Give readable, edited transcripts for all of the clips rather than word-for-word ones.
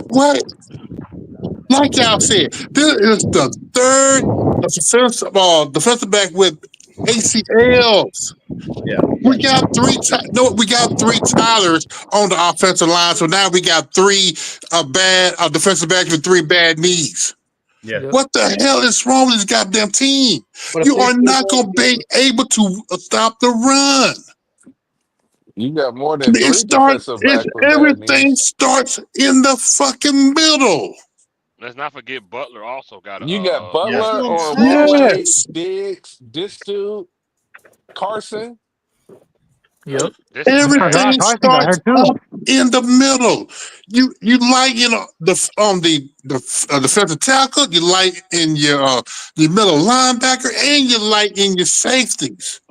What? Like y'all said, this is the third defensive back with ACLs. Yeah. We got we got three Tylers on the offensive line, so now we got three bad defensive backs with three bad knees. Yeah. Yep. What the hell is wrong with this goddamn team? But if You they are not still going to be able to stop the run. You got more than three defensive It's backs with bad everything knees. starts in the fucking middle. Let's not forget Butler also got a You got Yeah. That's Butler what I'm on one saying. leg, Yes. Diggs, this dude, Carson. Yep. this is Everything bad. Carson got starts hurt too. up in the middle. You like the defensive tackle, you like in your middle linebacker, and you like in your safeties.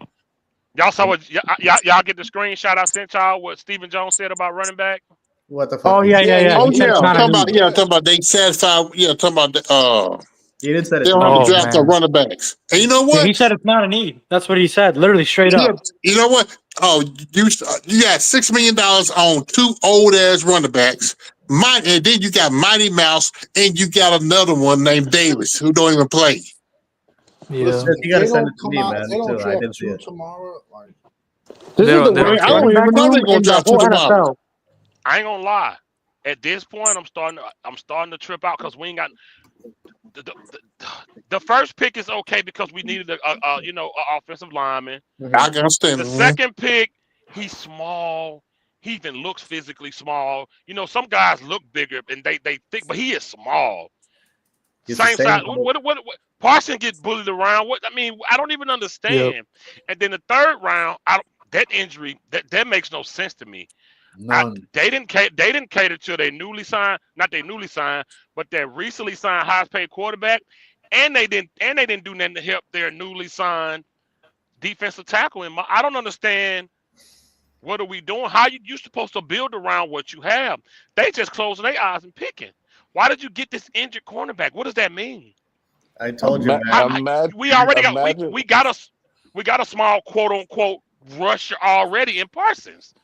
Y'all saw what y'all get the screenshot I sent y'all what Stephen Jones said about running back? What the fuck? Oh yeah. Oh He said yeah, it's not a need. talking about they satisfied. Yeah, talking about He didn't say they it's don't have not. to Oh draft their man. running backs. And you know Yeah, what? he said it's not a need. That's what he said, literally straight Yeah, up. you know what? Oh, you got $6 million on two old ass running backs. And then you got Mighty Mouse, and you got another one named Davis who don't even play. Yeah. Listen, You gotta if they send don't it to come me, out, man, if they don't too. I draft didn't see two it. tomorrow, like They don't I don't running even back know they're room gonna in the draft two whole tomorrow. NFL. I ain't gonna lie. At this point, I'm starting to trip out because we ain't got the first pick is okay because we needed a offensive lineman. I can understand. The second pick, he's small. He even looks physically small. You know, some guys look bigger and they thick, but he is small. He's the Same same size. height. What Parson get bullied around? What I mean, I don't even understand. Yep. And then the third round, that injury that makes no sense to me. none. They didn't cater to their not their newly signed, but their recently signed highest paid quarterback, and they didn't do nothing to help their newly signed defensive tackle. I don't understand. What are we doing? How you supposed to build around what you have? They just closing their eyes and picking. Why did you get this injured cornerback? What does that mean? I told you, man. We already got Imagine. we got a small quote unquote rusher already in Parsons.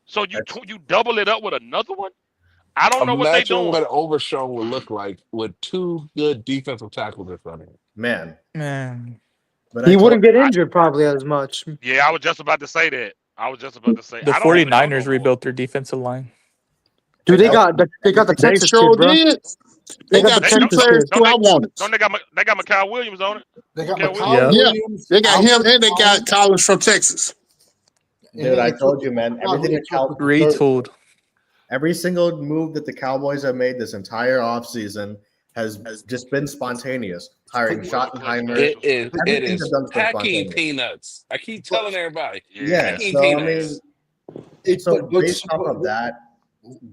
So you double it up with another one? I don't know what they Imagine doing. what Overshown would look like with two good defensive tackles in front of him. Man. But He I told wouldn't get injured probably as much. Yeah, I was just about to say that. I was just about to say The I don't even know 49ers no more. rebuilt their defensive line. Dude, they got the They Texas sure kid, bro. did. They They got got the two Texas players kid. who I wanted. Don't they got Mikal Williams on it? They got Mikal McCall Williams? Yeah. Williams. They got him Alfred and they got Collins, Collins from Texas. and Dude, then I they told took- you, man. oh, Everything they that took Retooled. every single move that the Cowboys have made this entire offseason has just been spontaneous. Hiring Schottenheimer. It Everything is they've done has been packing spontaneous. peanuts. I keep telling everybody. Yeah, Packing so I peanuts. mean, It's so based off of that,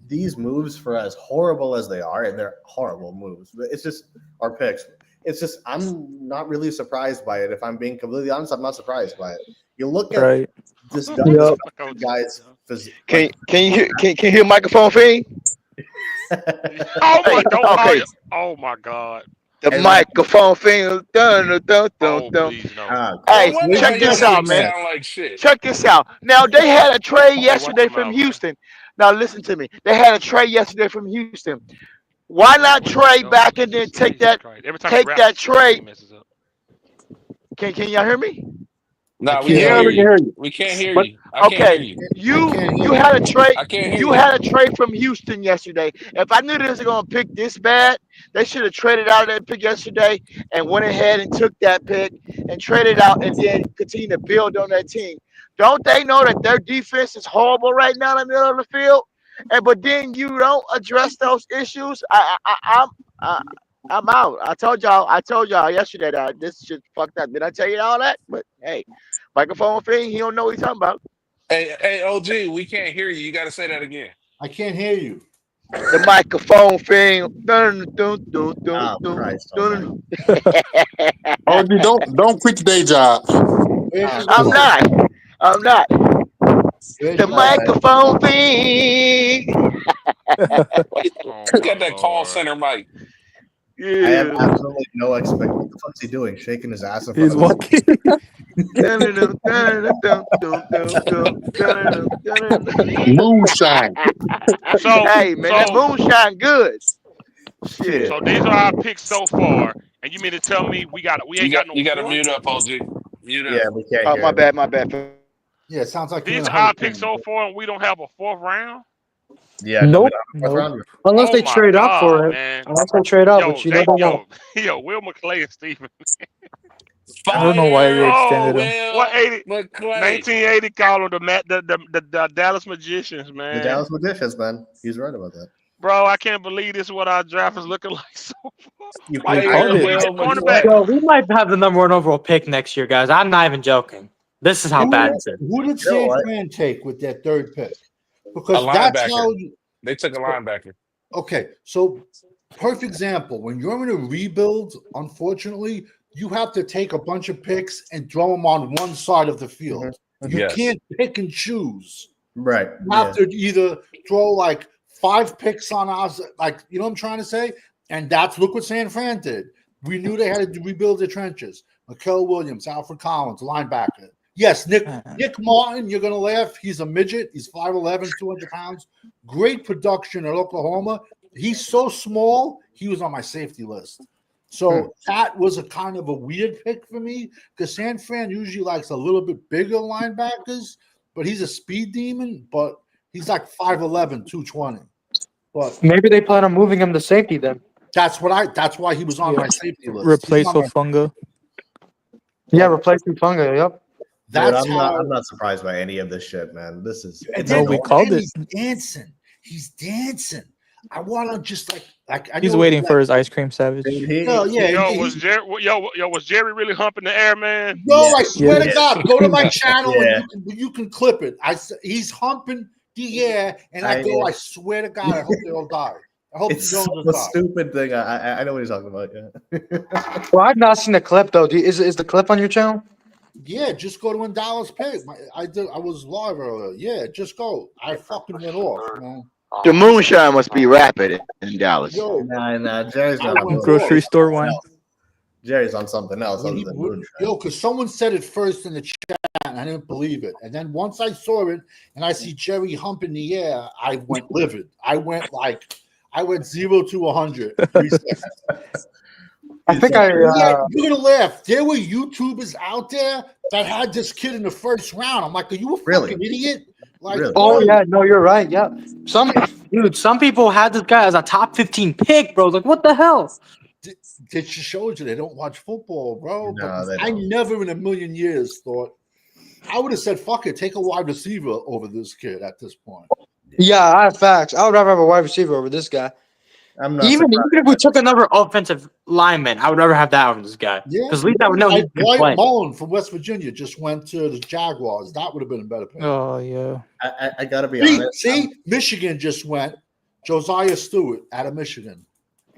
these moves, for as horrible as they are, and they're horrible moves, but it's just our picks. It's just I'm not really surprised by it. If I'm being completely honest, I'm not surprised by it. You look at Right. this Yep. guys. Can you hear microphone fiend? Oh my! Hey, okay. Oh my God! The And- microphone fiend. Dun, dun, Oh dun, dun. please no! Hey, Why do check y'all this make out, me man. sound like shit? Check this out. Now they had a trade Hey, watch yesterday your from mouth, man. Houston. Now listen to me. They had a trade yesterday from Houston. Why not Where did he trade go? back and then take Jesus that Christ. Every time he raps, that he trade? messes up. Can y'all hear me? No, we Yeah, can't hear we can you. hear you. We can't hear But you. I can't hear Okay, you. you had a trade. I can't hear You you. had a trade from Houston yesterday. If I knew they was gonna pick this bad, they should have traded out of that pick yesterday and went ahead and took that pick and traded out and then continue to build on that team. Don't they know that their defense is horrible right now in the middle of the field? And but then you don't address those issues. I'm out. I told y'all yesterday that this shit fucked up. Did I tell you all that? But hey, microphone thing, he don't know what he's talking about. Hey, OG, we can't hear you. You got to say that again. I can't hear you. The microphone thing. Dun, dun, dun, dun, Oh, dun, Christ dun. Oh, you don't quit your day job. I'm not. I'm not. Where's The your mic? microphone thing. Oh You got my that call Lord! center mic. I have Yeah. absolutely no expectation. What the fuck's he doing? Shaking his ass in front He's of us? walking. Moonshine. So Hey man, that so moonshine good. Shit. so these are our picks so far. And you mean to tell me we ain't got no You got to fourth? mute up, OG. Mute Yeah, up. we can't Oh, hear my him. bad, my bad. Yeah, it sounds like you're These in are a our picks hurricane. so far, and we don't have a fourth round. Yeah, no, Nope. we don't have a fourth Nope. rounder. Unless Oh they my trade up for God, it. man! Unless they trade up, Yo, which you never know. yo, Will McClay and Steven. I don't know why they Fire extended him. What Will 80? McClay. 1980 call them the Dallas Magicians, The man. Dallas Magicians, man. He's right about that. Bro, I can't believe this is what our draft is looking like so far. You Like, can- called it. Will cornerback. McClay. Yo, we might have the number one overall pick next year, guys. I'm not even joking. This is how bad it's is. Who did You know San what? Fran take with their third pick? A Because that's linebacker. how you. They took a linebacker. Okay, so perfect example. When you're in a rebuild, unfortunately, you have to take a bunch of picks and throw them on one side of the field. You Yes. can't pick and choose. Right. You have to either throw like 5 picks on us, like you know what I'm trying to say? And look what San Fran did. We knew they had to rebuild the trenches. Mikel Williams, Alfred Collins, linebacker. Yes, Nick Martin, you're gonna laugh. He's a midget, he's 5'11, 200 pounds. Great production at Oklahoma. He's so small, he was on my safety list. So that was a kind of a weird pick for me because San Fran usually likes a little bit bigger linebackers, but he's a speed demon, but he's like 5'11, 220. But Maybe they plan on moving him to safety then. that's why he was on my safety list. Replace He's on my- Ofunga. Yeah, replacing Funga. Yep. Dude, That's I'm how. not surprised by any of this shit, man. This is And No, then we called it. He's dancing. He's dancing. I want to just like. I He's know waiting it's for like- his ice cream savage. He- Yeah. Yo, he- was Jerry really humping the air, man? No, Yeah. I swear Yeah. to God, go to my channel Yeah. and you can clip it. He's humping the air, and I go, I swear to God, I hope they all die. I hope It's they so don't die. stupid thing. I know what he's talking about. Yeah. Well, I've not seen the clip though. Is the clip on your channel? Yeah, just go to when Dallas picked. I was live earlier. Yeah, just go. I fucking went off, man. The moonshine must be rapid in Dallas. Yo, Nah, Jerry's not on Grocery store wine. Jerry's on something else when other he- than when- moonshine. yo, because someone said it first in the chat, and I didn't believe it. And then once I saw it, and I see Jerry humping the air, I went livid. I went 0 to 100. in 3 seconds. I think Yeah, you're gonna laugh. There were YouTubers out there that had this kid in the first round. I'm like, are you a Really? fucking idiot? Like, Really? Oh yeah, no, you're right. Yeah, some people had this guy as a top 15 pick, bro. Like, what the hell? It just shows you they don't watch football, bro. No, Because they I don't. never in a million years thought I would have said, fuck it, take a wide receiver over this kid at this point. Yeah, I have facts. I would rather have a wide receiver over this guy. I'm not Even surprised. if we took another offensive lineman, I would rather have that over this guy. Yeah. Because at least I would know he Like can Dwight play. Mullen from West Virginia just went to the Jaguars. That would have been a better pick. Oh yeah. I gotta be See, honest. see, Michigan just went Josiah Stewart out of Michigan.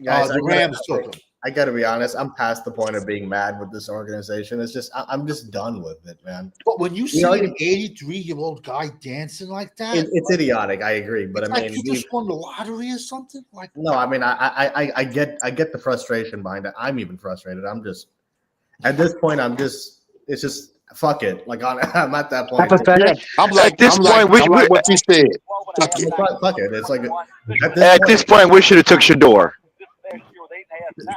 Guys, The Rams took him. I gotta be honest. I'm past the point of being mad with this organization. It's just I'm just done with it, man. But when you see know, an 83-year-old guy dancing like that, It's idiotic. I agree, but it's I like mean, he just won the lottery or something. Like, no, I mean, I get the frustration behind it. I'm even frustrated. I'm just at this point. It's just fuck it. Like I'm at that point. Apathetic. I'm like, At this I'm like, point, we- I'm like what you said. Fuck it. It's like At this point, we should have took Shador.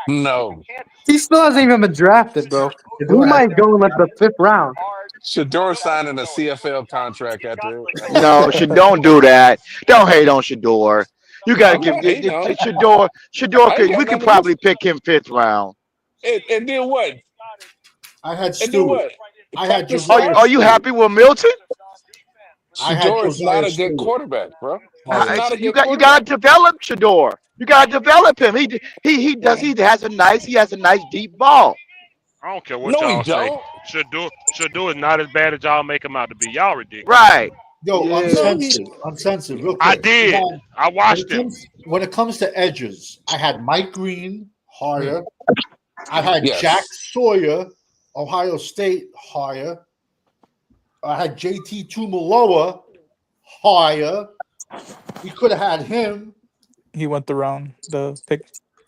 No. He still hasn't even been drafted, bro. We might go in like the 5th round. Shador signing a CFL contract after. No, don't do that. Don't hate on Shador. You gotta I'm give not hating on him. Shador. I ain't got We could nothing probably pick him 5th round. And then what? I had And then Stewart. what? I had Practice Josiah Are you happy with Milton? I had Shador is not a Josiah good Stewart. quarterback, bro. He's not a You good got quarterback. to develop Shador. You got to develop him. He has a nice deep ball. I don't care what No, y'all he say. don't. Shador is not as bad as y'all make him out to be. Y'all ridiculous. Right. Yo, Yeah. uncensored. Real quick. I did. Come on. I watched him. When it comes to edges, I had Mike Green higher. I had Yes. Jack Sawyer, Ohio State higher. I had JT Tumaloa higher. We could have had him. He went the pick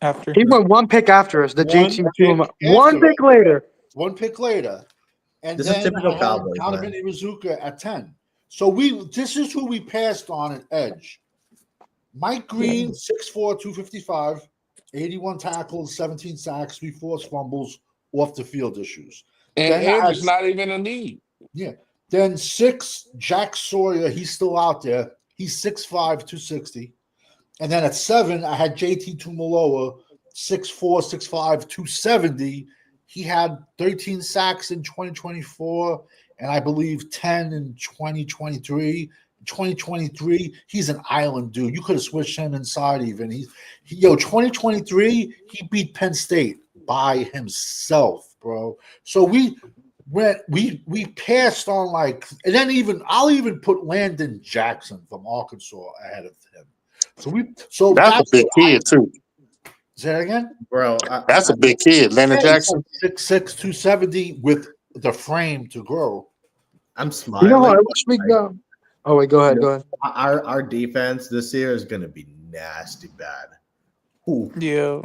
after. He went one pick after us. The One JT pick One after pick later. One pick later. And This is then typical I had Cowboys, Donovan man. Iwazuka at 10. So this is who we passed on at edge. Mike Green, 6'4", 255, 81 tackles, 17 sacks, 3 forced fumbles, off the field issues. And Then I Edge is had- not even a need. Then 6, Jack Sawyer, he's still out there. He's 6'5", 260. And then at 7, I had JT Tumaloa, 6'4", 6'5", 270. He had 13 sacks in 2024, and I believe 10 in 2023. 2023, he's an island dude. You could have switched him inside even. 2023, he beat Penn State by himself, bro. So we passed on and then I'll even put Landon Jackson from Arkansas ahead of him. So That's a big kid too. Say that again? Bro, That's a big kid, Landon Jackson. 6'6", 270 with the frame to grow. I'm smiling. You know what? I wish we go. Oh wait, go ahead. Go ahead. Our defense this year is gonna be nasty bad. Ooh. Yeah.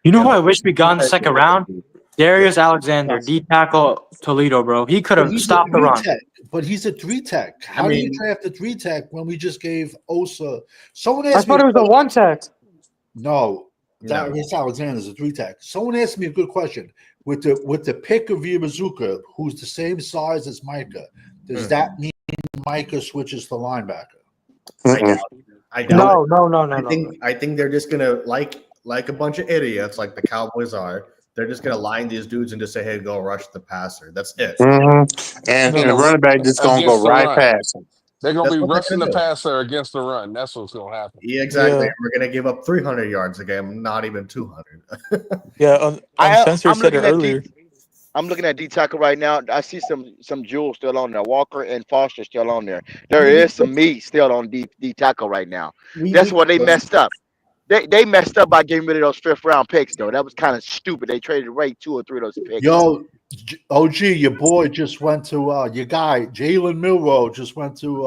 You know who I wish we got in the second round? Darius Alexander, D tackle Toledo, bro. He could have He's stopped a the run. three-tech, but he's a 3-tech. How do you draft a 3-tech when we just gave Osa? Someone I asked me. thought it was a 1-tech. No, Darius Alexander's a 3-tech. Someone asked me a good question. With the pick of Iwazuka, who's the same size as Micah, does that mean Micah switches to linebacker? I doubt No. I think they're just gonna like a bunch of idiots, like the Cowboys are. They're just gonna line these dudes and just say, "Hey, go rush the passer." That's it. And the running back just gonna Against go the right run. past him. They're gonna That's be what they're rushing gonna the do. passer against the run. That's what's gonna happen. Yeah, exactly. Yeah. We're gonna give up 300 yards a game, not even 200. Yeah. Spencer I'm said it looking at earlier. I'm looking at D tackle right now. I see some jewels still on there. Walker and Foster still on there. There is some meat still on D tackle right now. That's where they messed up. They messed up by getting rid of those 5th round picks though. That was kind of stupid. They traded away 2 or 3 of those picks. Yo, OG, your boy just went to your guy Jalen Milroe just went to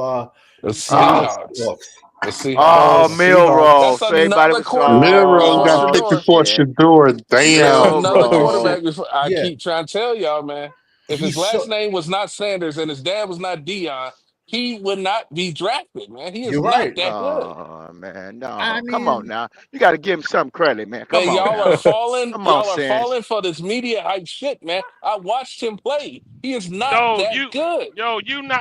The Seahawks. Seahawks. The Seahawks. Oh, Milroe. That's So everybody another was quarterback. Milroe got Shador. picked before Shador. That's Damn. another bro. quarterback. Before, I Yeah. keep trying to tell y'all, man. If his He's last so- name was not Sanders and his dad was not Dion, he would not be drafted, man. He is You're not right. that good. Oh man, no. I Come on mean- now. You got to give him some credit, man. Come Man, on. y'all now. are falling. Come on, y'all are Sans. falling for this media hype shit, man. I watched him play. He is not No, that you- good. You not.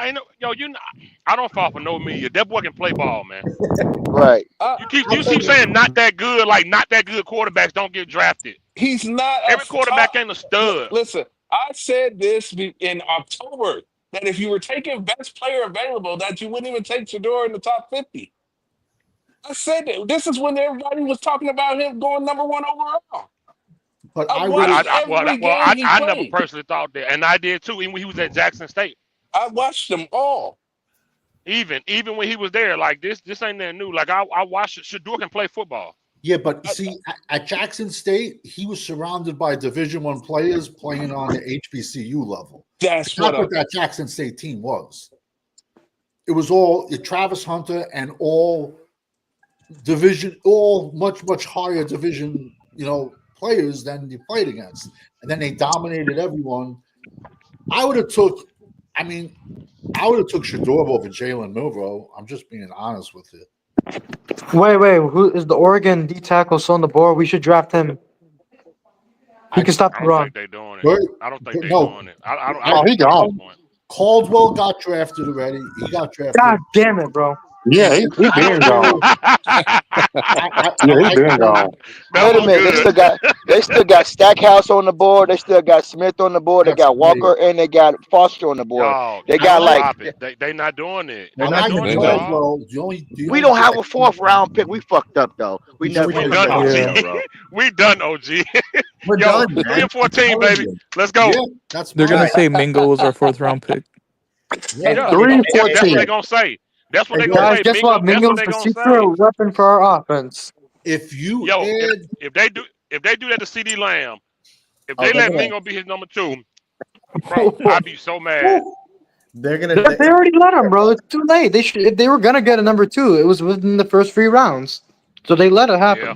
I don't fall for no media. That boy can play ball, man. Right. You keep saying not that good, like not that good quarterbacks don't get drafted. He's not. Every quarterback ain't a stud. Listen, I said this in October that if you were taking best player available, that you wouldn't even take Shador in the top 50. I said that. This is when everybody was talking about him going number 1 overall. But I I watched really, every game he I never played. personally thought that, and I did too. Even when he was at Jackson State, I watched them all. even when he was there, like this ain't nothing new. Like I watched Shador can play football. yeah, but see, at Jackson State, he was surrounded by Division I players playing on the HBCU level. That's Not what what that Jackson State team was. It was all Travis Hunter and all much higher division, players than you played against. And then they dominated everyone. I would have took Shador over Jalen Milroe. I'm just being honest with you. Wait. Who is the Oregon D tackle still on the board? We should draft him. He can stop I the don't run. think they're doing Right. it. I don't think they're No. doing it. I don't. Oh, he gone. Caldwell got drafted already. He got drafted. God damn it, bro. Yeah, he been gone. Yeah, he been gone. Wait a minute. They still got Stackhouse on the board. They still got Smith on the board. They That's got Walker and they got Foster on the board. Y'all, They got stop like- it. They not doing it. I They're like not doing it, Caldwell. y'all. Caldwell. We don't have a 4th round pick. We fucked up though. We never We did done, that, OG. bro. We done, OG. We're Yo, done, 3 man. and 14, baby. Let's go. Yeah, that's They're gonna mine. say Mingo was our 4th round pick. Yeah, 3 and that's what 14. they gonna say. That's what they Hey, gonna Guys, say. guess what? Mingo, Mingo's that's the what they gonna secret weapon for our offense. If you Yo, add, if they do that to CD Lamb, if Oh, they they're let gonna- Mingo be his number 2, bro, I'd be so mad. They're gonna. They already let him, bro. It's too late. If they were gonna get a number 2, it was within the first 3 rounds. So they let it happen. Yeah.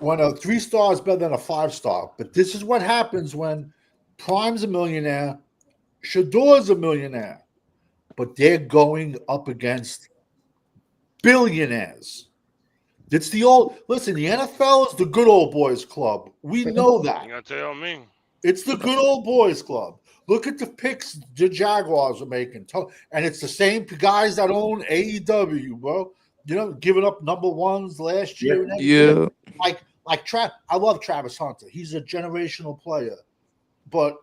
when a 3-star is better than a 5-star. But this is what happens when Prime's a millionaire, Shador's a millionaire, but they're going up against billionaires. It's the old listen. The NFL is the good old boys club. We know that. You gonna tell me? It's the good old boys club. Look at the picks the Jaguars are making, and it's the same guys that own AEW, bro. You know, giving up number ones last year. And everything. Yeah. I love Travis Hunter. He's a generational player, but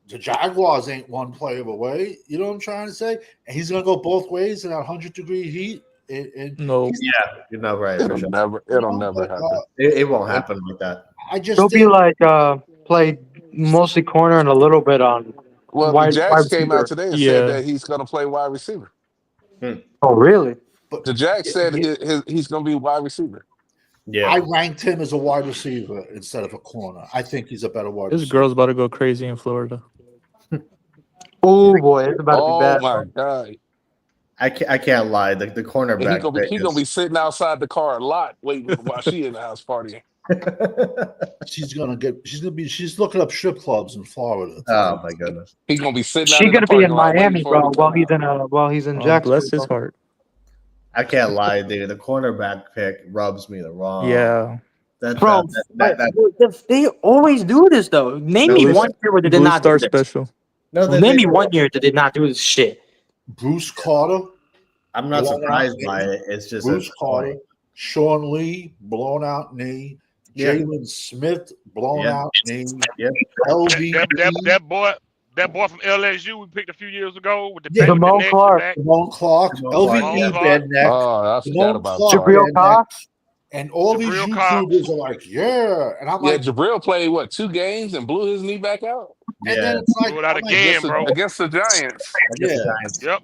the Jaguars ain't one player away. You know what I'm trying to say? And he's gonna go both ways in that 100-degree heat. No. Yeah, you're not right. For sure. It'll never happen. It won't happen like that. I just He'll be like play mostly corner and a little bit on. Well, wide the Jags came receiver. out today and Yeah. said that he's going to play wide receiver. Oh, really? The Jags said he's going to be wide receiver. Yeah, I ranked him as a wide receiver instead of a corner. I think he's a better wide This receiver. girl's about to go crazy in Florida. Oh boy, it's about to be Oh bad. my god! I can't lie. The And cornerback. he's gonna be sitting outside the car a lot waiting while she in the house partying. She's looking up strip clubs in Florida. Oh my goodness. He's gonna be sitting. She's gonna be in Miami, bro, while he's in Oh, Jacksonville. bless his heart. I can't lie, dude. The cornerback pick rubs me the wrong. Yeah. That's Bro, they always do this though. Name No, me listen. one year where they did Blue not Star do this. Special. no. Name me one year that did not do this shit. Bruce Carter, I'm not Blown surprised out by it. It's just Bruce a- Carter, Sean Lee, blown out knee. Yeah. Jalen Smith, blown Yeah. out knee. Yep. LV, That boy from LSU we picked a few years ago with the Yeah, back, with the Damone neck, Clark. the back. Damone Clark, Damone LVE Clark. bad neck, Oh, I forgot about Clark. Clark. Jabril Bad Cox. and all these Jabril Cox. YouTubers are like, yeah. And I'm Yeah, like, Jabril played what 2 games and blew his knee back out and Yeah. then it's like, Blew it out I'm like, again, against, bro. against the Giants. I guess Yeah. the Giants- Yep.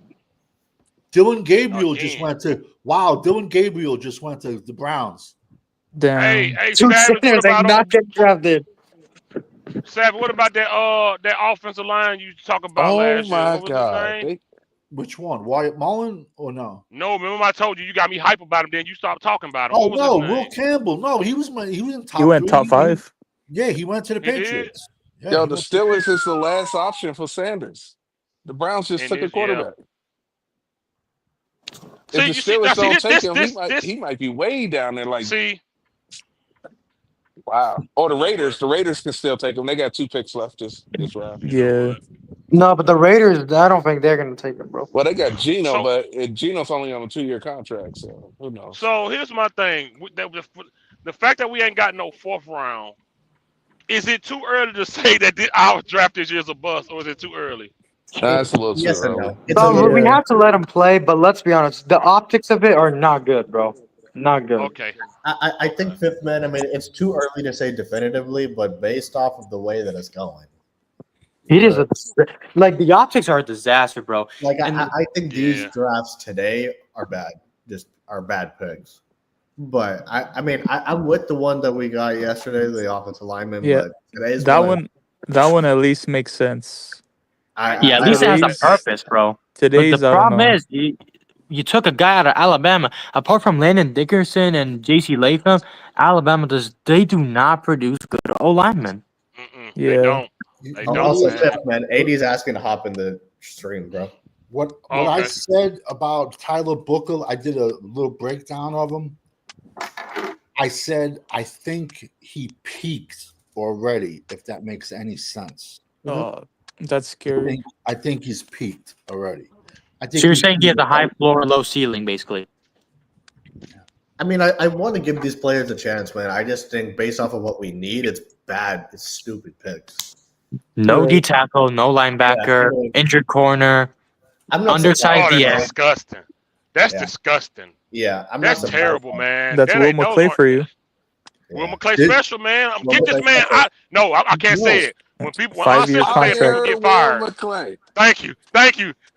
Dylan Gabriel Again. just went to Dylan Gabriel just went to the Browns. Damn. Hey, Two Savage, what Sanders, they about not get drafted. Savage, what about that offensive line you talking about Oh last year? my What was god! his name? Which one? Wyatt Mullen or no? No, remember I told you got me hype about him. Then you stopped talking about him. Oh What was no, his Will name? Campbell. No, he was in top. He went 3. top 5. Yeah, he went to the He did? Patriots. Yeah, Yo, he the went to- Steelers is the last option for Sanders. The Browns just It took a is, yeah. quarterback. See, If you the see- now Steelers see, don't this- take this- him, this- he might be way down there. Like, See, wow. Or the Raiders can still take him. They got 2 picks left this round. Yeah. No, but the Raiders, I don't think they're gonna take it, bro. Well, they got Geno, So- but Geno's only on a 2-year contract, so who knows? so here's my thing. The fact that we ain't got no 4th round, is it too early to say that our draft this year is a bust, or is it too early? That's a little too Yes and early. no. It's a So little, we have to let them play, but let's be honest, the optics of it are not good, bro. Not good. Okay. I think 5th man. I mean, it's too early to say definitively, but based off of the way that it's going, It is like the optics are a disaster, bro. like And- I think these Yeah. drafts today are bad. Just are bad picks. But I mean, I'm with the one that we got yesterday, the offensive lineman. Yeah. But today's That one at least makes sense. Yeah, at least it has a purpose, bro. But Today's the I don't problem know. is you took a guy out of Alabama. Apart from Landon Dickerson and J.C. Latham, Alabama they do not produce good O linemen. Mm-mm, Yeah. They don't. They don't, Also, man. 5th man. 80's asking to hop in the stream, bro. What Okay. I said about Tyler Booker, I did a little breakdown of him. I said I think he peaked already, if that makes any sense. Oh, that's scary. I think he's peaked already. I think So you're he's saying he has a peaked. high floor, low ceiling, basically. I mean, I want to give these players a chance, man. I just think based off of what we need, it's bad. It's stupid picks. No Right. D tackle, no linebacker, Yeah. injured corner. I'm not Undersized Oh, surprised. that's Yeah. disgusting. That's Yeah. disgusting. Yeah, I'm That's not surprised. terrible, man. That's That Will ain't- those McClay aren't- for you. Will Yeah. McClay Did- special, man. Will Get this McClay man. special. I can't say it. When people, when 5-year uncensored say people contract. get fired. McClay. Thank you.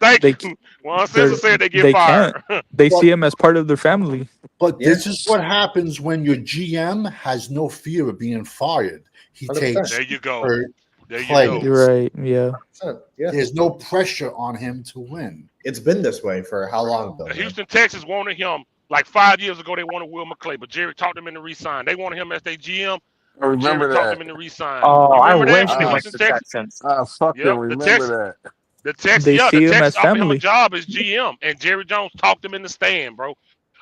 They- When uncensored say they get they fired. They see him as part of their family. But Yeah. this is what happens when your GM has no fear of being fired. He 100%. takes There you go. hurt. There you Play. go. You're right. Yeah. Yeah, There's no pressure on him to win. it's been this way for how long though? man? Houston, Texas wanted him Like 5 years ago, they wanted Will McClay, but Jerry talked them into re-sign. They wanted him as their GM. I Jerry remember talked them that. into re-sign. Oh, You I remember that wish with he the I, went to Houston the Texans? Texans. I fucking Yep, remember that. the They see him Texans as offered him a family. job as GM, and Jerry Jones talked him in the stand, bro.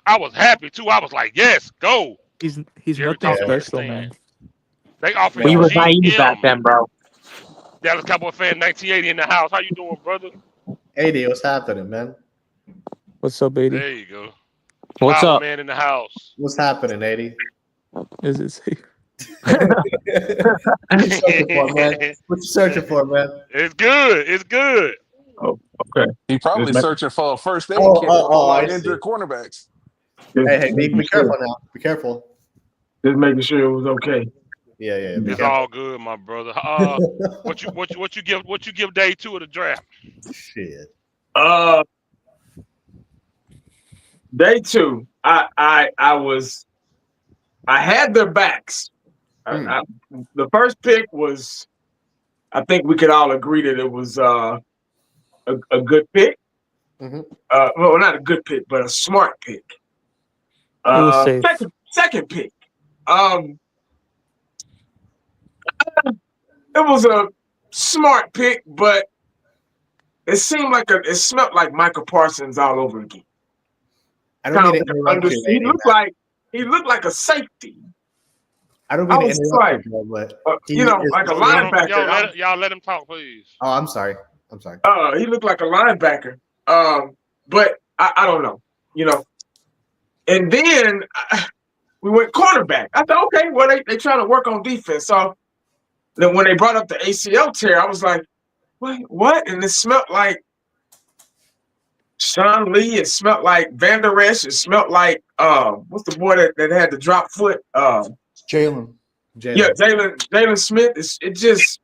I was happy too. I was like, yes, go. He's Jerry nothing talked him in the special, stand. man. They offered We him was naive back GM. then, bro. Dallas Cowboy fan 1980 in the house. How you doing, brother? 80, what's happening, man? What's up, 80? There you go. What's Power up? man in the house. What's happening, 80? Is it safe? What you searching for, man? What you searching for, man? It's good. It's good. Oh, okay. He probably Just searching for a first aid Oh, kit oh, for all oh, our I see. injured cornerbacks. Hey, be making careful sure. now. Be careful. Just making sure it was okay. Yeah. Be It's careful. all good, my brother. What you give day 2 of the draft? Shit. Day 2, I had their backs. The first pick was, I think we could all agree that it was a good pick. Mhm. Well, not a good pick, but a smart pick. It was safe. Second pick. It was a smart pick, but it seemed like it smelled like Michael Parsons all over again. I don't mean to interrupt you. He 80, looked like a safety. I don't mean I to was interrupt you, bro, but he is like a the- linebacker. Y'all let him talk, please. Oh, I'm sorry. He looked like a linebacker. But I don't know, And then we went cornerback. I thought, okay, well, they trying to work on defense. So then when they brought up the ACL tear, I was like, what? And it smelled like Sean Lee. It smelled like Van Der Esch. It smelled like what's the boy that had the drop foot? Jalen. Yeah, Jalen Smith. It just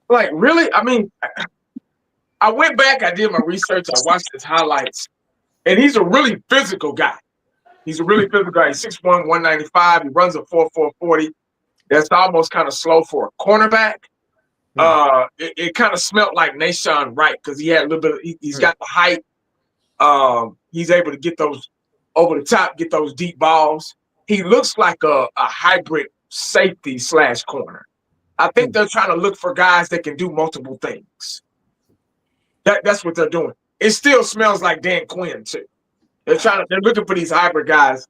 like really. I mean, I went back. I did my research. I watched his highlights, and he's a really physical guy. He's 6'1", 195. He runs a 4.4 40. That's almost kind of slow for a cornerback. It kind of smelled like Nashawn Wright because he had a little bit. He's got the height. He's able to get those over the top, get those deep balls. He looks like a hybrid safety / corner. I think they're trying to look for guys that can do multiple things. That's what they're doing. It still smells like Dan Quinn too. They're looking for these hybrid guys.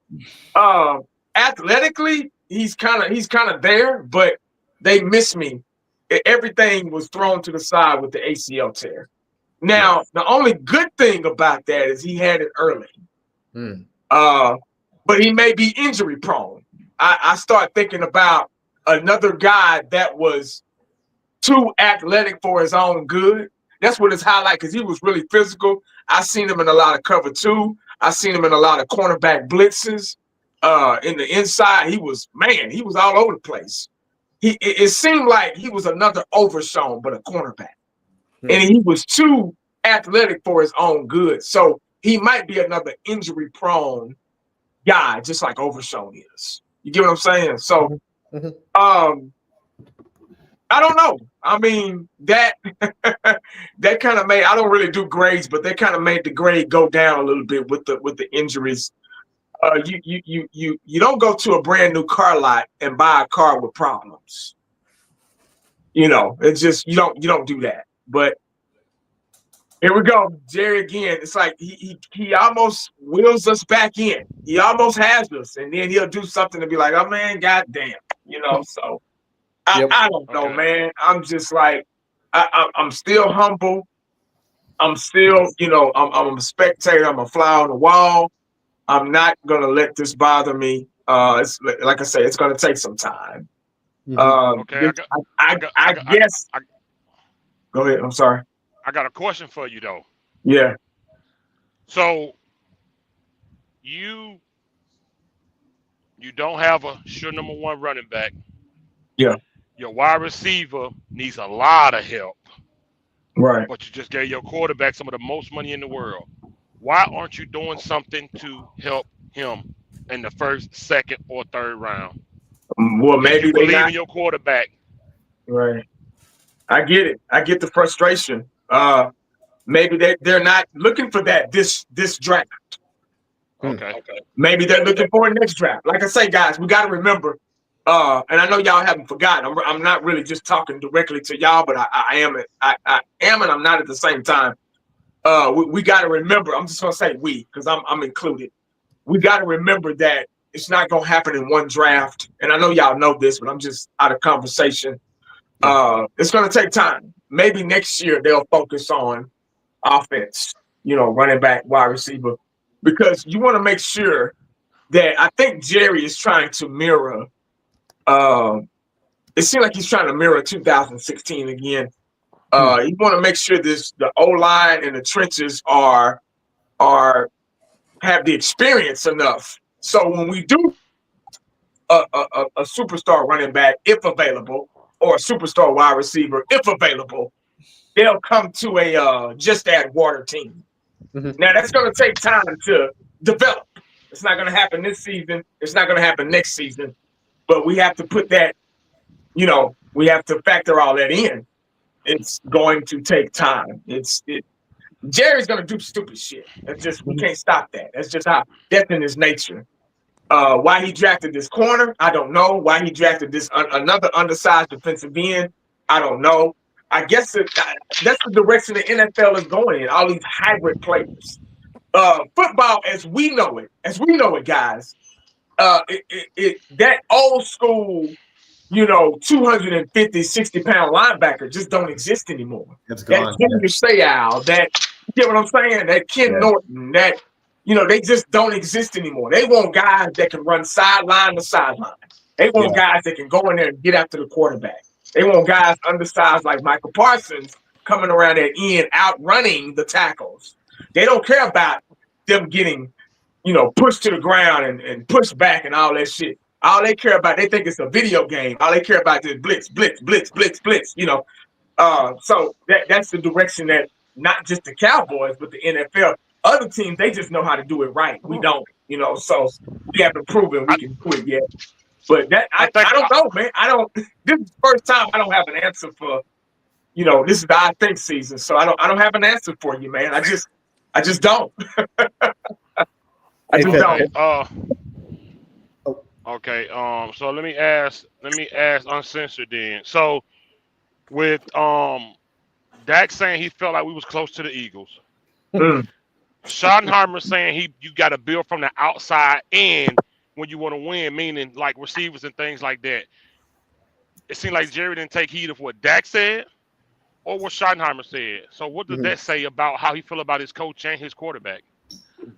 Athletically, he's kind of there, but they miss me. Everything was thrown to the side with the ACL tear. Now, the only good thing about that is he had it early. But he may be injury prone. I start thinking about another guy that was too athletic for his own good. That's what his highlight, because he was really physical. I seen him in a lot of cover 2. I seen him in a lot of cornerback blitzes. In the inside, he was all over the place. It seemed like he was another Overshown, but a cornerback. And he was too athletic for his own good. So he might be another injury-prone guy, just like Overshown is. You get what I'm saying? So, I don't know. I mean, that kind of made, I don't really do grades, but that kind of made the grade go down a little bit with the injuries. You don't go to a brand new car lot and buy a car with problems. It's just you don't do that. But here we go, Jerry again. It's like he almost wheels us back in. He almost has us, and then he'll do something to be like, oh man, goddamn, So I don't know, man. I'm just like I'm still humble. I'm still, I'm a spectator. I'm a fly on the wall. I'm not gonna let this bother me. It's like I say, it's gonna take some time. Okay, I guess. Go ahead. I'm sorry. I got a question for you though. Yeah. So you don't have a sure number 1 running back. Yeah. Your wide receiver needs a lot of help. Right. But you just gave your quarterback some of the most money in the world. Why aren't you doing something to help him in the first, second, or third round? Well, maybe you they believe not in your quarterback. Right. I get it. I get the frustration. Maybe they're not looking for that this draft. Okay. Maybe they're looking for a next draft. Like I say, guys, we got to remember. And I know y'all haven't forgotten. I'm not really just talking directly to y'all, but I am, and I'm not at the same time. We got to remember. I'm just gonna say we, because I'm included. We got to remember that it's not gonna happen in one draft. And I know y'all know this, but I'm just out of conversation. It's gonna take time. Maybe next year they'll focus on offense. Running back, wide receiver, because you want to make sure that I think Jerry is trying to mirror. It seems like he's trying to mirror 2016 again. You want to make sure the O-line and the trenches have the experience enough. So when we do a superstar running back, if available, or a superstar wide receiver, if available, they'll come to a just add water team. Now that's going to take time to develop. It's not going to happen this season. It's not going to happen next season. But we have to put that, we have to factor all that in. It's going to take time. Jerry's going to do stupid shit. We can't stop that. That's just how that's in his nature. Why he drafted this corner, I don't know. Why he drafted this another undersized defensive end, I don't know. I guess that's the direction the NFL is going in. All these hybrid players. Football, as we know it, guys. That old school, 250, 60-pound linebacker just don't exist anymore. It's gone. That Junior Seau, that, you get what I'm saying? That Ken Norton, that, they just don't exist anymore. They want guys that can run sideline to sideline. They want guys that can go in there and get after the quarterback. They want guys undersized like Michael Parsons coming around that end, outrunning the tackles. They don't care about them getting, pushed to the ground and pushed back and all that shit. All they care about, they think it's a video game. All they care about is blitz, blitz, blitz, blitz, blitz. So that's the direction that not just the Cowboys, but the NFL. Other teams, they just know how to do it right. We don't, so we haven't proven we can do it yet. But I don't know, man. This is the first time I don't have an answer for, this is the I think season. So I don't have an answer for you, man. I just don't. I just don't. Okay. So let me ask Uncensored then. So with Dak saying he felt like we was close to the Eagles. Schottenheimer saying you got to build from the outside in when you want to win, meaning like receivers and things like that. It seemed like Jerry didn't take heed of what Dak said or what Schottenheimer said. So what does that say about how he feel about his coach and his quarterback?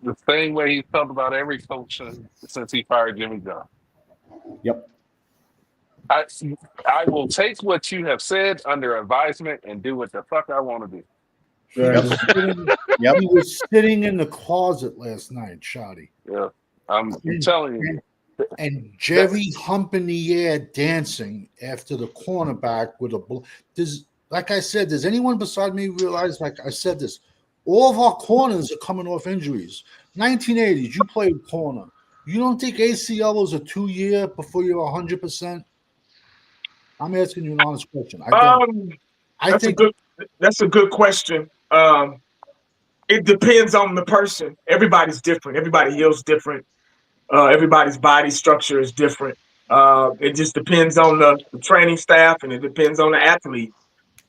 The same way he felt about every coach since he fired Jimmy John. Yep. I will take what you have said under advisement and do what the fuck I want to do. He was sitting in the closet last night, Shotty. Yeah, I'm telling you. And Jerry humping the air, dancing after the cornerback with a. Like I said, does anyone beside me realize? Like I said, this all of our corners are coming off injuries. 1980s, you played corner. You don't think ACL is a 2-year before you're 100%? I'm asking you an honest question. That's a good question. It depends on the person. Everybody's different. Everybody heals different. Everybody's body structure is different. It just depends on the training staff, and it depends on the athlete.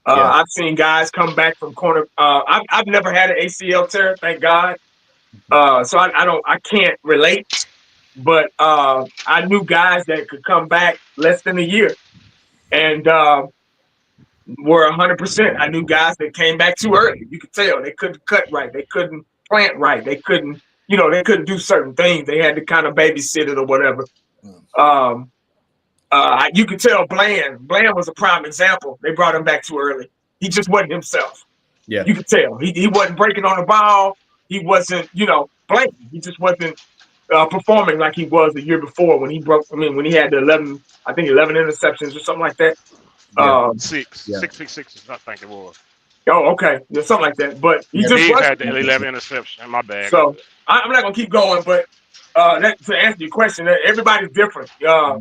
I've seen guys come back from corner. I've never had an ACL tear, thank God. So I can't relate. But I knew guys that could come back less than a year, and were 100%. I knew guys that came back too early. You could tell they couldn't cut right. They couldn't plant right. They couldn't, they couldn't do certain things. They had to kind of babysit it or whatever. You could tell Bland was a prime example. They brought him back too early. He just wasn't himself. Yeah, you could tell. He wasn't breaking on the ball. He wasn't, playing. He just wasn't performing like he was the year before when he when he had the 11 interceptions or something like that. Six, I think it was. Oh, okay. Yeah, something like that. But he just had the 11 interceptions. My bad. So I'm not gonna keep going, but to answer your question, everybody's different. Now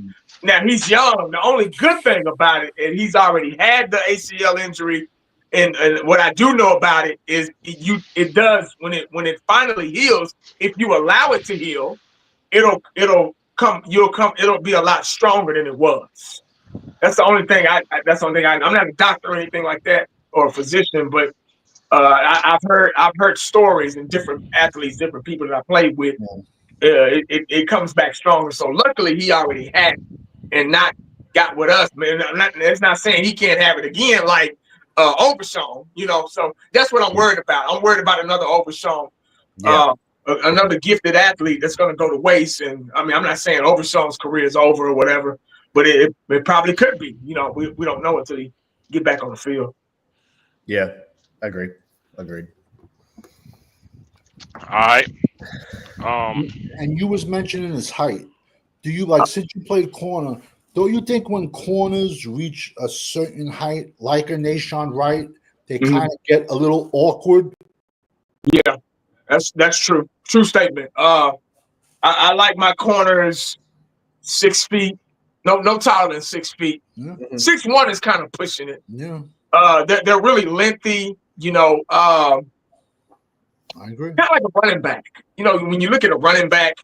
he's young. The only good thing about it is he's already had the ACL injury, And what I do know about it is it does when it finally heals. If you allow it to heal, it'll be a lot stronger than it was. That's the only thing I'm not a doctor or anything like that or a physician, but I've heard stories and different athletes, different people that I played with. It comes back stronger. So luckily he already had it and not got with us, man. It's not saying he can't have it again, like Overshown, So that's what I'm worried about. I'm worried about another Overshown, another gifted athlete that's going to go to waste. And I mean, I'm not saying Overshown's career is over or whatever, but it probably could be. We don't know until he get back on the field. Yeah, agreed. All right. And you was mentioning his height. Do you since you played corner? Don't you think when corners reach a certain height, like a Nahshon Wright, they kind of get a little awkward? Yeah, that's true. True statement. I like my corners 6 feet. No taller than 6 feet. 6'1" is kind of pushing it. Yeah. They're really lengthy. I agree. Kind of like a running back. When you look at a running back,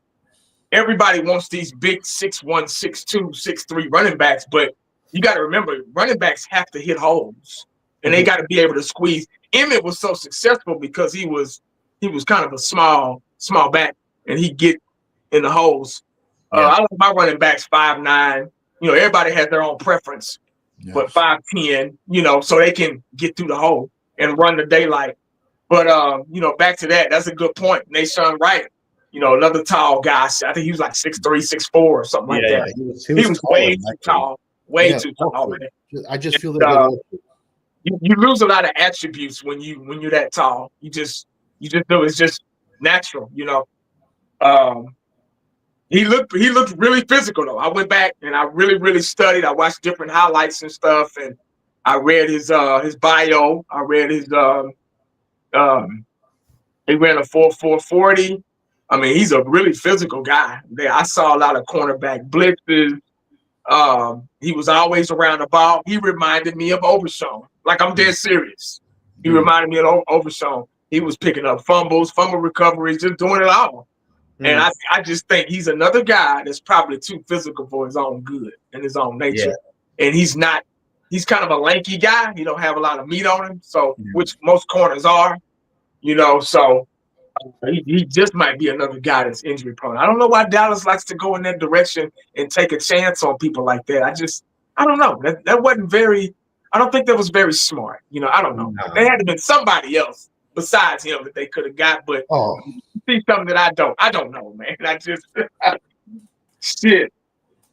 everybody wants these big 6'1", 6'2", 6'3" running backs, but you got to remember, running backs have to hit holes, and they got to be able to squeeze. Emmett was so successful because he was kind of a small back, and he'd get in the holes. I like my running backs 5'9". Everybody has their own preference, but 5'10", so they can get through the hole and run the daylight. But back to that, that's a good point. Nahshon Wright, another tall guy. I think he was like 6'3", 6'4", or something like that. He was way too tall. Way too tall, man. I just feel that you lose a lot of attributes when you're that tall. You just do. It's just natural, He looked really physical though. I went back and I really, really studied. I watched different highlights and stuff, and I read his bio. I read his he ran a 4.40. I mean, he's a really physical guy. I saw a lot of cornerback blitzes. He was always around the ball. He reminded me of Overshown. Like, I'm dead serious. He reminded me of Overshown. He was picking up fumbles, fumble recoveries, just doing it all. And I just think he's another guy that's probably too physical for his own good and his own nature. And he's kind of a lanky guy. He don't have a lot of meat on him, so which most corners are, so he just might be another guy that's injury prone. I don't know why Dallas likes to go in that direction and take a chance on people like that. I don't know. That wasn't I don't think that was very smart. I don't know. There had to have been somebody else besides him that they could have got, but see something that I don't know, man. I just shit.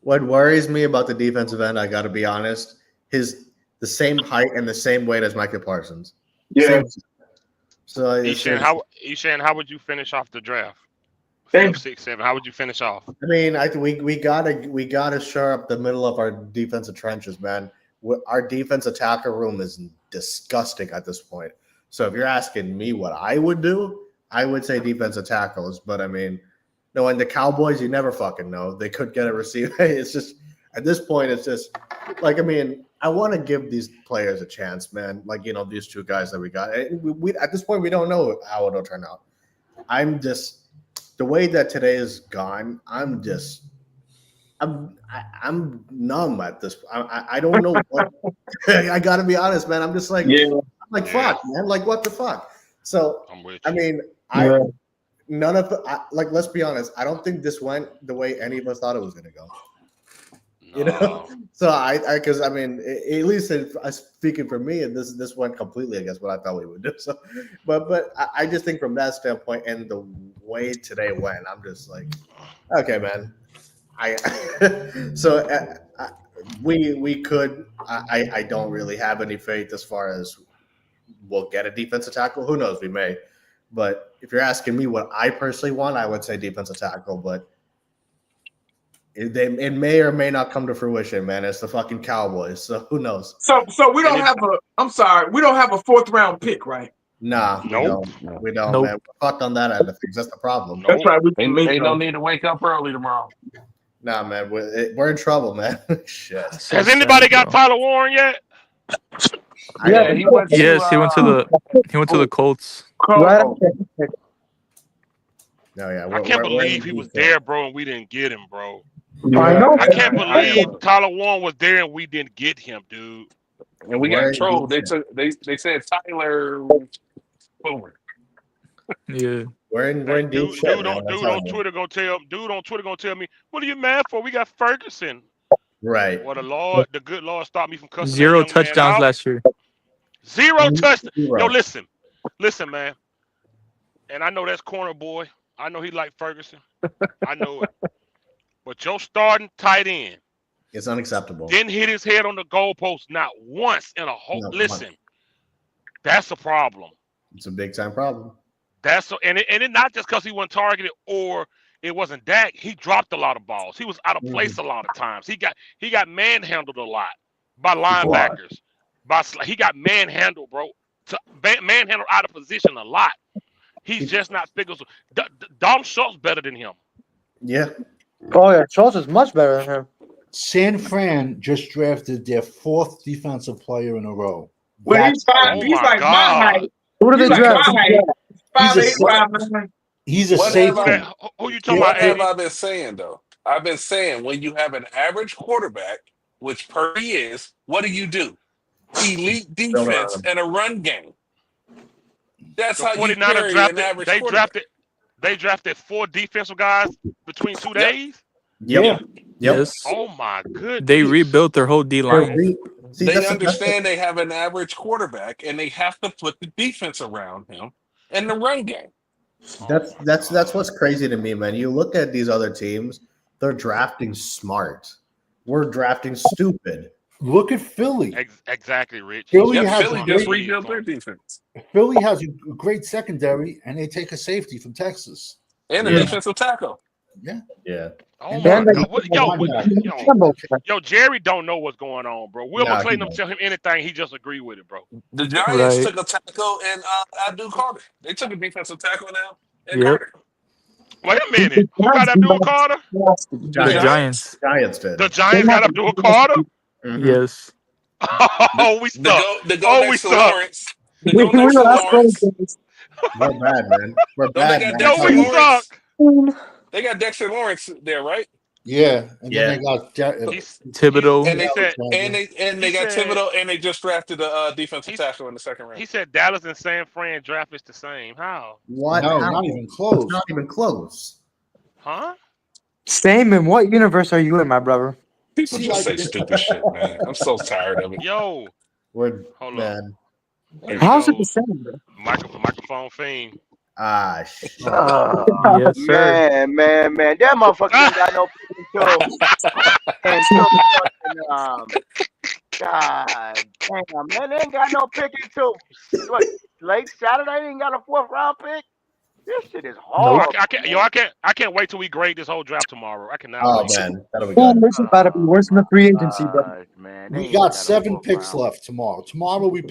What worries me about the defensive end, I got to be honest, is the same height and the same weight as Micah Parsons. Yeah. So Eshan, how would you finish off the draft? 6, 7. How would you finish off? I mean, we gotta shore up the middle of our defensive trenches, man. Our defensive tackle room is disgusting at this point. So if you're asking me what I would do, I would say defensive tackles. But I mean, knowing the Cowboys, you never fucking know. They could get a receiver. It's just at this point, it's just like, I mean, I want to give these players a chance, man. Like, these two guys that we got. We at this point, we don't know how it'll turn out. I'm just the way that today is gone. I'm numb at this. I don't know what. I got to be honest, man. I'm just like, fuck, man. Like, what the fuck? So, I mean, none of the let's be honest. I don't think this went the way any of us thought it was going to go. So because I mean, at least speaking for me, and this went completely against what I thought we would do. So, but I just think from that standpoint and the way today went, I'm just like, okay, man. We could. I don't really have any faith as far as we'll get a defensive tackle. Who knows? We may. But if you're asking me what I personally want, I would say defensive tackle. But it may or may not come to fruition, man. It's the fucking Cowboys, so who knows? So we don't have we don't have a 4th round pick, right? Nah, nope. We don't, man. We're fucked on that end of things. That's the problem. Nope. That's right. They don't need to wake up early tomorrow. Nah, man. We're in trouble, man. Shit. Has anybody got Tyler Warren yet? Yeah, he went to Yes, he went to the Colts. Right Cold. after the pick. No, yeah. I can't believe he was there, bro, and we didn't get him, bro. I know. I can't believe Tyler Warren was there and we didn't get him, dude. And we got trolled. They said Tyler Boomer. Yeah. We're in deep Dude, shit, dude man, on I'm telling you. Twitter gonna tell me, what are you mad for? We got Ferguson. Right. Well, the good Lord stopped me from cussing. that 0 young man touchdowns out. last year. 0 touchdowns. Zero. Yo, listen, man. And I know that's corner boy. I know he like Ferguson. I know it. But your starting tight end It's unacceptable. didn't hit his head on the goalpost not once in a whole. Not Listen, once. that's a problem. It's a big time problem. And it not just because he wasn't targeted or it wasn't Dak. He dropped a lot of balls. He was out of place a lot of times. He got manhandled a lot by linebackers. He got manhandled, bro. Manhandled out of position a lot. He's just not physical. Dom Schultz better than him. Yeah. Oh yeah, Schultz is much better than him. San Fran just drafted their 4th defensive player in a row. Well, he's Oh he's my like my God. height. Who did He's they like draft? my height. He's a 5'8", 5'9". He's a What safety. have Who you talking What about, have Eddie? I been saying though? I've been saying when you have an average quarterback, which Purdy is, what do? Elite defense and a run game. That's The how you 49ers carry an average quarterback. They drafted 4 defensive guys between 2 days. Yep. Yes. Oh my goodness. They rebuilt their whole D line. See, They that's the- understand they have an average quarterback and they have to put the defense around him and the run game. That's what's crazy to me, man. You look at these other teams; they're drafting smart. We're drafting stupid. Look at Philly. Exactly, Rich. Philly Yeah, has Philly a just great, rebuilt their defense Philly has a great secondary, and they take a safety from Texas. and a Yeah. defensive tackle. Yeah. Oh And my then they- God. Yo, Jerry don't know what's going on, bro. Will Nah, McClay he don't tell him anything. He just agree with it, bro. The Giants Right. took a tackle and Abdul Carter. They took a defensive tackle now. And Yep. Carter. Wait a minute. Who got Abdul Carter? The Giants. Giants did. The Giants got Abdul Carter? Mhm. Yes. Oh, we The suck. go Oh, we next to suck. Lawrence. The go next to Lawrence. We're bad, man. We're Don't they bad, got man. Yo, Dexter we Lawrence? suck. They got Dexter Lawrence there, right? Yeah, and Yeah. then they got He's- Thibodeau. And they He said- and they he got said- Thibodeau and they just drafted a defensive He- tackle in the second round. He said Dallas and San Fran draft is the same. How? What? no, How? not even close. Not even close. Huh? Same. In what universe are you in, my brother? People See, just say like- stupid shit, man. I'm so tired of it. Yo, We're hold on. man. Here we How's it go. the same? Bro? Microphone fiend. Ah, shit. Yes, sir. Man, that motherfucker ain't got no God damn, man, they ain't got no pick until what, late Saturday. They ain't got a 4th round pick. This shit is hard. I can't wait till we grade this whole draft tomorrow. I cannot Oh wait. man, that'll be Oh, good. this is about to be worse than the free agency, bro. Man, they We ain't got a 7 4th picks round. left tomorrow. Tomorrow we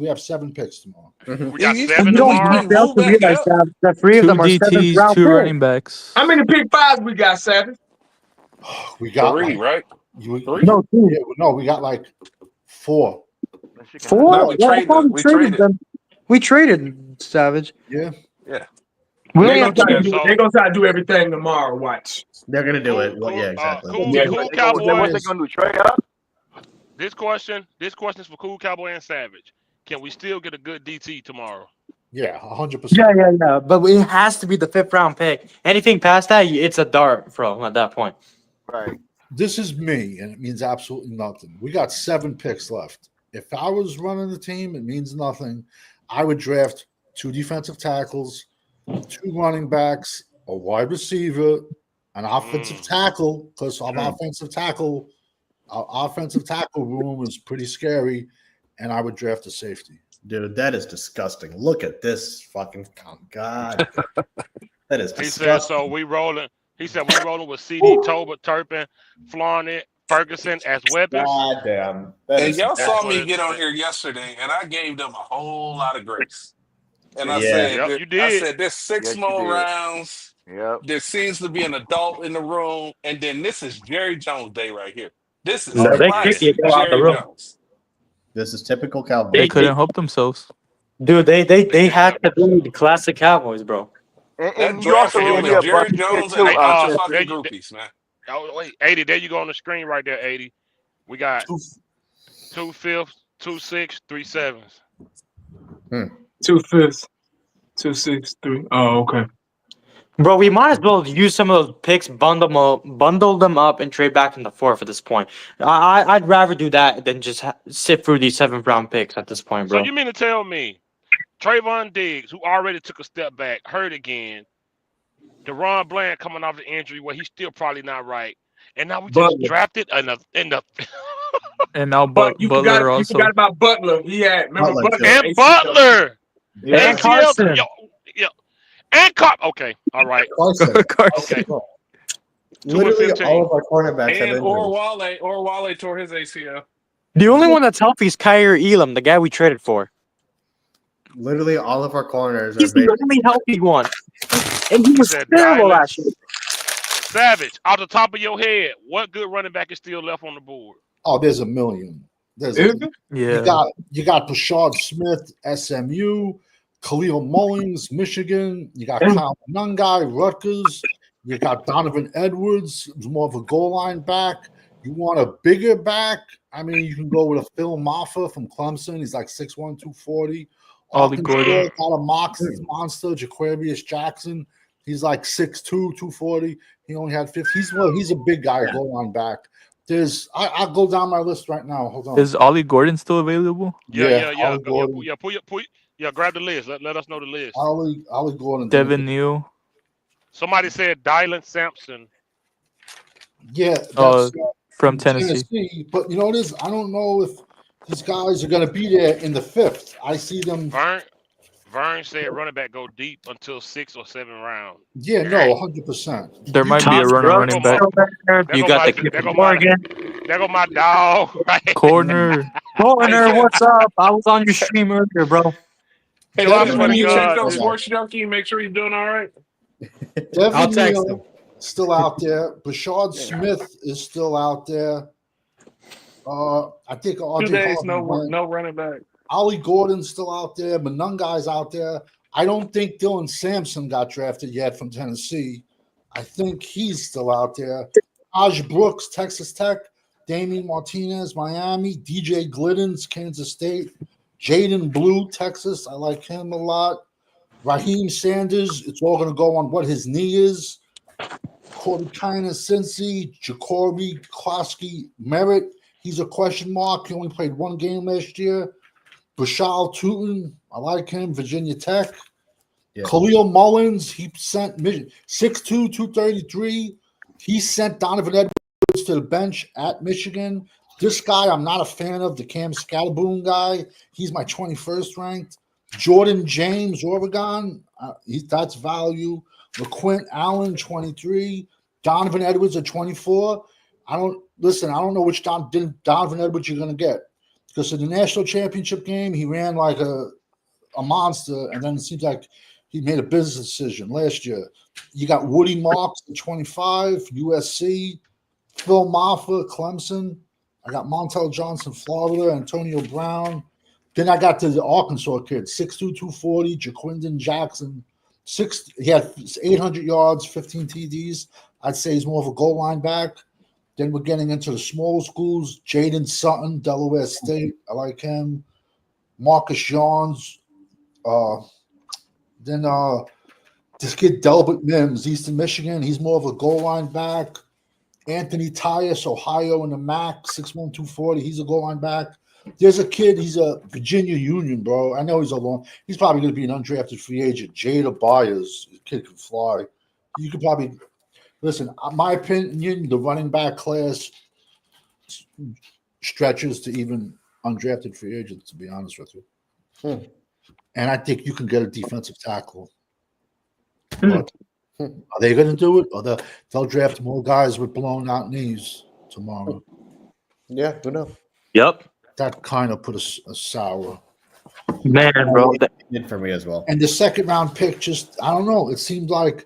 have 7 picks tomorrow. We got You 7 You tomorrow. don't fail to Move back realize up. that 3 of 2 them are 7th DTs, round 2 picks. running backs. How many pick fives we got, Savage? We got 3, like, right? you, Three? No, 2. yeah, no, we got like 4. That shit 4? No, we Yeah, I traded thought them. we We traded traded. them. We traded Savage. Yeah. We They're only gonna have try to to do. So- They're gonna try to do everything tomorrow. Watch. They're gonna do it. Well, Cool, yeah, exactly. Cool, Yeah. cool What they Cowboys. gonna do? Trade up? This question is for Cool Cowboy and Savage. Can we still get a good DT tomorrow? Yeah, 100%. Yeah. But it has to be the 5th round pick. Anything past that, it's a dart, bro, at that point. Right. This is me, and it means absolutely nothing. We got 7 picks left. If I was running the team, it means nothing. I would draft 2 defensive tackles, 2 running backs, a wide receiver, an offensive tackle, because our offensive tackle room is pretty scary, and I would draft a safety. Dude, that is disgusting. Look at this fucking God. That is He said disgusting. so. We rolling. He said we rolling with CD, Tolbert, Turpin, Flaunet, Ferguson as weapons. God damn. That And is y'all saw what me it get on said. here yesterday, and I gave them a whole lot of grace. And I Yeah. said, Yep, that- you did. I said, there's 6 Yes, you more did. rounds. Yep. There seems to be an adult in the room, and then this is Jerry Jones Day right here. This is No, they classic kick you out the Jerry room. Jones. This is typical Cowboys. They couldn't help themselves. Dude, they had to be the classic Cowboys, bro. And That you draft also here gave me with a Jerry bucket Jones too. and a bunch of there fucking you- groupies, man. Oh wait, 80. There you go on the screen right there, 80. We got 2 fifths, 2 6, 3 sevens. 2 fifths, 2 6 3. Oh, okay. Bro, we might as well use some of those picks, bundle them up, and trade back in the fourth at this point. I'd rather do that than just sit through these 7th round picks at this point, bro. So you mean to tell me Trayvon Diggs, who already took a step back, hurt again, DeRon Bland coming off the injury where he's still probably not right, and now we just Butler. drafted in the And now But you Butler forgot also. about Butler. He had remember Butler, Butler. and ACL. Butler Yeah, And Carson. yo, and Carp. Okay, all right. Carson. Carson. Okay. Literally 15. all of our cornerbacks have And injuries. Wale tore his ACL. The only one that's healthy is Kyrie Elam, the guy we traded for. Literally all of our corners are He's the based. only healthy one. And he was Said terrible Dylan. last year. Savage, off the top of your head, what good running back is still left on the board? Oh, there's a million. There's Is a, it? Yeah. you got Bashard Smith, SMU, Khalil Mullings, Michigan. You got Kyle Nungai, Rutgers. You got Donovan Edwards, who's more of a goal line back. You want a bigger back? I mean, you can go with a Phil Maffa from Clemson. He's like 6'1", 240. Ollie Arkansas Gordon. got a monster, Jaquarius Jackson. He's like 6'2", 240. He only had 50. He's a big guy, goal line back. I'll go down my list right now. Hold on. Is Ollie Gordon still available? Yeah. Ollie Gordon. Grab the list. Let us know the list. Ollie Gordon. Devin Neal. Somebody said Dylan Sampson. Yeah, that's From Tennessee. But you know what it is? I don't know if these guys are going to be there in the 5th. I see them. Vern said running back go deep until 6 or 7 rounds. Yeah, no, 100%. There might be a running back. You got the kid from Oregon. There go my dog. Right? Corner. Corner, what's up? I was on your stream earlier, bro. Hey, Yo, I Devin, swear when to you God, check those dude. sports junkie, make sure he's doing all right. Devin I'll text Neal him. still out there. Bashard Smith is still out there. I think 2 RJ days, Hartman went. no running back. Ollie Gordon's still out there. Manungai's out there. I don't think Dylan Sampson got drafted yet from Tennessee. I think he's still out there. Taj Brooks, Texas Tech. Damian Martinez, Miami. DJ Gliddens, Kansas State. Jaden Blue, Texas. I like him a lot. Raheem Sanders. It's all going to go on what his knee is. Cordy-Kiner, Cincy. Jacoby Klosky, Merritt. He's a question mark. He only played 1 game last year. Bashal Tootin, I like him. Virginia Tech. Yeah. Khalil Mullins, he sent 6'2", 233. He sent Donovan Edwards to the bench at Michigan. This guy, I'm not a fan of, the Cam Scalaboon guy. He's my 21st ranked. Jordan James, Oregon, that's value. LaQuint Allen, 23. Donovan Edwards at 24. I don't know which Donovan Edwards you're going to get. Because in the national championship game, he ran like a monster, and then it seems like he made a business decision last year. You got Woody Marks at 25, USC, Phil Maffa, Clemson. I got Montel Johnson, Florida, Antonio Brown. Then I got to the Arkansas kid, 6'2", 240, Jaquindon Jackson. He had 800 yards, 15 TDs. I'd say he's more of a goal line back. Then we're getting into the small schools. Jaden Sutton, Delaware State. I like him. Marcus Johns. Then this kid, Delbert Mims, Eastern Michigan. He's more of a goal line back. Anthony Tyus, Ohio in the MAC, 6'1", 240. He's a goal line back. There's a kid. He's a Virginia Union, bro. I know he's probably going to be an undrafted free agent. Jada Byers. The kid can fly. You could probably – listen, my opinion, the running back class stretches to even undrafted free agents, to be honest with you. And I think you can get a defensive tackle. But are they going to do it? Or they'll draft more guys with blown out knees tomorrow. Yeah, who knows? Yep. That kind of put a sour. Man, bro. It did for me as well. And the second round pick just, I don't know. It seemed like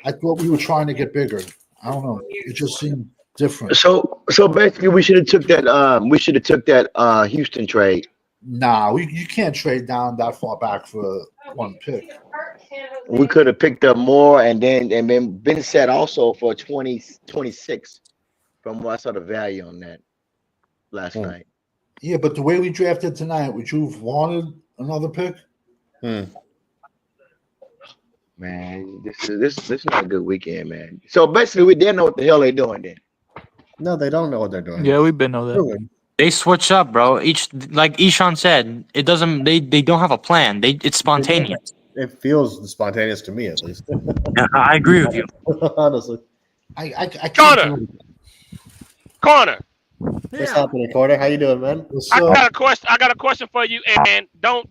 I thought we were trying to get bigger. I don't know. It just seemed different. So basically, we should have took that. Houston trade. Nah, you can't trade down that far back for one pick. We could have picked up more and then been set also for 2026 from what I saw the value on that last night. Yeah, but the way we drafted tonight, would you have wanted another pick? Man, this is not a good weekend, man. So basically, we didn't know what the hell they're doing then. No, they don't know what they're doing. Yeah, we've been know that. They switch up, bro. Like Ishan said, it doesn't. They don't have a plan. It's spontaneous. It feels spontaneous to me, at least. Yeah, I agree with you. Honestly. I Connor. Connor, What's happening, Corner? How you doing, man? I got a question. I got a question for you, and don't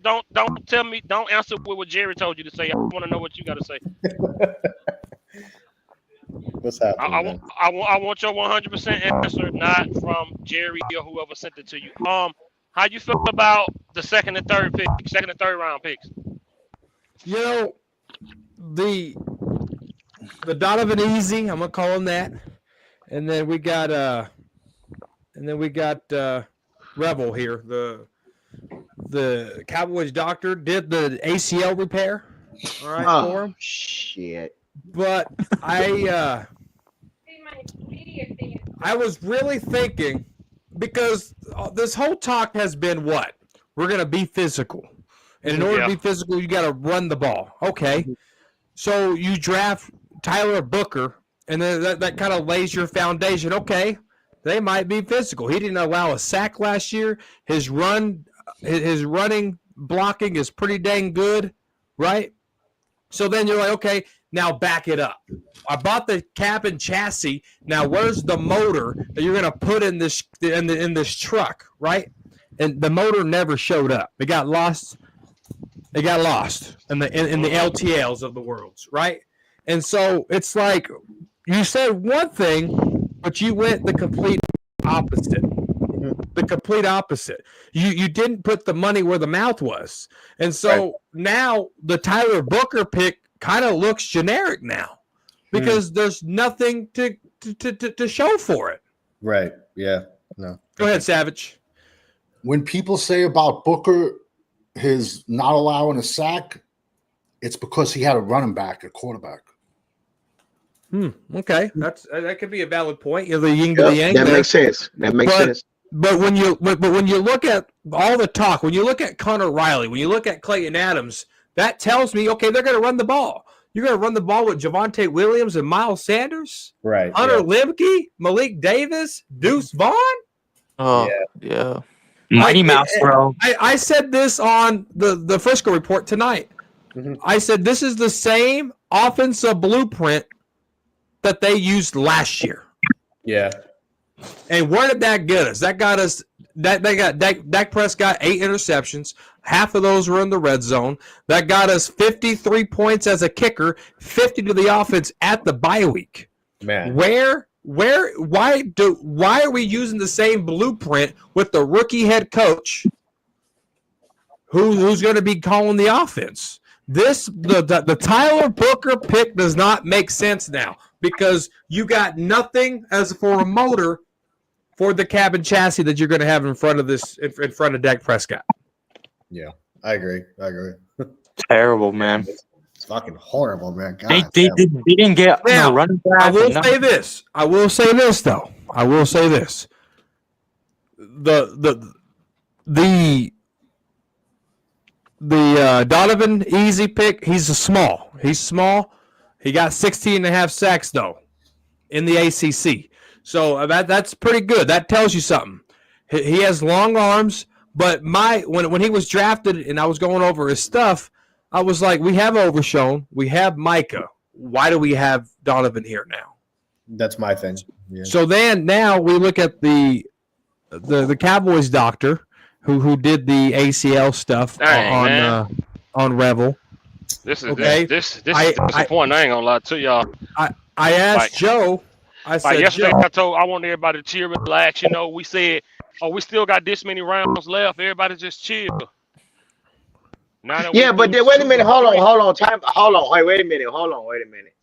tell me. Don't answer with what Jerry told you to say. I want to know what you got to say. What's happening? I want your 100% answer, not from Jerry or whoever sent it to you. How you feel about the second and third round picks? You know, the Donovan Easy, I'm gonna call him that, and then we got Rebel here. The Cowboys doctor did the ACL repair. All right, for him. Shit. But I was really thinking, because this whole talk has been what? We're going to be physical. And in order to be physical, you got to run the ball. Okay. So you draft Tyler Booker, and then that kind of lays your foundation. Okay. They might be physical. He didn't allow a sack last year. His running blocking is pretty dang good, right? So then you're like, okay, now back it up. I bought the cabin chassis. Now where's the motor that you're going to put in this truck, right? And the motor never showed up. It got lost. It got lost in the LTLs of the worlds, right? And so it's like you said one thing, but you went the complete opposite. The complete opposite. You didn't put the money where the mouth was. And so now the Tyler Booker pick kind of looks generic now because there's nothing to show for it. Right. Yeah. No. Go ahead, Savage. When people say about Booker, his not allowing a sack, it's because he had a running back, a quarterback. Okay. That could be a valid point. The yin to the yang. That makes sense. But when you look at all the talk, when you look at Connor Riley, when you look at Clayton Adams, that tells me, okay, they're going to run the ball. You're going to run the ball with Javonte Williams and Miles Sanders, right? Hunter Lemke, Malik Davis, Deuce Vaughn. Oh, yeah. Mighty Mouse, bro. I said this on the Frisco report tonight. I said this is the same offensive blueprint that they used last year. Yeah. And where did that get us? That got us Dak Prescott 8 interceptions. Half of those were in the red zone. That got us 53 points as a kicker, 50 to the offense at the bye week. Man. Why are we using the same blueprint with the rookie head coach who's going to be calling the offense? The Tyler Booker pick does not make sense now because you got nothing as for a motor for the cabin chassis that you're going to have in front of Dak Prescott. Yeah, I agree. Terrible, man. It's fucking horrible, man. God, they didn't get running back. I will say this. Though. I will say this. The Donovan Easy pick, he's small. He's small. He got 16.5 sacks, though, in the ACC. So that's pretty good. That tells you something. He has long arms, but when he was drafted and I was going over his stuff, I was like, we have Overshown. We have Micah. Why do we have Donovan here now? That's my thing. Yeah. So then now we look at the Cowboys doctor who did the ACL stuff on Revel. This is disappointing. I ain't gonna lie to y'all. I asked Joe. I said yesterday, Joe, I wanted everybody to chill, relax. You know, we said, we still got this many rounds left. Everybody just chill. But then wait a minute. Hold on. Wait a minute.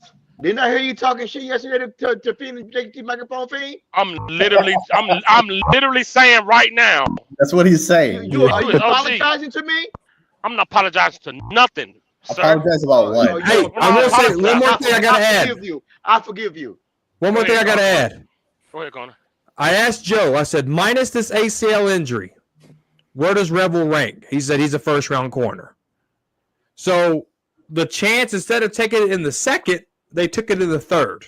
Didn't I hear you talking shit yesterday to Fiend JT microphone Fiend? I'm literally saying right now. That's what he's saying. Are you apologizing to me? I'm not apologizing to nothing, sir. Apologize about what? Hey, I will say one more thing I gotta add. I forgive you. One more thing I gotta add. Go ahead, Connor. I asked Joe, I said, minus this ACL injury, where does Rebel rank? He said he's a first-round corner. So the chance, instead of taking it in the second, they took it in the third.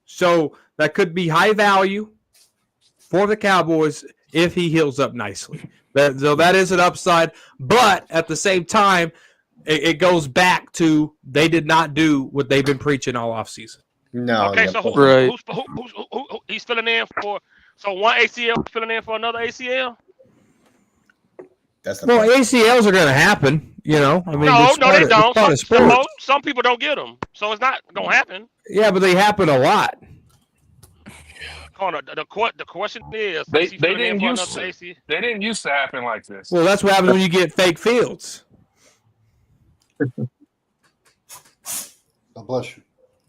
So that could be high value for the Cowboys if he heals up nicely. So that is an upside. But at the same time, it goes back to they did not do what they've been preaching all offseason. No. Okay, so who's he's filling in for? So one ACL filling in for another ACL? That's the Well, ACLs are going to happen, you know. I mean, no, they don't. Some Some people don't get them, so it's not gonna happen. Yeah, but they happen a lot. Connor, the question is, They is he filling in didn't for used another to. ACL? They didn't used to happen like this. Well, that's what happens when you get fake fields. God bless you.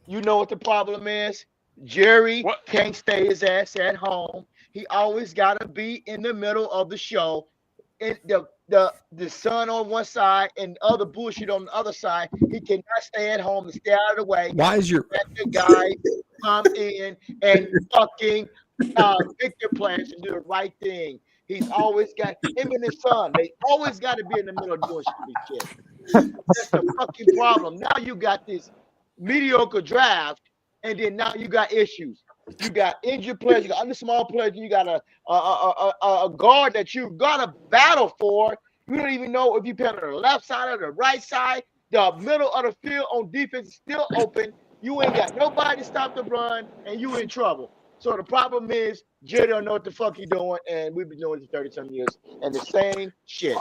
You know what the problem is? Jerry can't stay his ass at home. He always got to be in the middle of the show. The sun on one side and other bullshit on the other side. He cannot stay at home and stay out of the way. Why is your the guy come in and fucking pick your plans and do the right thing? He's always got him and his son. They always got to be in the middle of doing shit. That's the fucking problem. Now you got this mediocre draft, and then now you got issues. You got injured players, you got other small players, you got a guard that you got to battle for. You don't even know if you play on the left side or the right side. The middle of the field on defense is still open. You ain't got nobody to stop the run, and you in trouble. So the problem is Jerry don't know what the fuck he doing, and we've been doing it for 30-some years, and the same shit.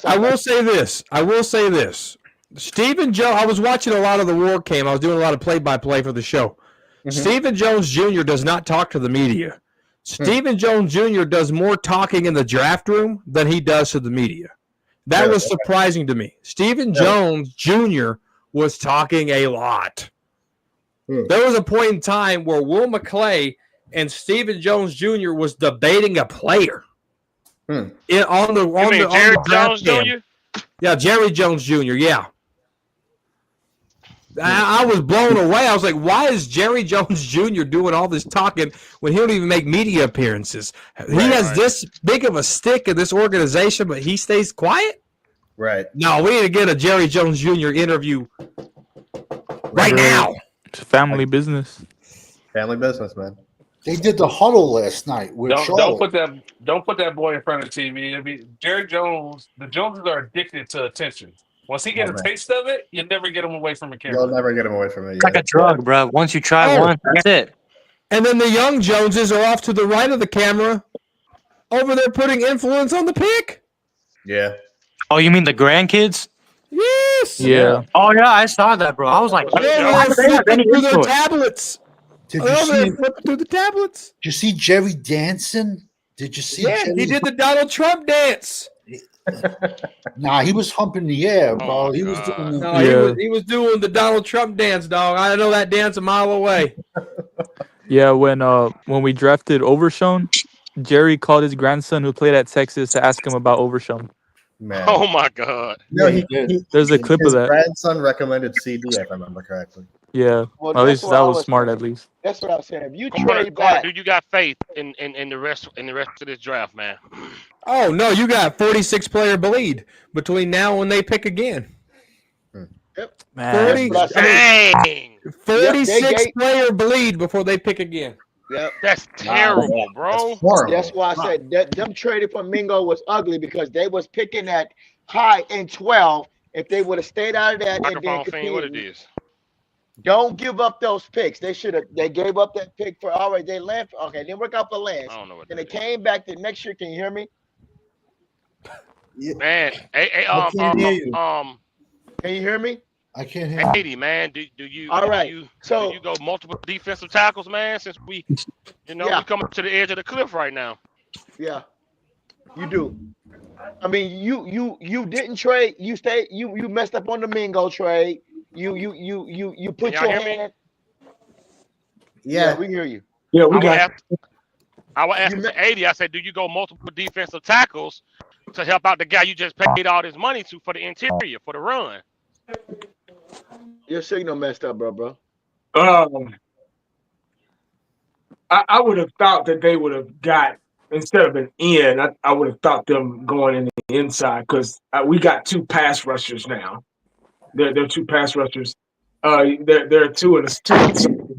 I will say this. Stephen Jones, I was watching a lot of the War Game. I was doing a lot of play-by-play for the show. Mm-hmm. Stephen Jones Jr. does not talk to the media. Stephen Jones Jr. does more talking in the draft room than he does to the media. That was surprising to me. Stephen Jones Jr. was talking a lot. There was a point in time where Will McClay and Stephen Jones Jr. was debating a player. On the draft cam. Yeah, Jerry Jones Jr., yeah. I was blown away. I was like, why is Jerry Jones Jr. doing all this talking when he don't even make media appearances? He has this big of a stick in this organization, but he stays quiet? Right. No, we need to get a Jerry Jones Jr. interview right now. It's family business. Family business, man. They did the huddle last night with Don't put that boy in front of the TV. Jerry Jones. The Joneses are addicted to attention. Once he gets a taste of it, you never get him away from a camera. You'll never get him away from it. It's like a drug, bro. Once you try one, that's it. And then the young Joneses are off to the right of the camera, over there putting influence on the pick. Yeah. Oh, you mean the grandkids? Yes. Yeah. Oh yeah, I saw that, bro. I was like, They're flipping through their tablets. Did you see? Flipping through the tablets. Did you see Jerry dancing? Did you see? Yeah, he did the Donald Trump dance. Nah, he was humping the air, bro. He was doing. He was doing the Donald Trump dance, dog. I know that dance a mile away. Yeah, when we drafted Overshown, Jerry called his grandson who played at Texas to ask him about Overshown. Man. Oh my God! No, there's a clip of that. His grandson recommended CD, if I remember correctly. Yeah, Well, at least that was saying. smart. At least. That's what I was saying. If you Carter, trade back, do you got faith in the rest of this draft, man? Oh no, you got 46-player bleed between now and they pick again. Man, 46-player bleed before they pick again. Yep. That's terrible, bro. That's why I said that them trading for Mingo was ugly because they was picking at high in 12. If they would have stayed out of that and then Fiend, what it is? Don't give up those picks. They should have. They gave up that pick for all right. They left. Okay, didn't work out for Lance. I don't know what. And they came back the next year. Can you hear me? Man, can't hear you. Can you hear me? I can't hear. 80, man. Do you? All right. Do So you go multiple defensive tackles, man? Since we coming to the edge of the cliff right now. Yeah, you do. I mean, you didn't trade. You messed up on the Mingo trade. You put Can y'all your hear me? hand. Yeah, Yeah. we hear you. Yeah, I we would got. ask, I would ask You Mr. 80, I said, do you go multiple defensive tackles to help out the guy you just paid all this money to for the interior, for the run? Your signal messed up, bro. I would have thought that they would have got, instead of an end, I would have thought them going in the inside because we got 2 pass rushers now. They're 2 pass rushers. There are 2 in the 2.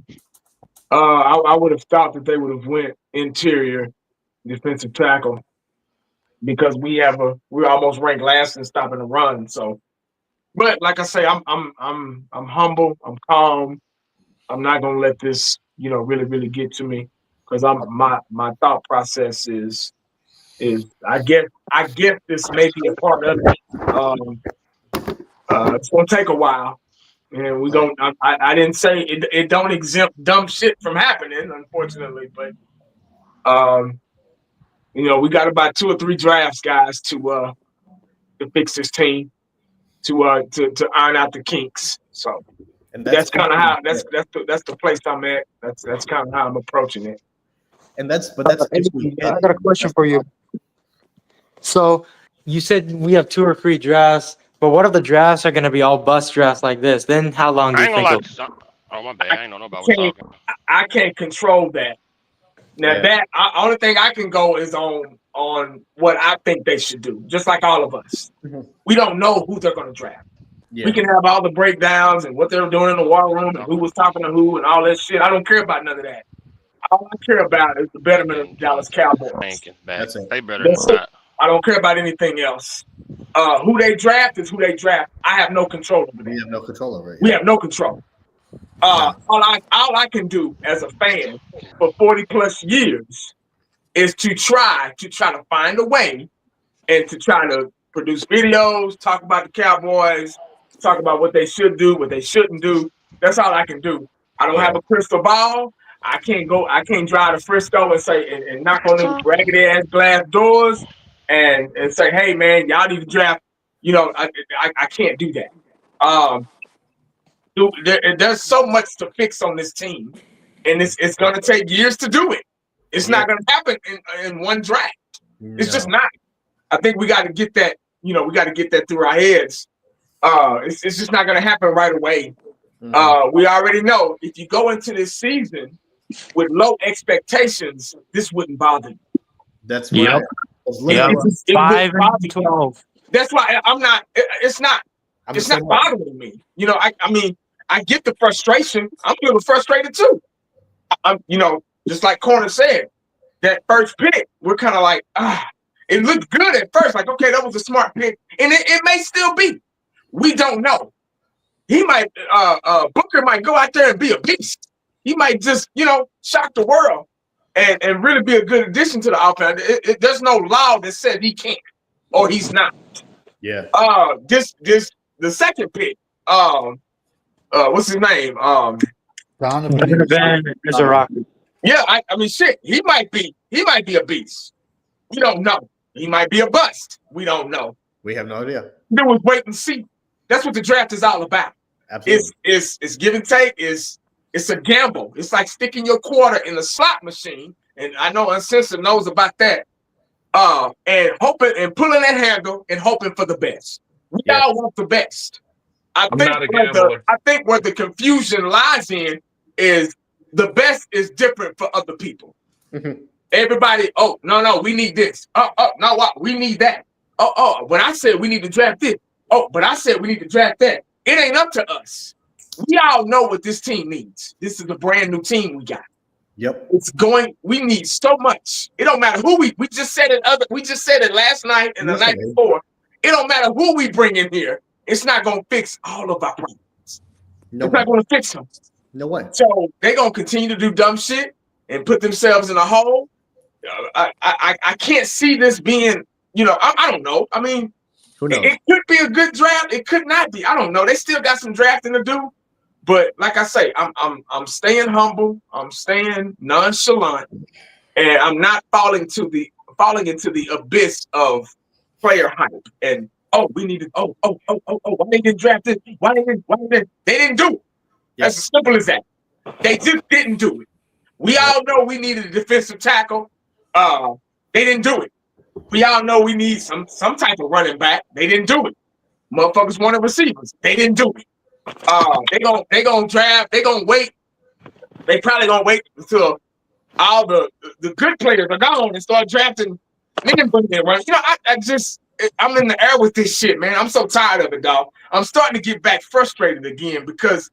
I would have thought that they would have went interior defensive tackle because we're almost ranked last in stopping the run. So, but like I say, I'm humble. I'm calm. I'm not gonna let this, really get to me because my thought process is I guess this may be a part of it. It's gonna take a while, and we don't. I didn't say it don't exempt dumb shit from happening, unfortunately, but we got about 2 or 3 drafts, guys, to fix this team, to iron out the kinks. So. And That's kind of how that's the place I'm at. That's kind of how I'm approaching it. And that's I got a question for you. So you said we have 2 or 3 drafts, but what if the drafts are going to be all bust drafts like this? Then how long do I you ain't think? gonna lie. Oh, my bad. I ain't know nobody was talking. I can't control that. Now only thing I can go is on what I think they should do, just like all of us. We don't know who they're going to draft. Yeah. We can have all the breakdowns and what they were doing in the war room and who was talking to who and all that shit. I don't care about none of that. All I care about is the betterment of the Dallas Cowboys. That's it. They better That's than it. that. I don't care about anything else. Who they draft is who they draft. I have no control over that. We have no control over it. We have no control. All I can do as a fan for 40 plus years is to try to find a way and to try to produce videos, talk about the Cowboys, talk about what they should do, what they shouldn't do. That's all I can do. I don't have a crystal ball. I can't drive to Frisco and say and knock on them raggedy ass glass doors and say, hey man, y'all need to draft. I can't do that. There's so much to fix on this team, and it's going to take years to do it. It's not going to happen in one draft. It's just not. I think we got to get that. We got to get that through our heads. It's just not going to happen right away. We already know if you go into this season with low expectations, this wouldn't bother you. That's Yep. right. 5-12. That's why I'm not. It's not bothering me. I get the frustration. I'm a little frustrated too. Just like Corner said, that first pick, we're kind of like, it looked good at first. Like, okay, that was a smart pick. And it may still be. We don't know. He might, Booker might go out there and be a beast. He might just, shock the world and really be a good addition to the offense. There's no law that said he can't or he's not. Yeah. The second pick, what's his name? Donovan is a rock. Yeah, I mean, shit. He might be a beast. We don't know. He might be a bust. We don't know. We have no idea. Then we wait and see. That's what the draft is all about. Absolutely. It's give and take. It's a gamble. It's like sticking your quarter in a slot machine. And I know Uncensored knows about that. And hoping and pulling that handle and hoping for the best. We all want the best. I'm not a gambler. I think where the confusion lies in is the best is different for other people. Everybody, no, we need this. No, what? We need that. When I said we need to draft this, but I said we need to draft that. It ain't up to us. We all know what this team needs. This is a brand new team we got. Yep. We need so much. It don't matter who we just said it last night and the night before. It don't matter who we bring in here. It's not gonna fix all of our problems. It's not gonna fix them. No way. So they're gonna continue to do dumb shit and put themselves in a hole. I can't see this being, I don't know. I mean, it could be a good draft. It could not be. I don't know. They still got some drafting to do. But like I say, I'm staying humble. I'm staying nonchalant, and I'm not falling into the abyss of player hype. And we needed. Why they didn't draft it? Why they didn't? They didn't do it. That's as simple as that. They just didn't do it. We all know we needed a defensive tackle. They didn't do it. We all know we need some type of running back. They didn't do it. Motherfuckers wanted receivers. They didn't do it. They gonna draft. They gonna wait. They probably gonna wait until all the good players are gone and start drafting. Then bring them right. You know, I'm in the air with this shit, man. I'm so tired of it, dog. I'm starting to get back frustrated again because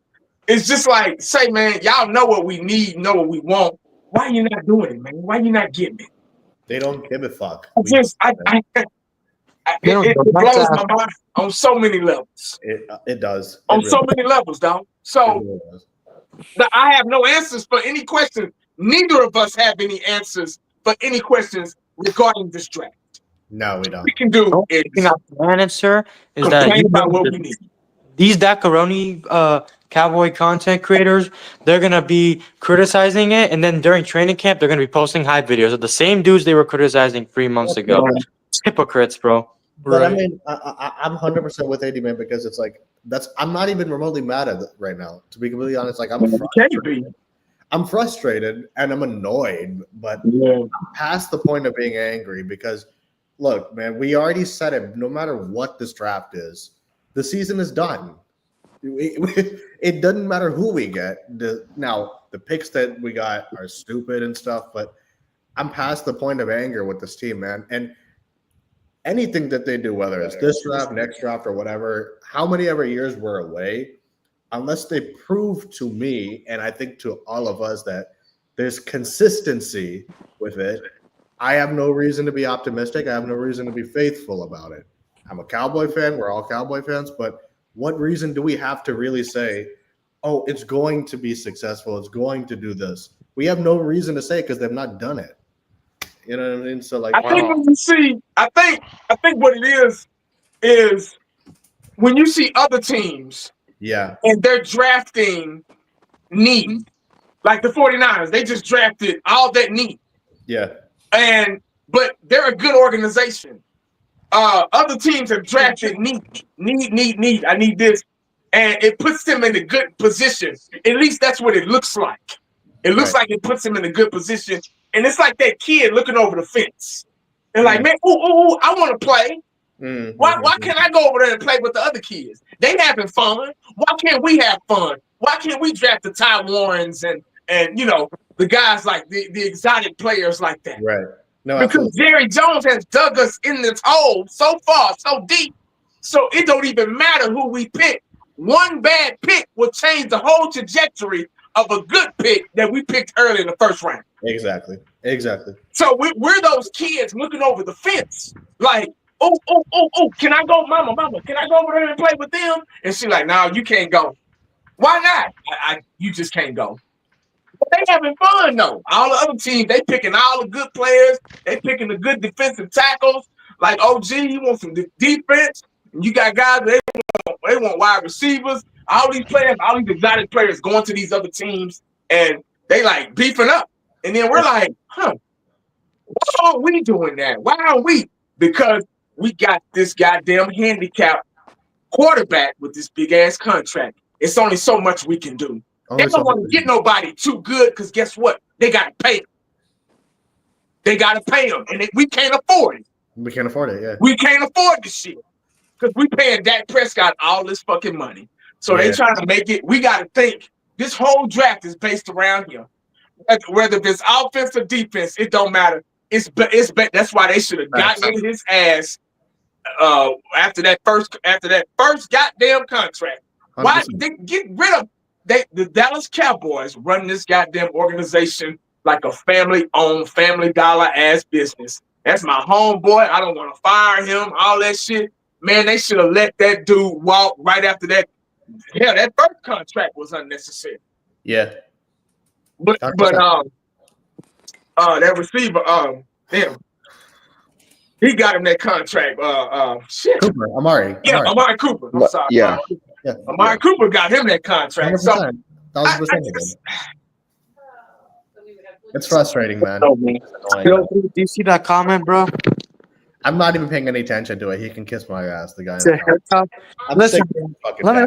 it's just like, say, man, y'all know what we need, know what we want. Why you not doing it, man? Why you not getting it? They don't give a fuck. It blows my mind on so many levels. It does. On so many levels, dog. So I have no answers for any questions. Neither of us have any answers for any questions regarding this draft. No, we don't. We can do it. Answer is Complain that about what we need. these Dacaroni Cowboy content creators, they're gonna be criticizing it, and then during training camp, they're gonna be posting hype videos of the same dudes they were criticizing 3 months ago. It's hypocrites, bro. But I mean, I'm 100% with AD, man, because it's like I'm not even remotely mad at it right now. To be completely honest, like I'm frustrated and I'm annoyed, but I'm past the point of being angry because, look, man, we already said it. No matter what this draft is, the season is done. It doesn't matter who we get. Now, the picks that we got are stupid and stuff, but I'm past the point of anger with this team, man. And anything that they do, whether it's this draft, next draft, or whatever, how many ever years we're away, unless they prove to me, and I think to all of us, that there's consistency with it, I have no reason to be optimistic. I have no reason to be faithful about it. I'm a Cowboy fan. We're all Cowboy fans, but what reason do we have to really say, oh, it's going to be successful, it's going to do this? We have no reason to say it because they've not done it. You know what I mean? So, like, I think when you see, I think what it is when you see other teams, and they're drafting need, like the 49ers, they just drafted all that need. But they're a good organization. Other teams have drafted need. I need this. And it puts them in a good position. At least that's what it looks like. It looks like it puts them in a good position. And it's like that kid looking over the fence. They're like, man, ooh, I want to play. Why can't I go over there and play with the other kids? They having fun. Why can't we have fun? Why can't we draft the Ty Warrens and you know, the guys like the exotic players like that? No, because Jerry Jones has dug us in this hole so far, so deep. So it don't even matter who we pick. One bad pick will change the whole trajectory of a good pick that we picked early in the first round. Exactly. So we're those kids looking over the fence, like, oh, can I go, mama, can I go over there and play with them? And she's like, no, you can't go. Why not? You just can't go. But they having fun though. All the other teams, they picking all the good players. They picking the good defensive tackles. Like OG, you want some defense. And you got guys they want wide receivers. All these players, all these exotic players going to these other teams, and they like beefing up. And then we're like, why aren't we doing that? Why aren't we? Because we got this goddamn handicapped quarterback with this big ass contract. It's only so much we can do. They don't want to get nobody too good because guess what? They got to pay them. They got to pay them, and we can't afford it. We can't afford it, yeah. We can't afford this shit because we paying Dak Prescott all this fucking money. So they trying to make it. We got to think this whole draft is based around here. Whether it's offense or defense, it don't matter. That's why they should have gotten in his ass after that first goddamn contract. 100%. Why they get rid of the Dallas Cowboys running this goddamn organization like a family-owned, family dollar ass business? That's my homeboy. I don't want to fire him. All that shit, man. They should have let that dude walk right after that. Hell, that first contract was unnecessary. Yeah. But that receiver, damn, he got him that contract. Shit. Cooper, Amari. Yeah, Amari Cooper. I'm sorry. Yeah. Amari Cooper got him that contract. 100%. So it's frustrating, man. Do you see that comment, bro? I'm not even paying any attention to it. He can kiss my ass. The guy. It's a haircut. I'm Listen, sick of this fucking let guy.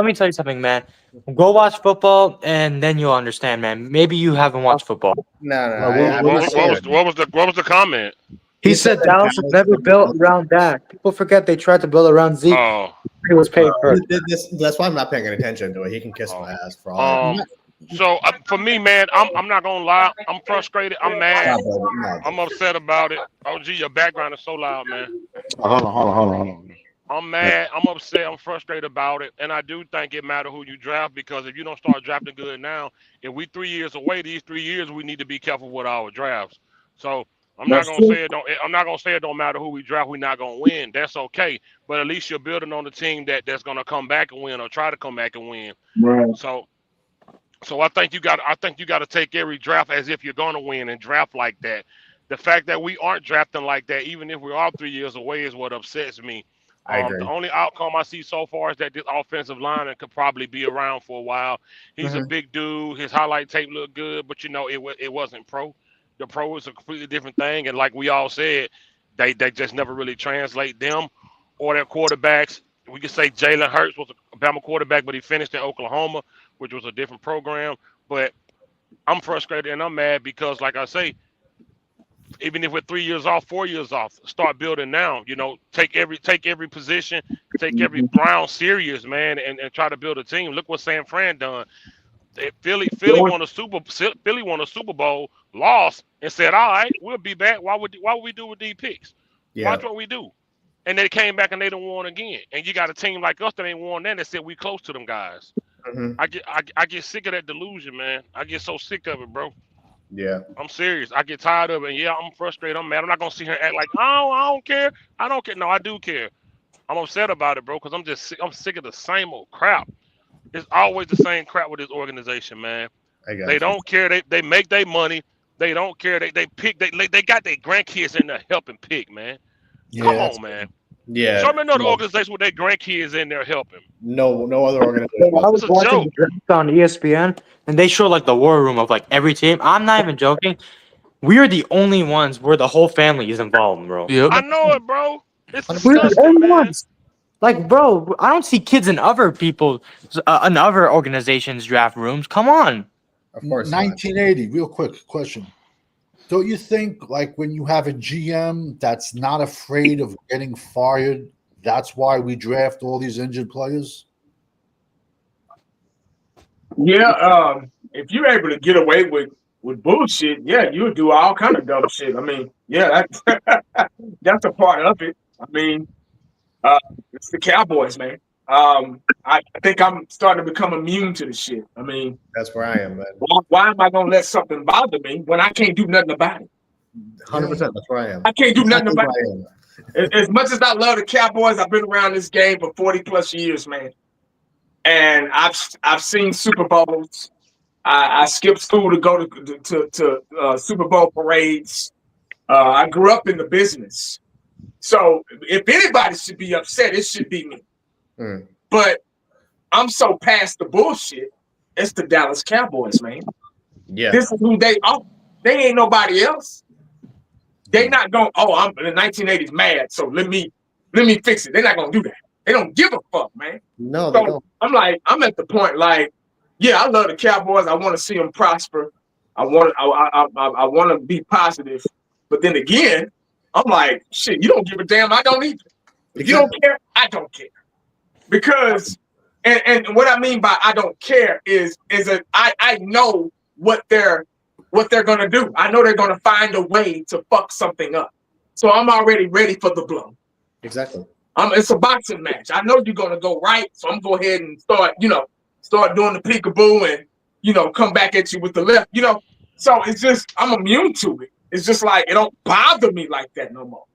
me tell you something, man. Go watch football, and then you'll understand, man. Maybe you haven't watched football. No. What was the comment? He said Dallas was never built around Dak. People forget they tried to build around Zeke. Oh, He was paid first. That's why I'm not paying any attention to it. He can kiss my ass for all. So for me, man, I'm not gonna lie. I'm frustrated. I'm mad. I'm upset about it. Oh, gee, your background is so loud, man. Hold on. I'm mad. I'm upset. I'm frustrated about it, and I do think it matters who you draft because if you don't start drafting good now, if we 3 years away, these 3 years we need to be careful with our drafts. So I'm not gonna say it don't. I'm not gonna say it don't matter who we draft. We're not gonna win. That's okay. But at least you're building on the team that's gonna come back and win or try to come back and win. Right. So I think you got to take every draft as if you're gonna win and draft like that. The fact that we aren't drafting like that, even if we are 3 years away, is what upsets me. I agree. The only outcome I see so far is that this offensive lineman could probably be around for a while. He's a big dude. His highlight tape looked good, but it wasn't pro. The pro is a completely different thing, and like we all said, they just never really translate them or their quarterbacks. We could say Jalen Hurts was a Bama quarterback, but he finished in Oklahoma, which was a different program. But I'm frustrated and I'm mad because, like I say, even if we're 3 years off, 4 years off, start building now. Take every position, take every round serious, man, and try to build a team. Look what San Fran done. Philly won a Super Bowl, lost, and said, "All right, we'll be back. Why would we do with these picks? Yeah. Watch what we do." And they came back and they done won again. And you got a team like us that ain't won then that said we close to them guys. I get sick of that delusion, man. I get so sick of it, bro. Yeah. I'm serious. I get tired of it. And yeah, I'm frustrated. I'm mad. I'm not gonna sit here and act like, oh, I don't care. I don't care. No, I do care. I'm upset about it, bro, because I'm sick of the same old crap. It's always the same crap with this organization, man. They don't care. They make their money. They don't care. They pick. They got their grandkids in there helping pick, man. Come on, man. Yeah. Show me another organization with their grandkids in there helping. No other organization. I was watching the draft on ESPN, and they show like the war room of like every team. I'm not even joking. We are the only ones where the whole family is involved, bro. Yep. I know it, bro. It's We're the disgusting, only man. ones. Like, bro, I don't see kids in other in other organizations' draft rooms. Come on. Of course not. 1980. Real quick question. Don't you think, like, when you have a GM that's not afraid of getting fired, that's why we draft all these injured players? Yeah, if you're able to get away with bullshit, yeah, you'll do all kind of dumb shit. I mean, yeah, that's a part of it. I mean, it's the Cowboys, man. I think I'm starting to become immune to the shit. I mean, that's where I am, man. Why am I gonna let something bother me when I can't do nothing about it? 100%. That's where I am. I can't do nothing about it. As much as I love the Cowboys, I've been around this game for 40 plus years, man. And I've seen Super Bowls. I skipped school to go to Super Bowl parades. I grew up in the business. So if anybody should be upset, it should be me. But I'm so past the bullshit. It's the Dallas Cowboys, man. Yeah. This is who they are. They ain't nobody else. They not going, I'm in the 1980s mad, so let me fix it. They're not gonna do that. They don't give a fuck, man. No, they don't. I'm at the point like, yeah, I love the Cowboys. I want to see them prosper. I want to be positive. But then again, I'm like, shit, you don't give a damn. I don't either. If you don't care, I don't care. Because, and what I mean by I don't care is that I know what they're gonna do. I know they're gonna find a way to fuck something up. So I'm already ready for the blow. Exactly. It's a boxing match. I know you're gonna go right, so I'm gonna go ahead and start doing the peekaboo and come back at you with the left. So it's just I'm immune to it. It's just like it don't bother me like that no more.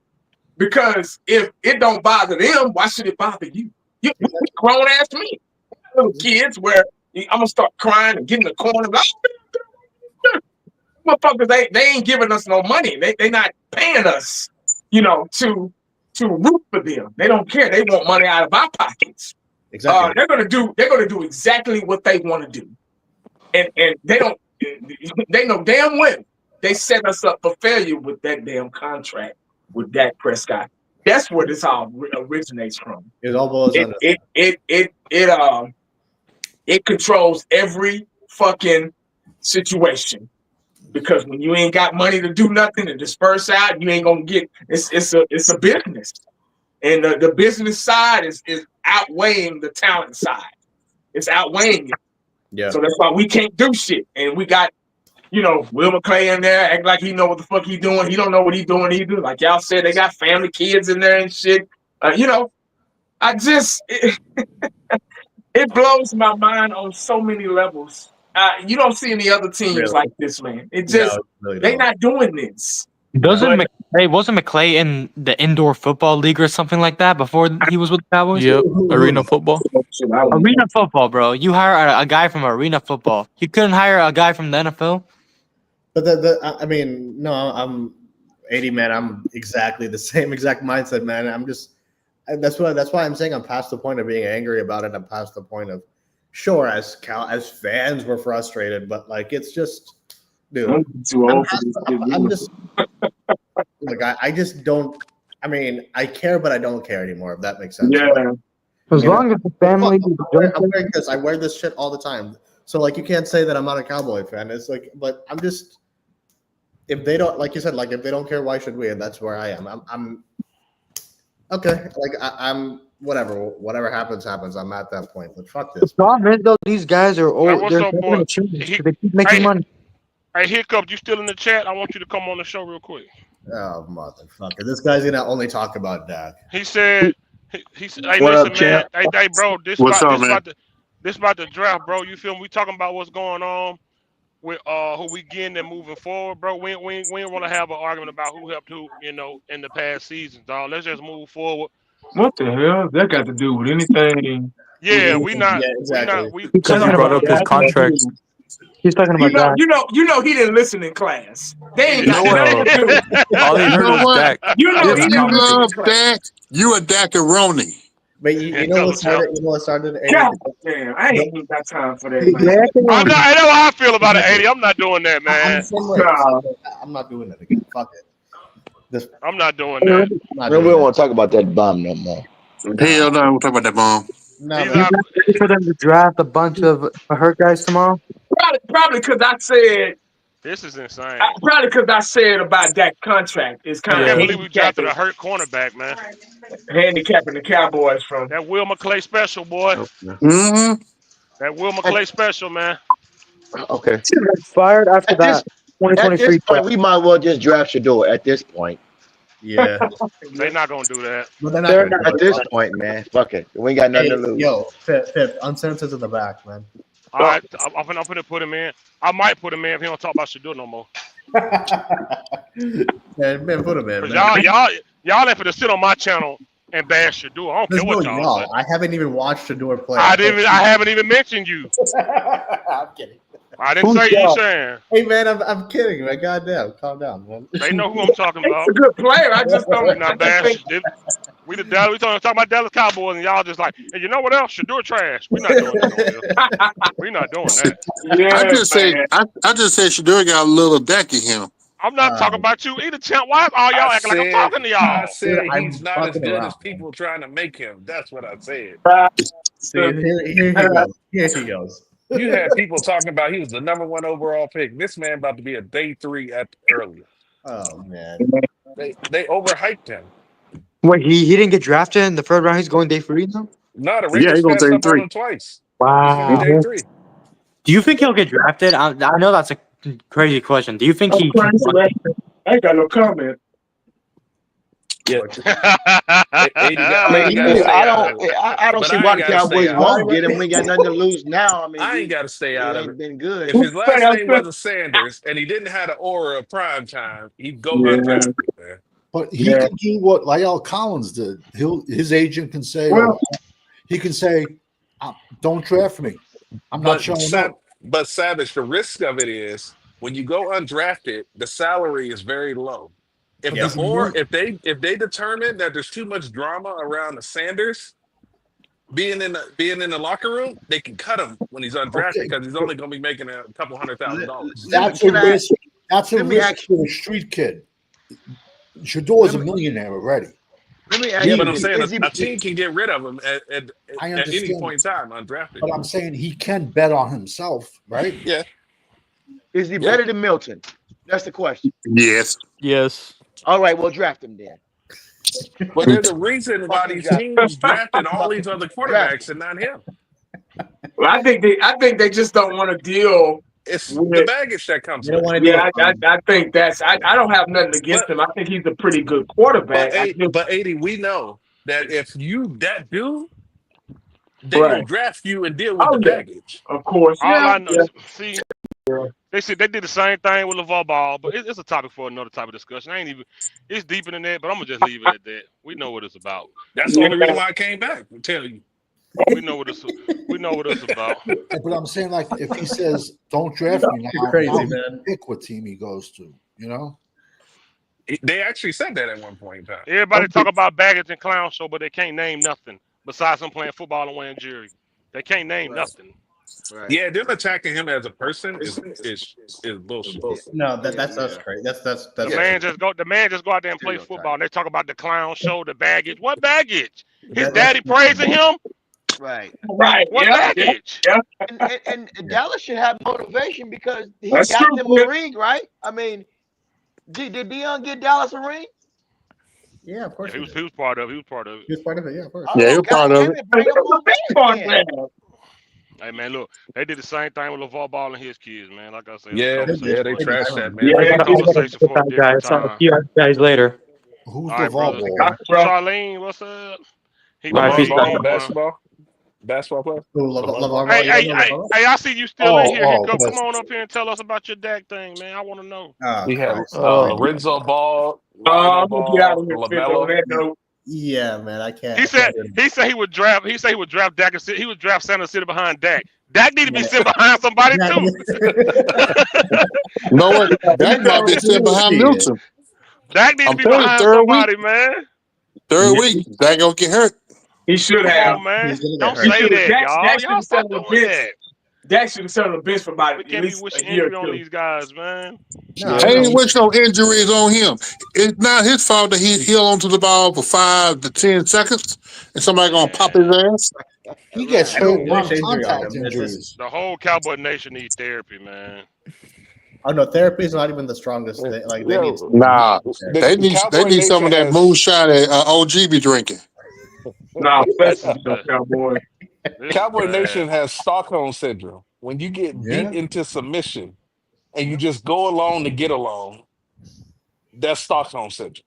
Because if it don't bother them, why should it bother you? You grown ass me, little kids, where I'm gonna start crying and get in the corner. Motherfuckers, they ain't giving us no money. They not paying us, to root for them. They don't care. They want money out of our pockets. Exactly. They're gonna do exactly what they want to do, and they don't. They know damn well they set us up for failure with that damn contract. with Dak Prescott. That's where this all originates from. It all boils down to It controls every fucking situation. Because when you ain't got money to do nothing and disperse out, you ain't gonna get it's a business. And the business side is outweighing the talent side. It's outweighing it. Yeah. So that's why we can't do shit. And we got, Will McClay in there, act like he know what the fuck he doing. He don't know what he doing either. Like y'all said, they got family, kids in there and shit. I just it blows my mind on so many levels. You don't see any other teams like this, man. It just they not doing this. Wasn't McClay in the indoor football league or something like that before he was with the Cowboys? Yep, arena football. Arena football, bro. You hire a guy from arena football. You couldn't hire a guy from the NFL. But I'm 80, man. I'm exactly the same exact mindset, man. I'm just that's why I'm saying I'm past the point of being angry about it. I'm past the point of as fans we're frustrated, but like it's just. Dude, I'm just like I just don't. I mean, I care, but I don't care anymore. If that makes sense. Yeah. As long as the family. I'm wearing this. I wear this shit all the time. So like, you can't say that I'm not a Cowboy fan. It's like, but I'm just. If they don't, like you said, like if they don't care, why should we? And that's where I am. I'm okay. Like I'm whatever happens. I'm at that point. But fuck this. The problem is though, these guys are old. what's They're up, boy? they keep making money. Hey, Hiccup, you still in the chat? I want you to come on the show real quick. Oh, motherfucker. This guy's going to only talk about Dak. He said, he said, hey, What listen, up, man. champ? Hey, bro, this about the draft, bro. You feel me? We talking about what's going on with who we getting and moving forward, bro. We ain't want to have an argument about who helped who, in the past seasons, dog. Let's just move forward. What the hell? That got to do with anything? Yeah, we not. Yeah, exactly. Because he brought up his contract. He's talking about that. You know he didn't listen in class. They ain't got No. nothing to do. All he heard was Dak. You know If he you didn't listen love in class. Dak, you a Dakaroni. But you know what started? God damn, I ain't even got time for that, man. I know how I feel about it, 80. I'm not doing that, man. I'm not doing that again. Fuck it. I'm not doing that. We don't want to talk about that bomb no more. Hell no, we'll talk about that bomb. No, He's man. not- Ready for them to draft a bunch of hurt guys tomorrow? Probably because I said. This is insane. Probably because I said about that contract is I kind can't of believe we drafted a hurt cornerback, man. handicapping the Cowboys from. That Will McClay special, boy. Mm-hmm. That Will McClay special, man. Okay. Fired after that. At this 2023. point, we might well just draft Shador at this point. Yeah. They're not gonna do that. But they're not At this point, man. Fuck it. We ain't got nothing to lose. Yo, Pip, uncensored in the back, man. All right, I'm gonna put him in. I might put him in if he don't talk about Shador no more. Man, put him in, 'Cause man. y'all ain't finna sit on my channel and bash Shador. I don't There's care what no y'all. y'all. I haven't even watched Shador play. I haven't even mentioned you. I'm kidding. I didn't say you saying. Hey, man, I'm kidding, man. Goddamn, calm down, man. They know who I'm talking about. He's a good player. I just don't. We not bash. We talking about Dallas Cowboys, and y'all just like, hey, you know what else? Shador trash. We not doing that. We not doing that. Yeah, I just said Shador got a little Dak in him. I'm not talking about you either, champ. Why all y'all acting like I'm talking to y'all? I said I'm he's not as fucking good around. as people trying to make him. That's what I said. See, here he goes. Here he goes. You had people talking about he was the #1 overall pick. This man about to be a day 3 at earlier. Oh man. They overhyped him. Wait, he didn't get drafted in the third round. He's going day 3 now? No, the Yeah, Raiders he gonna passed take up on 3. him twice. Wow. He's gonna be day 3. Do you think he'll get drafted? I know that's a crazy question. Do you think he? I ain't got no comment. Yeah. I don't But see I why ain't the gotta stay Cowboys out won't of get him. We got nothing to lose now. I mean, I ain't got to stay out of ain't it. been good. If his last name wasn't Sanders and he didn't have the aura of prime time, he'd go undrafted, man. But he can do what Lyle Collins did. His agent can say, he can say, "Don't draft me. I'm not showing up." But Savage, the risk of it is when you go undrafted, the salary is very low. If if they determine that there's too much drama around the Sanders being in the locker room, they can cut him when he's undrafted because he's only going to be making a couple $100,000. That's a risk. That's a risk for a street kid. Shador's a millionaire already. Let me ask Yeah, you but I'm this. saying Is he, a team can get rid of him at I any understand, point in time undrafted. but I'm saying he can bet on himself, right? Yeah. is he Yeah. better than Milton? That's the question. Yes. Yes. All right, we'll draft him then. But there's a reason why Fucking these draft. teams drafted all these other quarterbacks and not him. Well, I think they just don't want to deal. It's with the it. baggage that comes You don't with it. want to do Yeah, it. I think that's. I don't have nothing against him. I think he's a pretty good quarterback. But 80, we know that if you that dude, they Right. will draft you and deal with Oh, the yeah. baggage. Of course. All Yeah. I know, see, they said they did the same thing with LeVar Ball, but it's a topic for another type of discussion. I ain't even. It's deeper than that, but I'm gonna just leave it at that. We know what it's about. That's the only reason why I came back. I'll tell you. We know what it's. We know what it's about. But I'm saying, like, if he says, "Don't draft me now," You're crazy, now he man. can pick what team he goes to. You know, They actually said that at one point in time. Everybody talk about baggage and clown show, but they can't name nothing besides him playing football and wearing jury. They can't name nothing. Right. Yeah, them attacking him as a person is bullshit. No, that's crazy. That's The man just go. The man just go out there and play football. And they talk about the clown show, the baggage. What baggage? His daddy praising him. Right. Right. What Yeah. baggage? Yeah. And Dallas should have motivation because he That's got true, them man. a ring, right? I mean, did Deion get Dallas a ring? Yeah, of course. He was part of it. He was part of it. He was part of it. Yeah, of course. Yeah, he was God part of damn it. bring him on back then. Hey man, look, they did the same thing with LeVar Ball and his kids, man. Like I said, Yeah, it's a they conversation trashed that man. Yeah, for- they did. conversation for a different Guys, time. see you guys later. who's All right, the brother. Ball? Bro. Charlene, what's up? He All right, gonna peace be out. on, boy. Basketball player. Hey, I see you still in here. Oh, Come that's- on up here and tell us about your Dak thing, man. I want to know. We have Oh. Renzo Ball, I'm Lonzo gonna get out Ball, of here. Fitz, LaMelo. on that note. Yeah, man, I can't. He said he would draft Dak. He would draft Santa City behind Dak. Dak need to be sitting behind somebody too. You know what? That might be sitting behind Milton. Dak need to I'm be telling you, behind third somebody, man. Third week, that gonna get hurt. He should Come have. on, man. He's gonna get Don't hurt. say He should've- that, Dak- y'all. Dak Y'all should've stop sat on the doing bench. that. Dak should have sat on the bench for about We at can't be least wishing a year injury or on two. these guys, man. No, I ain't wish no injuries on him. It's not his fault that he held onto the ball for 5 to 10 seconds and somebody gonna pop his ass. He gets I don't hurt wish on injury on contact him. It's injuries. The whole Cowboy Nation need therapy, man. Oh no, therapy is not even the strongest thing. Like they need. Nah, The they need Cowboy some of Nation that has- moonshine that OG be drinking. Nah, This that's is no bad. Cowboy. This is Cowboy bad. Nation has Stockholm syndrome. When you get Yeah. beat into submission and you just go along to get along, that's Stockholm syndrome.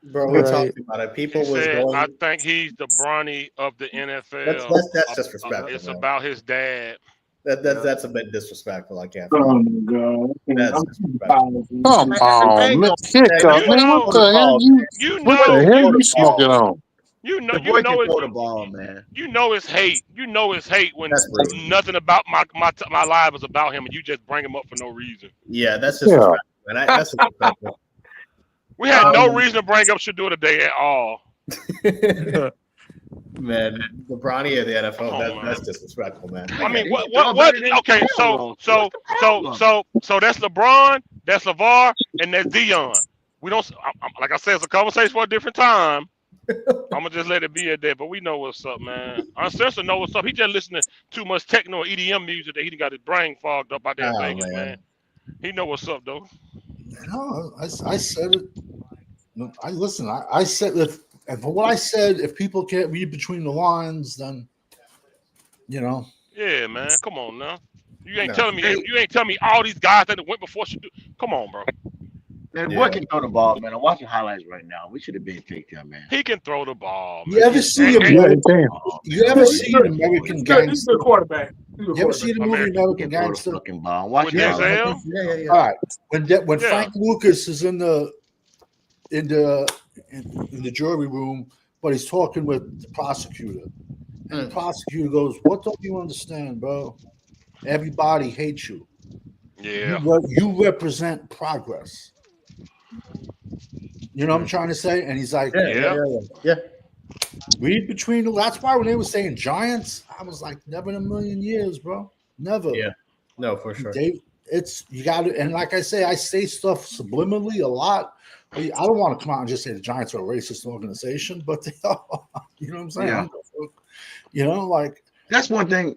Bro, we Right. talked about it. People He was said, going. I think he's the Bronny of the NFL. That's disrespectful. It's man. about his dad. That's a bit disrespectful. I can't. Oh my god. That's I'm disrespectful. Come on, man. Hiccup, man. What the hell You what the know, hell you smoking on? you know, The you boy know can throw the it. ball, man. You know it's hate. You know it's hate when That's rude. nothing about my life is about him, and you just bring him up for no reason. Yeah, that's disrespectful. And that's disrespectful. We had no reason to bring up Shador today at all. Man, the Bronny of the NFL, Come on, that's disrespectful, man. I mean, He's what? doing better than Okay, hell, so though. What's the problem? so that's LeBron, that's LeVar, and that's Dion. We don't, like I said, it's a conversation for a different time. I'm gonna just let it be at that. But we know what's up, man. Uncensored know what's up. He just listening to too much techno or EDM music that he got his brain fogged up out there in Oh, Vegas, man. man. He know what's up though. No, I said it. No, I said if for what I said, if people can't read between the lines, then you know. Yeah, man. Come on now. You ain't No. telling me. You ain't telling me all these guys that went before should do. Come on, bro. Man, the Yeah. boy can throw the ball, man. I'm watching highlights right now. We should have been picked up, man. He can throw the ball. You man. ever see And- him? Yeah, damn. You ever see an American He's a Gangster? good quarterback. He's a good You ever see quarterback. the movie American American He can throw the Gangster? fucking ball. I'm with watching highlights. Denzel? Yeah. All right, when Yeah. Frank Lucas is in the jury room, but he's talking with the prosecutor, and the prosecutor goes, "What don't you understand, bro? Everybody hates you. Yeah. You represent progress." You know what I'm trying to say? And he's like, Yeah. read between the. That's why when they were saying Giants, I was like, never in a million years, bro. Never. Yeah. No, for sure. You got to, and like I say stuff subliminally a lot, I don't want to come out and just say the Giants are a racist organization, but they are. You know what I'm saying? Yeah. You know, like That's one thing.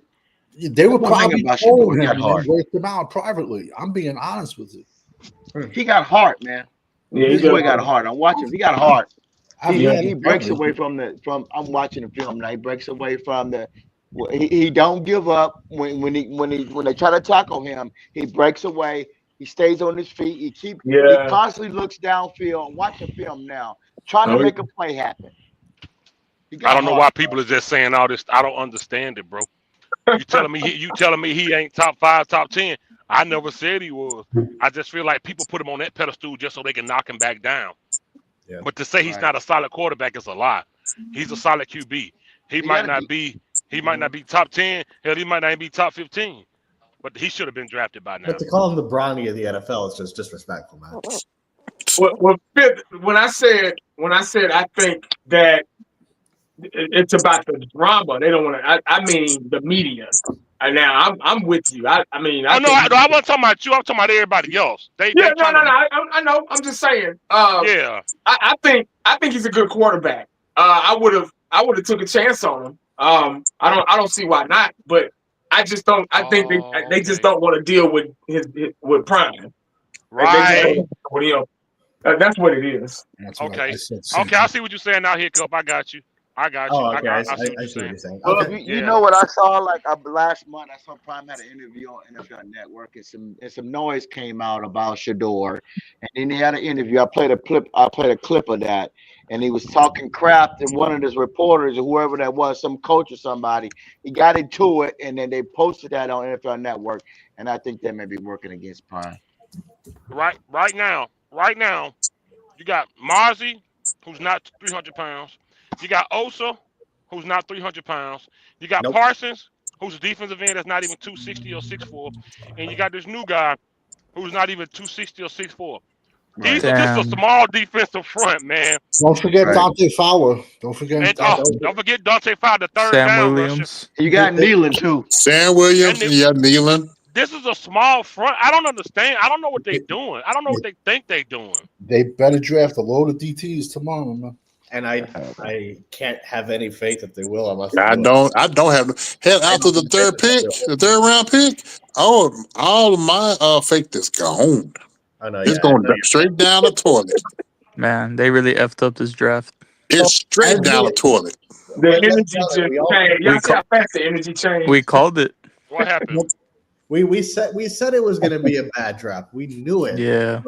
they were One thing probably about told Shador, he him got and heart. then worked him out privately. I'm being honest with you. He got heart, man. Yeah, This boy got heart. I'm watching. He got heart. Yeah. He breaks away from. I'm watching the film now. He breaks away from the. He don't give up when they try to tackle him. He breaks away. He stays on his feet. He constantly looks downfield. I'm watching film now, trying to make a play happen. I don't know why people are just saying all this. I don't understand it, bro. You telling me he ain't top 5, top 10? I never said he was. I just feel like people put him on that pedestal just so they can knock him back down. Yeah. But to say he's not a solid quarterback is a lie. He's a solid QB. He might not be top 10. Hell, he might not even be top 15. But he should have been drafted by now. But to call him the Bronny of the NFL is just disrespectful, man. Well, when I said I think that it's about the drama, they don't want to. I mean the media. And now I'm with you. I mean, I wasn't talking about you. I'm talking about everybody else. I know. I'm just saying. Yeah. I think he's a good quarterback. I would have took a chance on him. I don't see why not. But I just don't. I think they just don't want to deal with with Prime. Right. That's what it is. Okay. I see what you're saying now, Hiccup. I got you. Oh, okay. I I see see what you're saying. Well, Okay. you know what I saw like last month? I saw Prime had an interview on NFL Network, and some noise came out about Shador, and then he had an interview. I played a clip of that, and he was talking crap to one of his reporters or whoever that was, some coach or somebody. He got into it, and then they posted that on NFL Network, and I think they may be working against Prime. Right now, you got Marzi, who's not 300 pounds. You got Osa, who's not 300 pounds. You got Parsons, who's a defensive end that's not even 260 or 6'4", and you got this new guy who's not even 260 or 6'4". These are just a small defensive front, man. Don't forget Dante Fowler. Don't forget Dante Fowler, the third Sam down Williams. rusher. You got Nealon too. Sam Williams. Yeah, Nealon. This is a small front. I don't understand. I don't know what they're doing. I don't know what they think they're doing. They better draft a load of DTs tomorrow, man. And I can't have any faith that they will unless I don't have hell after the third round pick. All of my faith is gone. I know it's going straight down the toilet. Man, they really effed up this draft. It's straight down the toilet. The energy change. Y'all see how fast the energy change. We called it. What happened? We said it was going to be a bad draft. We knew it. Yeah.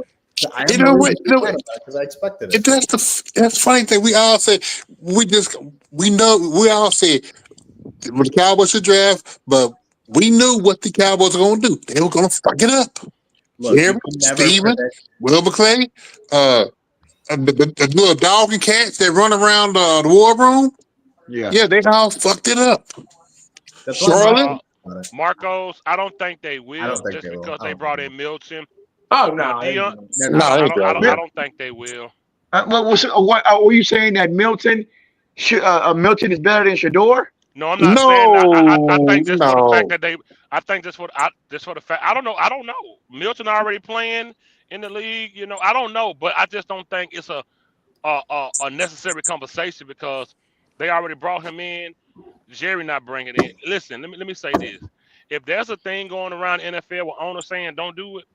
You know what? Because I expected it. That's the funny thing. We all say we all say the Cowboys should draft, but we knew what the Cowboys were going to do. They were going to fuck it up. Jerry, Steven, Will McClay, the little dog and cats that run around the war room. Yeah, they all fucked it up. Charlotte, Marcos, I don't think they will, because they brought in Milton. Oh no, I don't think they will. What were you saying that Milton is better than Shador? No, I'm not saying that. I think just for the fact that I think just for the fact. I don't know. Milton already playing in the league. You know, I don't know, but I just don't think it's a necessary conversation because they already brought him in. Jerry not bringing it in. Listen, let me say this: if there's a thing going around NFL with owners saying don't do it,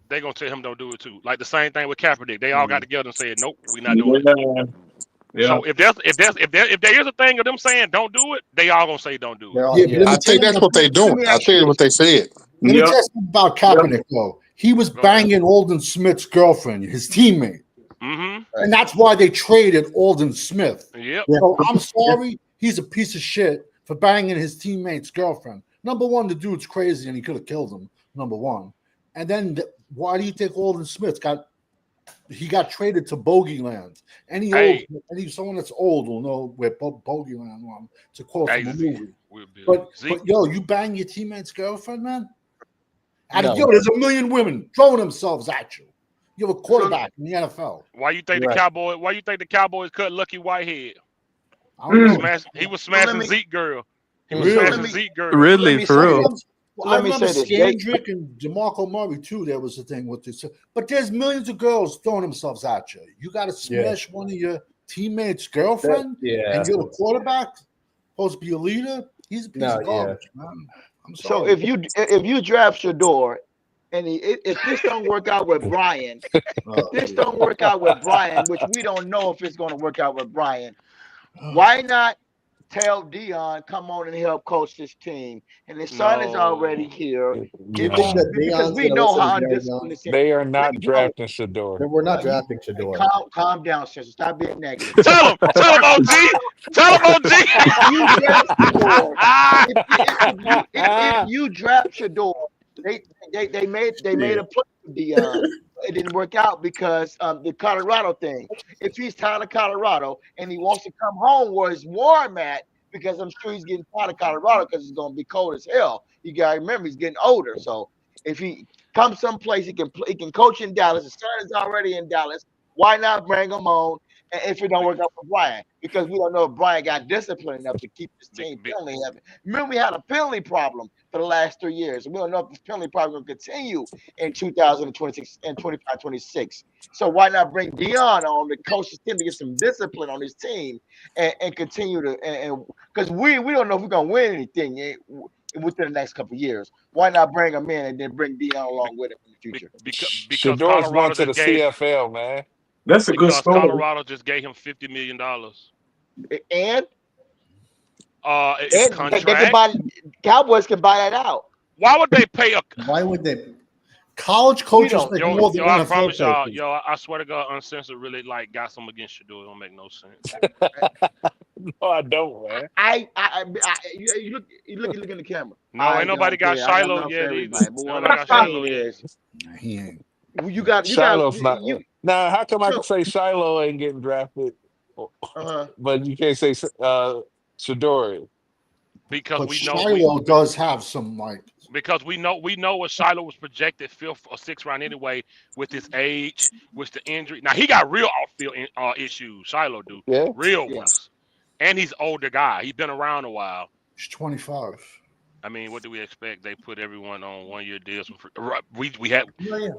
they're gonna tell him don't do it too. Like the same thing with Kaepernick. They all got together and said, nope, we're not doing it. Yeah. So if there is a thing of them saying don't do it, they all gonna say don't do it. I think that's what they're doing. I tell you what they said. Let me tell you about Kaepernick though. He was banging Aldon Smith's girlfriend, his teammate. Mm-hmm. And that's why they traded Aldon Smith. Yep. So I'm sorry, he's a piece of shit for banging his teammate's girlfriend. Number one, the dude's crazy and he could have killed him. Number one. And then why do you think Aldon Smith got traded to Bogeyland? Any someone that's old will know where Bogeyland was, to quote from a movie. But yo, you bang your teammate's girlfriend, man? There's a million women throwing themselves at you. You have a quarterback in the NFL. Why you think the Cowboys cut Lucky Whitehead? He was smashing Zeke girl. He was smashing Zeke girl. Really, for real. I let me remember say this. They, Scandrick and DeMarco Murray too. There was a thing with this, but there's millions of girls throwing themselves at you. You got to smash one of your teammates' girlfriend, and you're the quarterback, supposed to be a leader. He's a piece of garbage, man. I'm so sorry. if you draft Shador, and if this don't work out with Brian, which we don't know if it's going to work out with Brian, why not tell Dion come on and help coach this team? And his son is already here. Because we know how undisciplined this is. They are not drafting Shador. We're not drafting Shador. Calm down, sister. Stop being negative. Tell him, OG. Tell him, OG. If you draft Shador, they made a play with Dion. It didn't work out because the Colorado thing. If he's tired of Colorado and he wants to come home where it's warm at, because I'm sure he's getting tired of Colorado because it's going to be cold as hell. You got to remember he's getting older. So if he comes someplace, he can coach in Dallas. His son is already in Dallas. Why not bring him on? And if it don't work out for Brian, because we don't know if Brian got disciplined enough to keep his team penalty heavy. Remember, we had a penalty problem for the last 3 years. We don't know if this penalty problem will continue in 2026 and 25-26. So why not bring Dion on to coach his team to get some discipline on his team and continue to and because we don't know if we're gonna win anything within the next couple of years. Why not bring him in and then bring Dion along with him in the future? Because Shador's Colorado going to the just gave, CFL, man. That's a good because story. Colorado just gave him $50 million. And It's they contract. can buy, Cowboys can buy that out. Why would they pay a? Why would they? College coaches make Yo, more than I NFL promise y'all, coaches. I swear to God, Uncensored really got some against Shador. It don't make no sense. No, I don't, man. You look in the camera. No, ain't nobody got Shiloh yet either. Nobody got Shiloh yet. He ain't. Shiloh's not. Now, how come I can say Shiloh ain't getting drafted, but you can't say Shador? Because But we know Shiloh does have some because we know what Shiloh was projected 5th or 6th round anyway with his age, with the injury. Now he got real off-field issues. Shiloh do, real ones, and he's older guy. He's been around a while. He's 25. I mean, what do we expect? They put everyone on 1-year deals. We had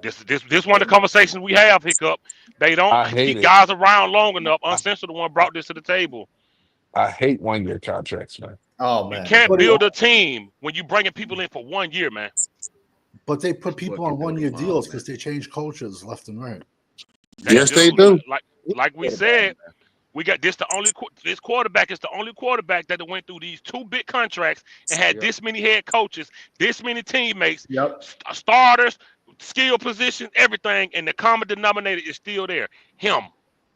this one of the conversations we have. Hiccup. They don't keep guys around long enough. Uncensored the one brought this to the table. I hate 1-year contracts, man. Oh man, you can't build a team when you bringing people in for 1 year, man. But they put people on 1-year deals because they change coaches left and right. Yes, they do. Like we said, we got this quarterback is the only quarterback that went through these 2 big contracts and had this many head coaches, this many teammates, starters, skill position, everything, and the common denominator is still there. Him.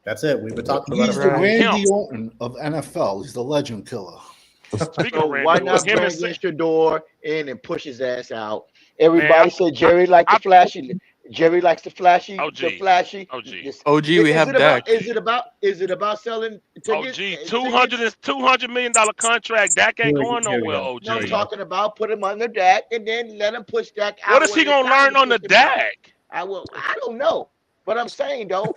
That's it. We've been talking about He's the Randy Orton of NFL. He's the legend killer. Why not bring Shador in and push his ass out? Everybody said Jerry likes the flashy. Jerry likes the flashy. OG. The flashy. OG, we have Dak. Is it about selling tickets? OG, $200 million contract. Dak ain't going nowhere. OG. No, I'm talking about put him under Dak and then let him push Dak out. What is he gonna learn on the Dak? I don't know. But I'm saying though,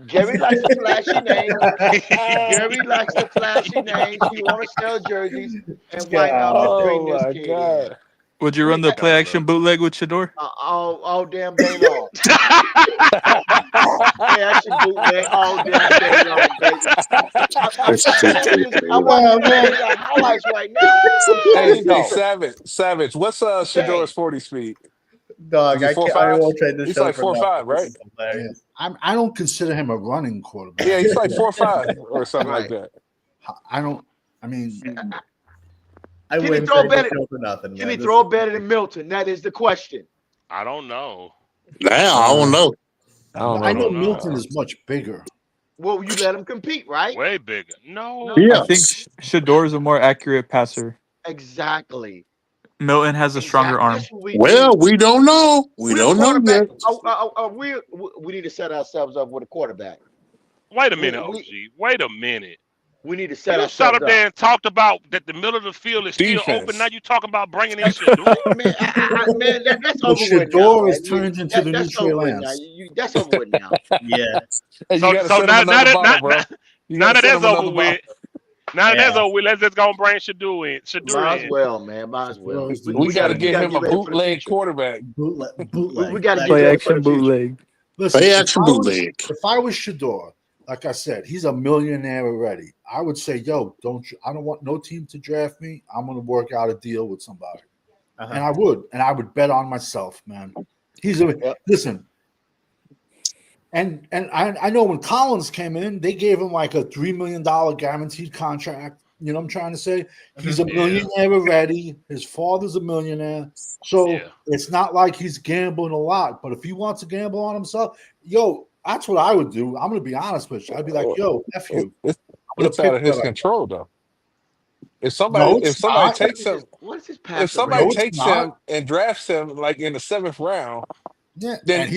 Jerry likes the flashy name. Jerry likes the flashy names. He want to sell jerseys, and why not bring this kid in? Would you run the play action bootleg with Shador? All damn day long. Play action bootleg all damn day long, baby. I want to play the highlights right now. Hey, Savage. What's Shador's 40 speed? Dog, I won't trade this. He's like 4.5, right? I don't consider him a running quarterback. Yeah, he's like 4.5 or something like that. Can he throw better? Can he throw better than Milton? That is the question. I don't know. Now I don't know. I know Milton is much bigger. Well, you let him compete, right? Way bigger. No. I think Shador is a more accurate passer. Exactly. Milton has a stronger arm. Well, we don't know. We don't know yet. We need to set ourselves up with a quarterback. Wait a minute, OG. Wait a minute. We need to set ourselves up. You sat up there and talked about that the middle of the field is still open. Now you talking about bringing in Shador. Man, that's over with now. Shador is turned into the new Trey Lance. That's over with now. Yeah. So now that that's over with, Now Yeah. that's over. Let's just go and bring Shador in. Might as well, man. Might as well. We got to we get gotta him a get ready for the bootleg future. quarterback. Bootleg. We got to get Play ready for action the future. bootleg. Listen, Play action bootleg. if I was Shador, like I said, he's a millionaire already. I would say, yo, I don't want no team to draft me. I'm gonna work out a deal with somebody. Uh-huh. And I would bet on myself, man. Listen. And I know when Collins came in, they gave him like a $3 million guaranteed contract. You know what I'm trying to say? He's a millionaire already. His father's a millionaire. So it's not like he's gambling a lot. But if he wants to gamble on himself, yo, that's what I would do. I'm going to be honest with you. I'd be like, yo, F you. It's out of his control, though. If somebody takes him, What is his if somebody takes him and drafts him like in the 7th round, then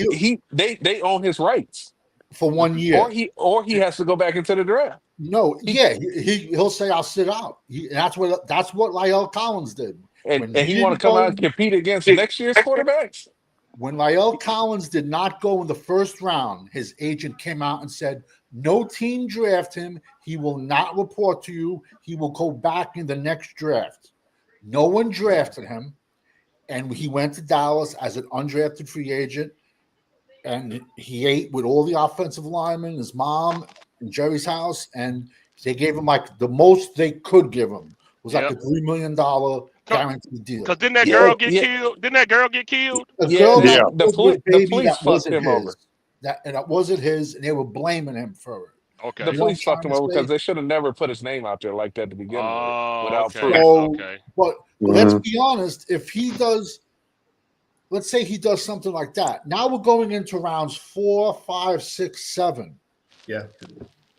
they own his rights for 1 year, or he has to go back into the draft. No, he'll say I'll sit out. That's what La'el Collins did. And he want to come out and compete against next year's quarterbacks. When La'el Collins did not go in the first round, his agent came out and said, no team draft him. He will not report to you. He will go back in the next draft. No one drafted him. And he went to Dallas as an undrafted free agent. And he ate with all the offensive linemen, his mom, in Jerry's house. And they gave him like the most they could give him was like a $3 million guaranteed deal. Because didn't that girl get killed? Didn't that girl get killed? The police fucked him over. And it wasn't his, and they were blaming him for it. Okay. The police fucked him over because they should have never put his name out there like that to begin with without proof. But let's be honest, if he does, let's say he does something like that. Now we're going into rounds 4, 5, 6, 7. Yeah.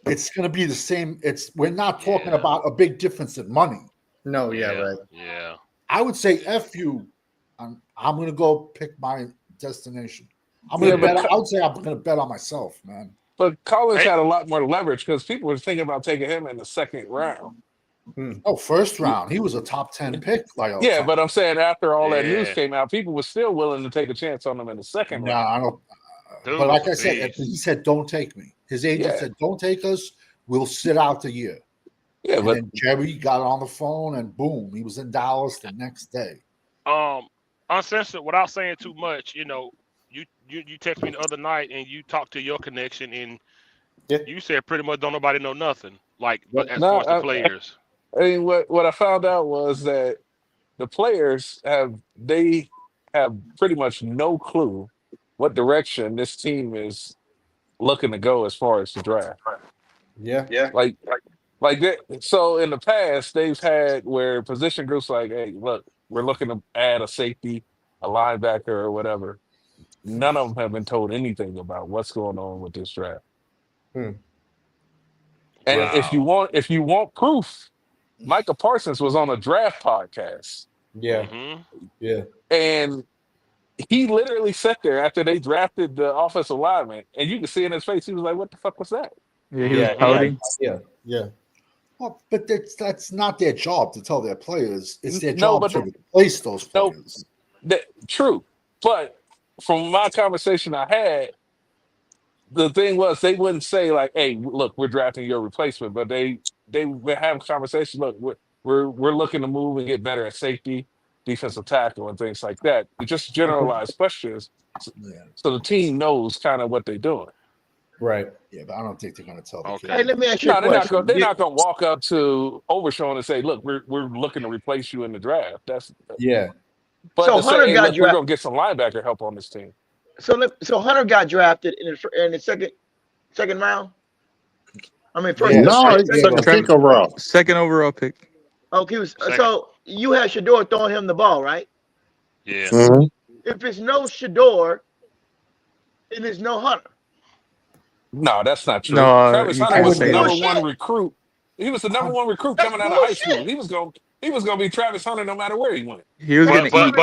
It's going to be the same. We're not talking about a big difference in money. No, right. Yeah. I would say F you. I'm going to go pick my destination. I would say I'm going to bet on myself, man. But Collins had a lot more leverage because people were thinking about taking him in the 2nd round. Oh, first round. He was a top 10 pick. But I'm saying after all that news came out, people were still willing to take a chance on him in the 2nd round. No, I don't. But like I said, he said, don't take me. His agent said, don't take us. We'll sit out the year. Yeah, but then Jerry got on the phone and boom, he was in Dallas the next day. Uncensored, without saying too much, you text me the other night and you talked to your connection and you said pretty much don't nobody know nothing. Like as far as the players. I mean, what I found out was that the players have pretty much no clue what direction this team is looking to go as far as the draft. Yeah. Like that. So in the past, they've had where position groups like, hey, look, we're looking to add a safety, a linebacker, or whatever. None of them have been told anything about what's going on with this draft. And if you want proof, Micah Parsons was on a draft podcast. Yeah. Mm-hmm. Yeah. And he literally sat there after they drafted the offensive lineman, and you can see in his face, he was like, what the fuck was that? Yeah, he was pouting. Yeah. Well, but that's not their job to tell their players. It's their job to replace those players. True. But from my conversation I had, the thing was they wouldn't say like, hey, look, we're drafting your replacement, but they would have conversations. Look, we're looking to move and get better at safety, defensive tackle, and things like that. Just generalized questions, so the team knows kind of what they're doing. Right. Yeah, but I don't think they're going to tell the Hey, let me ask you a question. They're not going to walk up to Overshown and say, look, we're looking to replace you in the draft. But so Hunter say, got hey, we're going to get some linebacker help on this team. So Hunter got drafted in the second round. I mean, first. Second overall. Second overall pick. Okay, so you had Shador throwing him the ball, right? Yeah. Mm-hmm. If it's no Shador, then there's no Hunter. No, that's not true. No, Travis Hunter was the number that. one recruit. He was the number one recruit coming out of high school. He was going to be Travis Hunter no matter where he went. He was going to eat.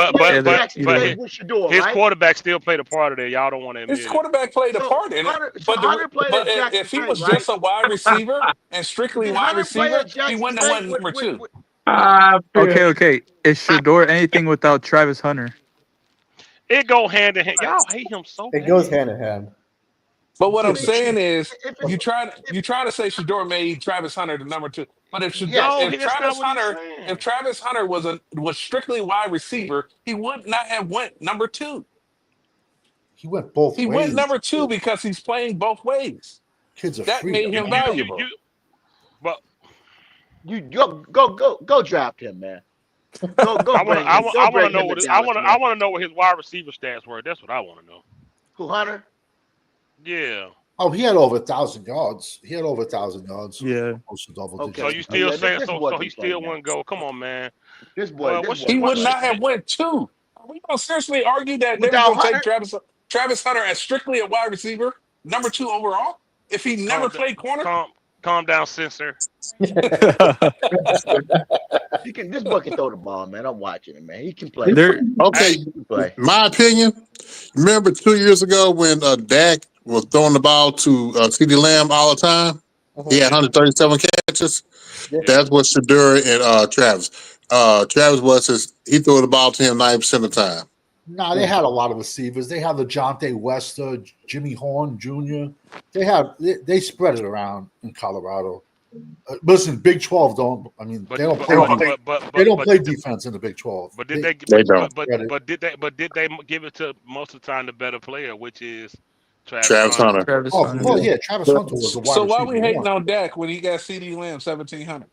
But his quarterback still played a part of it. Y'all don't want to admit His quarterback played a part in it. But if he was just a wide receiver and strictly wide receiver, he wouldn't have won number 2. Okay. Is Shador anything without Travis Hunter? It go hand in hand. Y'all hate him so bad. It goes hand in hand. But what I'm saying is, you try to say Shador made Travis Hunter the number 2. But if Yes. No, if that's not Travis what he's Hunter saying. if Travis Hunter was strictly wide receiver, he would not have went number 2. He went both He ways. went number 2 because he's playing both ways. Kids are That free. made him valuable. But You go draft him, man. Go I want to know what I want to know what his wide receiver stats were. That's what I want to know. Who, Hunter? Yeah. Oh, he had over 1,000 yards. He had over 1,000 yards. Yeah. Close to double Okay. So digits. you still Yeah, saying this so wasn't he still playing, wouldn't go? Come on, man. This boy, He would not have went 2. We don't seriously argue that they were Without going to take Hunter? Travis Hunter as strictly a wide receiver, number 2 overall, if he never played corner. Calm down, censor. This boy can throw the ball, man. I'm watching him, man. He can play. Okay, He can play. my opinion. Remember 2 years ago when Dak was throwing the ball to CeeDee Lamb all the time? He had 137 catches. Yeah. That's what Shedeur and Travis. Travis he threw the ball to him 90% of the time. No, they had a lot of receivers. They had the Jonte Wester, Jimmy Horn Jr. They spread it around in Colorado. Listen, Big 12 don't. I mean, they don't play defense in the Big 12. But did They don't. But did they give it to most of the time the better player, which is Travis Hunter. Travis Oh, Hunter. well, yeah, Travis Hunter was the wide So why receiver we hating one. on Dak when he got CD Lamb 1,700?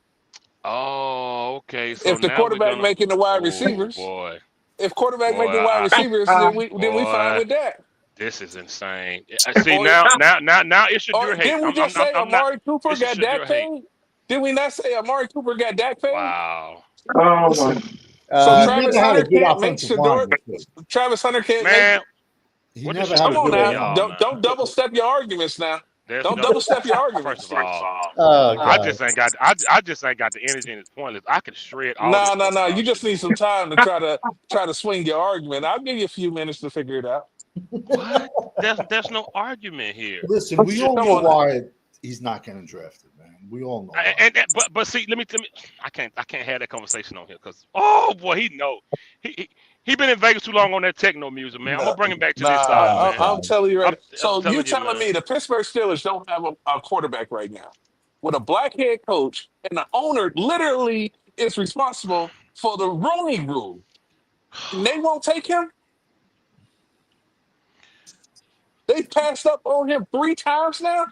Oh, okay. So If the now quarterback making the wide receivers, boy, if quarterback making wide receivers, then we fine with that. this is insane. I see now it's Shedeur hate. Didn't we just say I'm not. Amari Cooper it's got Shedeur Dak hate. paid? Did we not say Amari Cooper got Dak paid? Wow. Oh my. So He Travis never had a Hunter good can't make offensive line. Shedeur. Travis Hunter can't Man, make. He what never is- had Come a on good now, y'all, line. man. don't double step your arguments now. Don't double step your arguments. First of all, Oh, I God. just ain't got the energy and it's pointless. I could shred all No. this You just need some time to try to swing your argument. I'll give you a few minutes to figure it out. What? There's no argument here. Listen, we all Come know on. why he's not getting drafted, man. We all know. why. But see, let me I can't have that conversation on here because oh boy, he know he been in Vegas too long on that techno music, man. I'm gonna bring him back to this side, man. I'm telling you right. I'm So telling you you, telling man. me the Pittsburgh Steelers don't have a quarterback right now with a black head coach and the owner literally is responsible for the Rooney Rule, and they won't take him? They passed up on him 3 times now.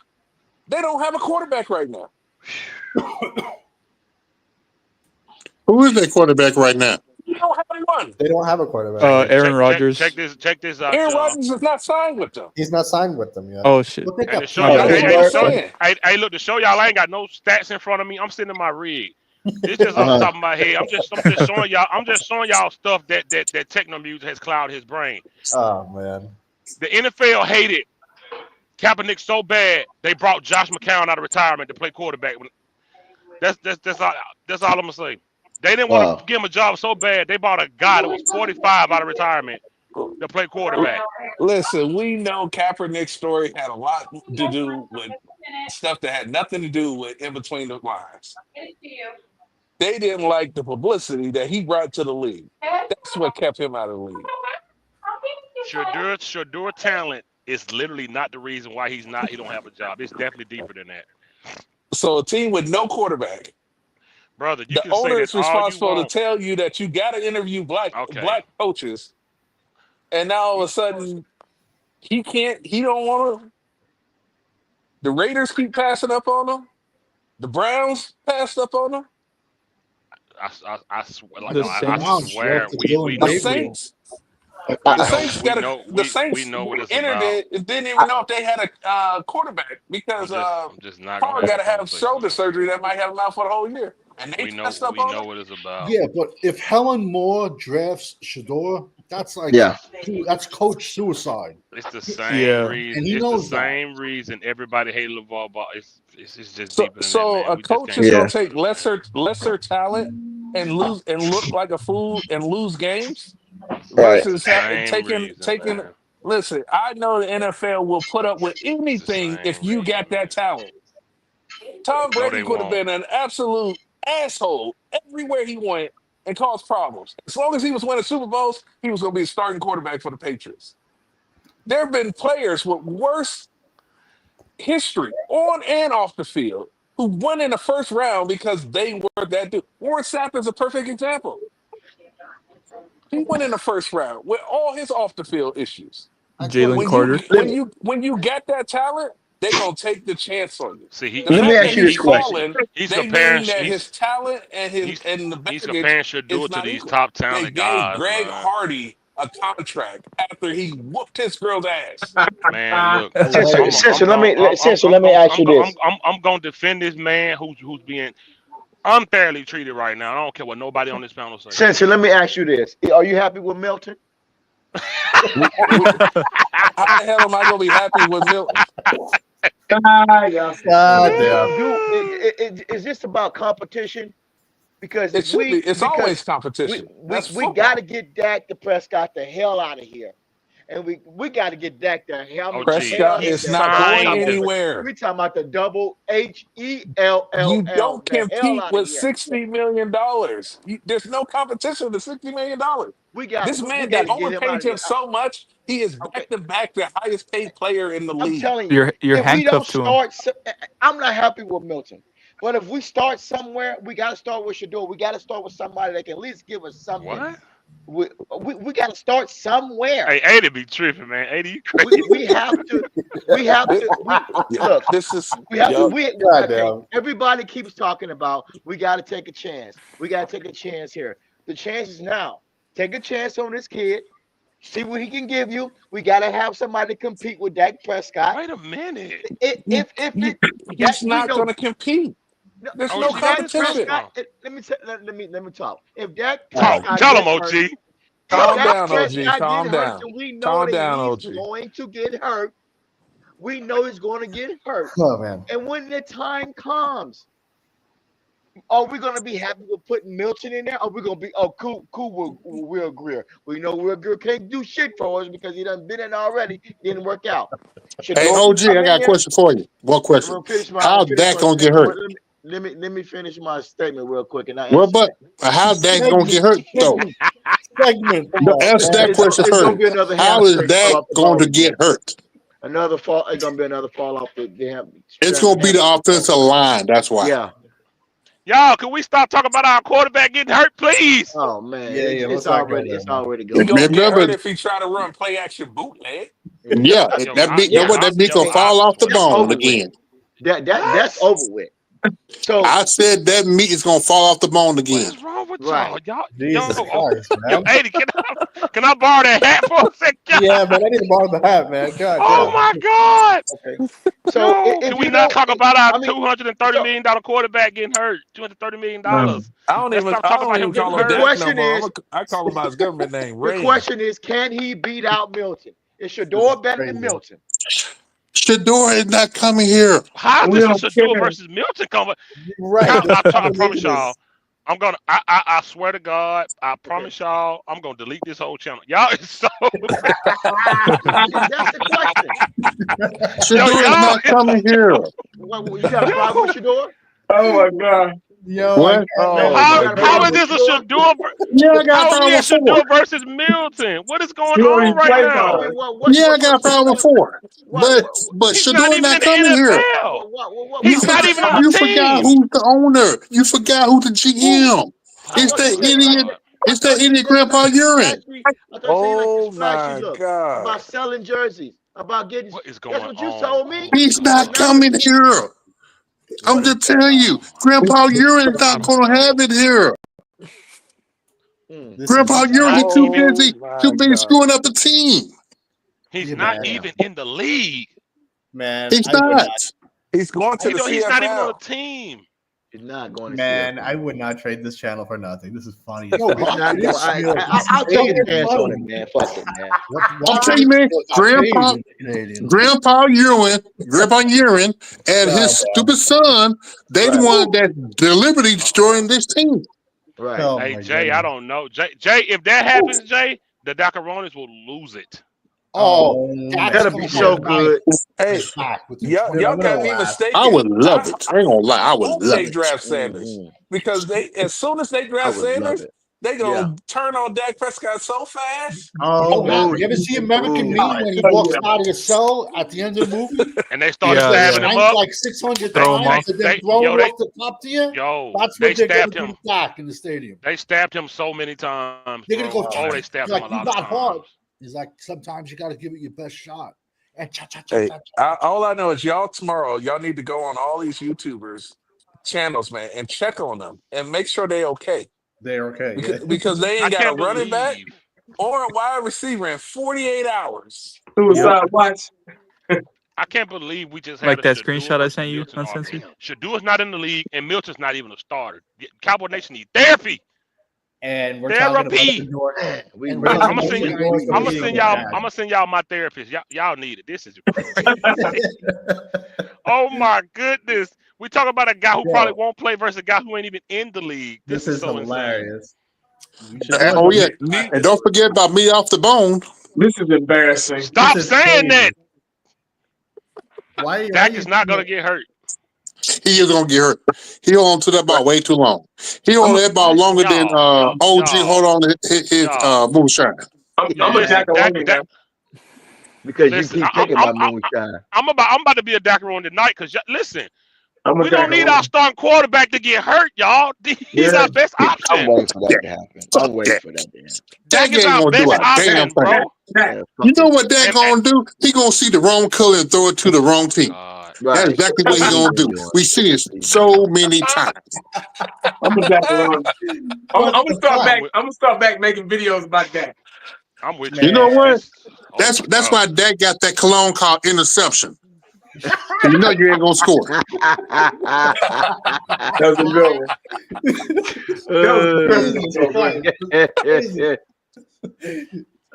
They don't have a quarterback right now. Who is that quarterback right now? You don't have anyone. They don't have a quarterback. Aaron Rodgers. Check this out. Aaron y'all. Rodgers is not signed with them. He's not signed with them yet. Oh shit. But they And got to show My y'all, bad. That's what I'm saying. hey, look, to show y'all, I ain't got no stats in front of me. I'm sitting in my rig. It's just on top of my head. I'm just showing y'all. I'm just showing y'all stuff that techno music has clouded his brain. Oh man. The NFL hated Kaepernick so bad they brought Josh McCown out of retirement to play quarterback. That's all I'm gonna say. They didn't want to give him a job so bad they brought a guy that was 45 out of retirement to play quarterback. Listen, we know Kaepernick's story had a lot to do with stuff that had nothing to do with in between the lines. They didn't like the publicity that he brought to the league. That's what kept him out of the league. Shedeur talent is literally not the reason why he don't have a job. It's definitely deeper than that. So a team with no quarterback, Brother, you the can say owner that is all you responsible to want. tell you that you got to interview black coaches, and now all of a sudden he don't want to. The Raiders keep passing up on him. The Browns passed up on him. I swear, like, The I Saints. swear, we The know. Saints. We The Saints we know what it's entered about. it and didn't even know if they had a quarterback because I'm just not Carr gonna got to have conversation, shoulder man. surgery that might have him out for the whole year. And they We know passed up on him. what it's about. Yeah, but if Helen Moore drafts Shedeur, that's like that's coach suicide. It's the same reason. And he It's knows the that. same reason everybody hated LeVar Ball. It's just So, deeper than so that, man. a We just coach can't is do gonna it. take lesser talent and look like a fool and lose games versus Same taking. reason, man. Listen, I know the NFL will put up with It's the anything if same you reason, got man. that talent. Tom No, Brady they could have won't. been an absolute asshole everywhere he went and caused problems. As long as he was winning Super Bowls, he was going to be a starting quarterback for the Patriots. There have been players with worse history on and off the field who won in the first round because they were that dude. Warren Sapp is a perfect example. He went in the first round with all his off the field issues. Jalen Carter. When you get that talent, they gonna take the chance on you. See, The Let me fact ask that you this he's question. falling, he's they comparing. mean that his talent and He's the baggage comparing Shador is to not these equal. top They talented gave guys, Greg man. Hardy a contract after he whooped his girl's ass. Man, look. Censor, let me ask you this. I'm gonna defend this man who's being unfairly treated right now. I don't care what nobody on this panel says. Censor, let me ask you this. Are you happy with Milton? How the hell am I gonna be happy with Milton? Is this about competition? Because It should be. It's always competition. we got to get Dak Prescott the hell out of here, and we got to get Dak the hell. Prescott is not going anywhere. We talking about the double HELL. You don't compete with $60 million. There's no competition with $60 million. This man, they overpaid him so much. He is back to back the highest paid player in the league. I'm telling you, You're if we don't handcuffed to him. start, I'm not happy with Milton. But if we start somewhere, we got to start with Shador. We got to start with somebody that can at least give us something. What? We got to start somewhere. Hey, 80 be tripping, man. 80, you crazy. We have to. Look. This is. We have to. Goddamn. Everybody keeps talking about we got to take a chance. We got to take a chance here. The chance is now. Take a chance on this kid. See what he can give you. We got to have somebody compete with Dak Prescott. Wait a minute. He's not going to compete. There's no competition. Let me talk. If Dak tell him, OG. Calm down, OG. Calm down. We know Calm that down, he's OG. going to get hurt. We know he's going to get hurt. Oh man. And when the time comes, are we going to be happy with putting Milton in there? Or are we going to be, cool with Will Greer? We know Will Greer can't do shit for us because he done been in already. Didn't work out. Hey, OG, I got a question for you. One question. How's Dak going to get hurt? Let me finish my statement real quick. And how's Dak going to get hurt, though? Answer that question first. How is Dak going to get hurt? Another fall. It's going to be another fall off the damn. It's going to be the offensive line. That's why. Yeah. Y'all, can we stop talking about our quarterback getting hurt, please? Oh man, Yeah, it's already He going. gonna get hurt if he try to run play action bootleg. Yeah, that meat gonna fall off the bone again. That's over with. So I said that meat is gonna fall off the bone again. What's wrong with Right. y'all? Jesus Christ, man. 80, can I borrow that hat for a second? Yeah, man. I need to borrow the hat, man. God. Oh my God! so Can we not talk about our $230 million quarterback getting hurt? $230 million. I don't even call him getting Dak hurt. no question more. is- I call him by his government name. the Ray. question is, can he beat out Milton? Is Shador better than Milton? Shador is not coming here. How is this a Shador versus Milton coming? Right. I promise y'all. I'm gonna. I swear to God. I promise y'all. I'm gonna delete this whole channel. Y'all is so. That's the question. Shador is not coming here. You got a problem with Shador? Oh my God. Yo, What? How is this a Shador? Yeah, I got a How problem is with Shador four. versus Milton? What is going You already on right played now? on it. Yeah, I got a problem with four. But He's Shador not even not in coming the here. NFL. He's not even on You the forgot team. who's the owner. You forgot who's the GM. It's that idiot. It's that idiot Grandpa Urine. Oh my God. About selling jerseys. About getting. What is going That's what you on? told me. He's not coming here. I'm just telling you, Grandpa Urine is not going to have it here. Grandpa Urine is too busy screwing up the team. He's not even in the league. man. He's not. He's going to the CFL. He's not even on the team. He's not going to. Man, I would not trade this channel for nothing. This is funny. I'll take a chance on it, man. Fuck it, man. I'll tell you, man, Grandpa Urine and his stupid son, they the one that deliberately destroying this team. Right. Oh, Hey, my Jay, goodness. I don't know. Jay, if that happens, Jay, the Dacaronis will lose it. Oh, That'll be so good. Hey, y'all got me mistaken. I would love it. I ain't gonna lie. I would hope love they it. draft Sanders because as soon as they draft Sanders, They gonna turn on Dak Prescott so fast. Oh, man, you ever see American Me when he walks out of his cell at the end of the movie? And they started Yeah, stabbing him Snapped up. like 600 Throw him times off. and then They- throw yo, him they- off the top tier. Yo, That's they what they're going stabbed to do him. to Dak in the stadium. They stabbed him so many times. They're going to go. Oh, they stabbed He's him like, a you lot of got hard. times. He's like, sometimes you got to give it your best shot. And cha cha cha Hey, cha. cha. all I know is y'all tomorrow, y'all need to go on all these YouTubers channels, man, and check on them and make sure they okay. They're okay. Because they I ain't got a can't running back believe. or a wide receiver in 48 hours. Suicide watch. I can't believe we just had Like a that Shador screenshot I versus sent you, Milton uncensored? argument. Shador's not in the league, and Milton's not even a starter. Cowboy Nation need therapy. And we're Therapy. talking about Man, we And really we're I'm talking gonna about send you. Shador's I'm gonna leading send the y'all. bag. I'm gonna send y'all my therapist. Y'all need it. This is crazy. Oh my goodness. We talk about a guy who probably won't play versus a guy who ain't even in the league. This is so hilarious. Oh yeah, Need- and don't forget about me off the bone. This is embarrassing. insane. Stop This is saying crazy. that. Why? Dak is not gonna get hurt. He is gonna get hurt. He hold on to that ball way too long. He hold that ball longer than Y'all, OG y'all, hold on to his y'all. moonshine. I'm a Listen, Jackaroni now. because Listen, you keep thinking about moonshine. I'm about to be a Dacron tonight because listen, I'm a we don't need Jackaroni. our starting quarterback to get hurt, y'all. He's Yeah. our best I'm option. waiting for that to happen. I'm waiting for that to happen. Dak Dak is ain't our gonna do best a damn option, thing. bro. Dak, Yeah, You know what And- Dak gonna do? He gonna see the wrong color and throw it to the wrong team. God. right. That's exactly what he That's gonna what do. he's doing. We see it so many times. I'm a Jackaroni. I'm gonna start I'm back. with- I'm gonna start back making videos about that. I'm with Man. you. You know what? This- That's why Dak got that cologne called interception. You know you ain't gonna score. That was a good one.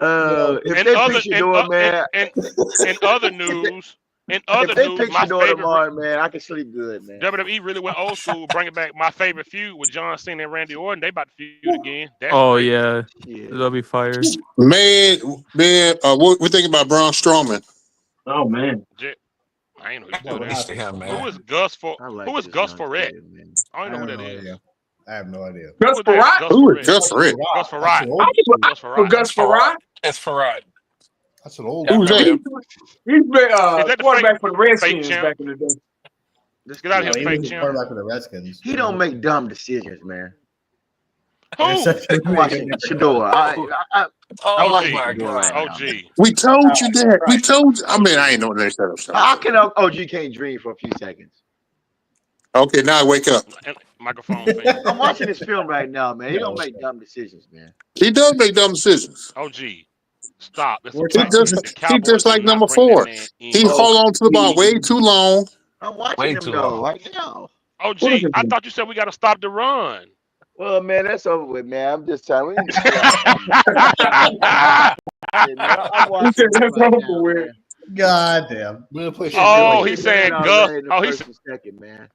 If In they other, pick Shador, man, in other news, if they pick my Shador favorite tomorrow, man, I can sleep good, man. WWE really went old school, bringing back my favorite feud with John Cena and Randy Orton. They about to feud again. That's Oh great. yeah, Yeah. that'll be fire. Man, what we think about Braun Strowman? Oh man. I ain't know he's Yeah, still what there. Used to him, man. Who is Gus for? I like Who is this Gus young Ferret? kid, man. I don't I know who have that no is. idea. I have no idea. Gus Who is that? Farrat? Gus Who Ferret. is Gus Ferret? Gus That's Farrat. an old Gus For Farrat. Gus Farrat? It's Farad. That's an old Yeah, I Who's remember that? him. He's been Is that the quarterback for the fake Redskins champ? back in the day. This Get out kid, of No, here, he fake was a champ. quarterback for the Redskins. he don't make dumb decisions, man. Who? I'm watching Shador. I'm Oh watching my Shador right God. now. OG. We told you that. We Right. told you. I mean, I ain't know that. Shut How up. can OG can't dream for a few seconds? Okay, now I wake up. And microphone thing. I'm watching this film right now, man. He don't make dumb decisions, man. He does make dumb decisions. OG. Stop. It's a We're He fact. just, The he Cowboys just do like not number bring that 4. man in. He hold on to the ball way too long. I'm watching Way him too though long. right now. OG, What is it? I thought you said we got to stop the run. Well, man, that's over with, man. I'm just telling you. I'm He watching said him that's right over now, with. man. God damn. We're gonna play. Oh, Shit, he's saying man, Gus. already in the Oh, first he's and second, man.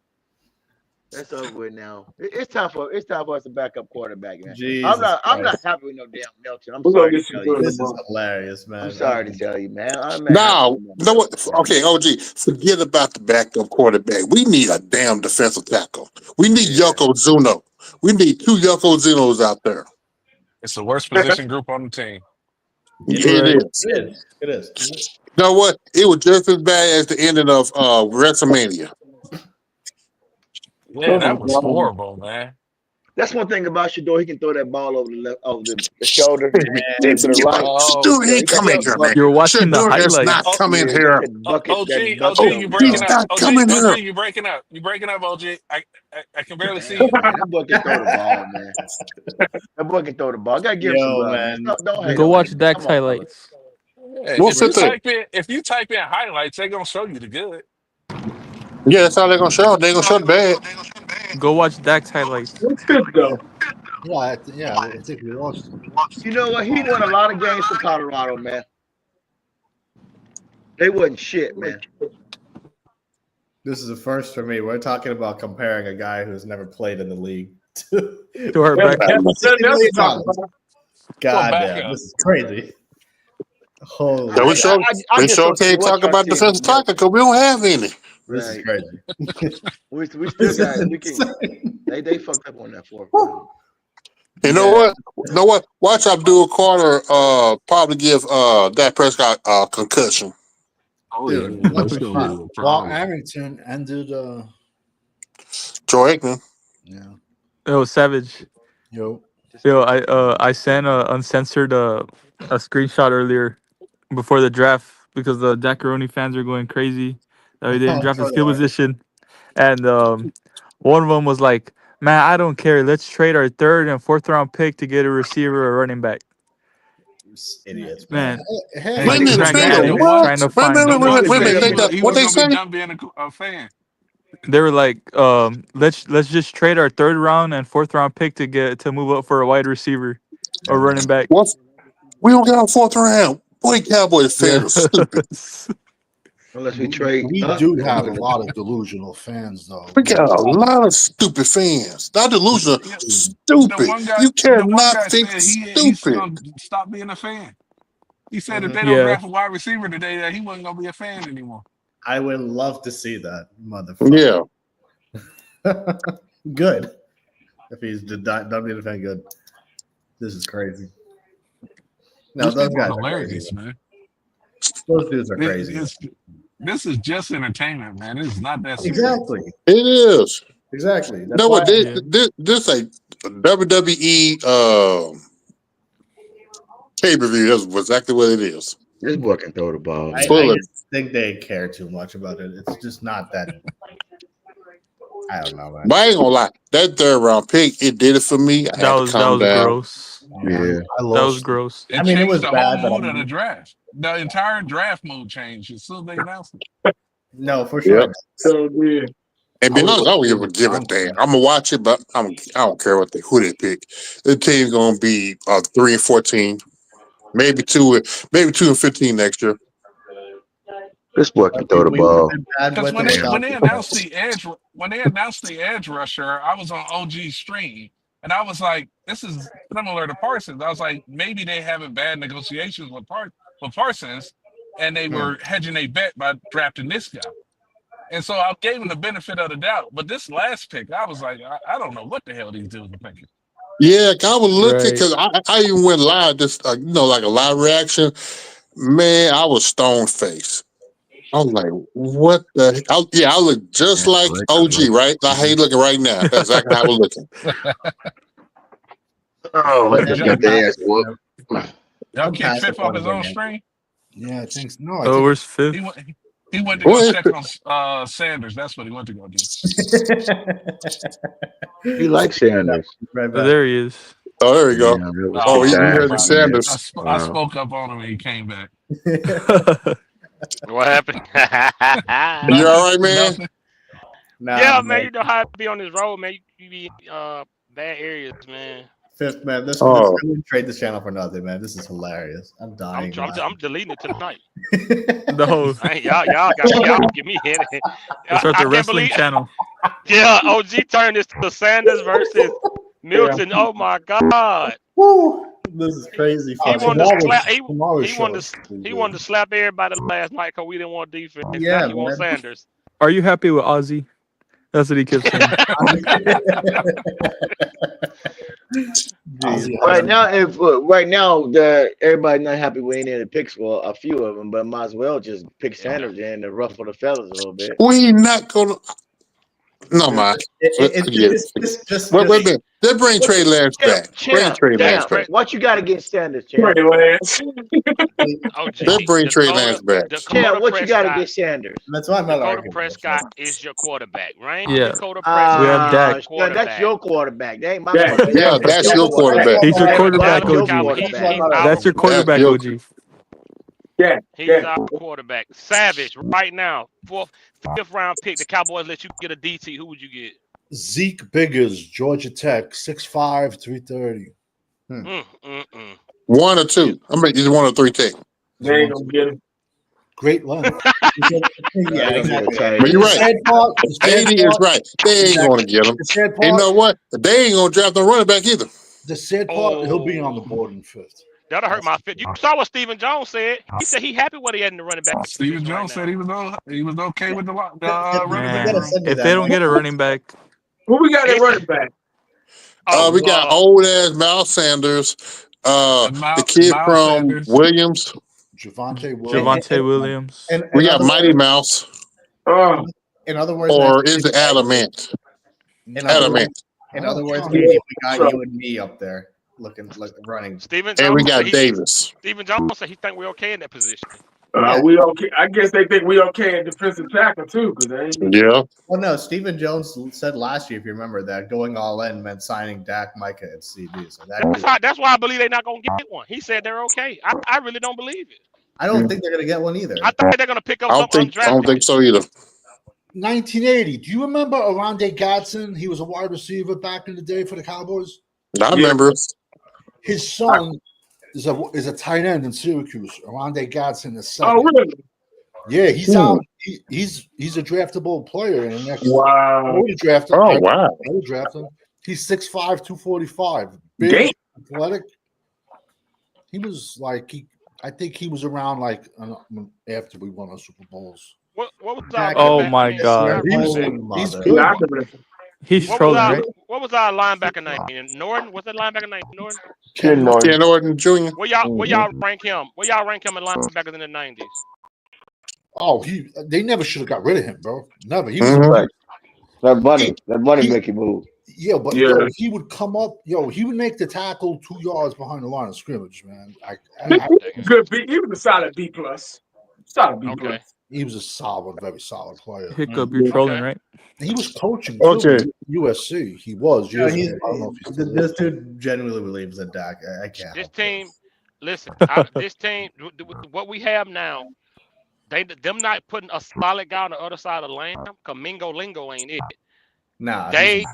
That's over with now. It's time for us to back up quarterback, man. Jesus I'm not Christ. happy with no damn Melton. I'm We're gonna sorry to get some tell you. good This is tomorrow. hilarious, man. I'm sorry to tell you, man. I'm not happy Now, with you know what? Okay, OG, forget about the backup quarterback. We need a damn defensive tackle. We need Yeah. Yokozuna. We need 2 Yokozunos out there. It's the worst position group on the team. It Right. is. It is. It is. You know what? It was just as bad as the ending of WrestleMania. Yeah, that was horrible, man. That's one thing about Shador. He can throw that ball over the shoulder to the right. Oh, Shador ain't coming here, man. You're watching the Shador is highlights. not coming Yeah, here. that bucket, OG, that OG, bucket you on breaking He's up. not OG, coming here. OG, you breaking up. You breaking up, OG. I can barely see Damn, you. man. That boy can throw the ball, man. That boy can throw the ball. I gotta give him some Yo, love, man. man. Stop, don't hate Go on watch him. Dak's Come on, brother. highlights. Yeah, What's the thing? if you type in highlights, they're gonna show you the good. Yeah, that's how they're gonna show. They're gonna show the bad. Go watch Dak's highlights. What's this though? Yeah, I think we lost him. You know what? He won a lot of games for Colorado, man. They wasn't shit, man. This is a first for me. We're talking about comparing a guy who's never played in the league. To our That's back. what else to talk about. God back damn, up. this is crazy. Holy, Yeah, we sure, I we just sure don't see can't what talk y'all about seeing defensive with Milton. tackle because we don't have any. this is Right. crazy. We This still got is we can insane. they fucked up on that fourth quarter. You know what? You know what? Watch Abdul Carter probably give Dak Prescott a concussion. Oh Dude, yeah, what that's the gonna fuck? be a Walt problem. Arrington ended. Troy Aikman. Yeah. Yo, Savage. Yo. Yo, I sent a uncensored a screenshot earlier before the draft because the Dacaroni fans are going crazy that we didn't draft a skill position, and one of them was like, "Man, I don't care. Let's trade our 3rd and 4th round pick to get a receiver or running back." Idiots, Man, Hey, and Wait a it's minute, trade pragmatic what? trying to Wait, find. wait, The wait, one wait, wait a minute. said Take that. he What was they gonna be say? done being a fan. They were like, let's just trade our 3rd round and 4th round pick to move up for a wide receiver or running back. What? We don't got a 4th round. Boy, Cowboys fans are stupid. Unless we trade. we up. do have a lot of delusional fans, though. We got a lot of stupid fans. Not delusional, Yeah, the stupid. one guy, You the one cannot guy think said he's stupid. gonna stop being a fan. He said if they don't Yeah. draft a wide receiver today, that he wasn't gonna be a fan anymore. I would love to see that, motherfucker. Yeah. Good. If he's done being a fan, good. This is crazy. No, These those people are guys are hilarious, crazy. man. Those dudes are It- crazy. this is just entertainment, man. It's not that serious. Exactly. It is. Exactly. That's No, what why Yeah. this a WWE pay-per-view. That's exactly what it is. This boy can throw the ball. I Full of- just think they care too much about it. It's just not that. I don't know, man. But I ain't gonna lie, that 3rd round pick, it did it for me. I had That to was calm down. gross. Yeah. I That love. was gross. It I mean, it changed was the bad, whole but mood I of the mean- draft. The entire draft mood changed as soon as they announced it. No, for sure. Yep. So good. And be honest, I don't even give a damn. I'm gonna watch it, but I don't care who they pick. The team's gonna be 3-14, maybe 2 and 15 next year. This boy can throw the We ball. would've been bad Because with when it they announced the edge rusher, I was on OG stream and I was like, this is similar to Parsons. I was like, maybe they having bad negotiations with Parsons, and they were hedging a bet by drafting this guy. And so I gave him the benefit of the doubt. But this last pick, I was like, I don't know what the hell these dudes are thinking. Yeah, I was looking Right. because I even went live, just like a live reaction. Man, I was stone faced. I was like, what the hell? I look just like OG, right? Like how you looking right now. That's exactly how I was looking. Oh, I just got the ass whooped. Y'all can't Pass fifth the off ball his own again. string. Yeah, I think no. I Oh, think where's 5th? He went to go Well, check on Sanders. That's what he went to go do. He likes Sanders. Right Oh, back. there he is. Oh, there we go. Yeah, that was Oh, too you bad. heard the Sanders. I Wow. spoke up on him and he came back. What happened? You all right, man? Nothing. Nah, Yeah, man. You know how it be on this road, man. You be bad areas, man. Fifth, man. This Oh. I wouldn't trade this channel for nothing, man. This is hilarious. I'm dying. I'm deleting it tonight. No. Y'all give me headache. Let's start I the can't wrestling believe. channel. Yeah, OG turned this to Sanders versus Milton. Oh my God. Woo! This is crazy. He fucking- wanted to slap. tomorrow's He show wanted is to. pretty He good. wanted to slap everybody last night because we didn't want defense. Yeah, Now he wants man. Sanders. Are you happy with Ozzy? That's what he kept saying. Jeez. Right now, everybody not happy we ain't in the picks for a few of them, but might as well just pick Sanders in to ruffle the feathers a little bit. We not gonna. No, man. It's just Wait a minute. Let's bring Trey Lance back. Bring Trey Lance back. What you got against Sanders, Champ? Trey Lance. Let's bring Trey Lance back. Champ, what you got against Sanders? That's why I'm not Dakota arguing. Prescott is your quarterback, right? Yeah. Dakota Prescott. We have Dak. is your Yeah, that's quarterback. your quarterback. That ain't my Yeah. quarterback. Yeah, that's your quarterback. He's your quarterback, That's your OG. quarterback. That's your quarterback, your- OG. Yeah. He's Yeah. our quarterback. Savage, right now, fifth round pick. The Cowboys let you get a DT. Who would you get? Zeke Biggers, Georgia Tech, 6'5", 330. 1 or 2. I'm making either 1 or 3 take. They ain't gonna get him. Great length. Yeah, exactly. But you're right. 80 is right. They ain't gonna get him. The sad You part, know what? They ain't gonna draft a running back either. the sad part, he'll be on the board in 5th. That'll hurt my fit. You saw what Stephen Jones said. He said he happy what he had in the running back. Stephen position Jones right said he was okay with the running Man, back room. if they don't get a running back, Who we got at running back? We got old ass Miles Sanders. The kid Miles from Sanders. Williams. Javante Williams. Javante Williams. And We got Mighty Mouse, Oh, in other words, or is it Adamant? in other words, Adamant. in other words, Yeah. we got you and me up there looking like running. Steven And we Jones got said he- Davis. Steven Jones said he think we're okay in that position. we okay. I guess they think we okay at defensive tackle too, because they ain't. Yeah. Well, no, Stephen Jones said last year, if you remember, that going all in meant signing Dak, Micah, and CD. So That's why I believe they're not gonna get one. He said they're okay. I really don't believe it. I don't think they're gonna get one either. I think they're gonna pick up I some don't think so either. 1980. Do you remember Arondé Gadsden? He was a wide receiver back in the day for the Cowboys. I remember. His son is a tight end in Syracuse. Arondé Gadsden is Oh, really? Yeah, he's out. He's a draftable player in the next. Wow. We drafted. Oh wow. We drafted him. He's 6'5", 245. Damn. Big, athletic. He was like I think he was around like after we won our Super Bowls. What was Dak- our Oh linebacker my name? God. He's Mother. good. Not the- He's What was trolling, our right? what was our linebacker name? Norton? What's that linebacker name? Norton? Ken Norton. Ken Norton Jr. Where y'all rank him? Where y'all rank him in linebackers in the 90s? Oh, they never should have got rid of him, bro. Never. He was Mhm. That money make you move. Yeah, but Yeah. yo, he would come up. Yo, he would make the tackle 2 yards behind the line of scrimmage, man. Good B. He was a solid B plus. Solid B Okay. plus. He was a solid, very solid player. Hiccup, you're trolling, right? And he was coaching too, Okay. USC. He was. Yeah, years ago. I don't know if he's still this dude genuinely believes in Dak. I can't. This team, listen, this team, what we have now, them not putting a solid guy on the other side of the lane, because Mingo Lingo ain't it. Nah, They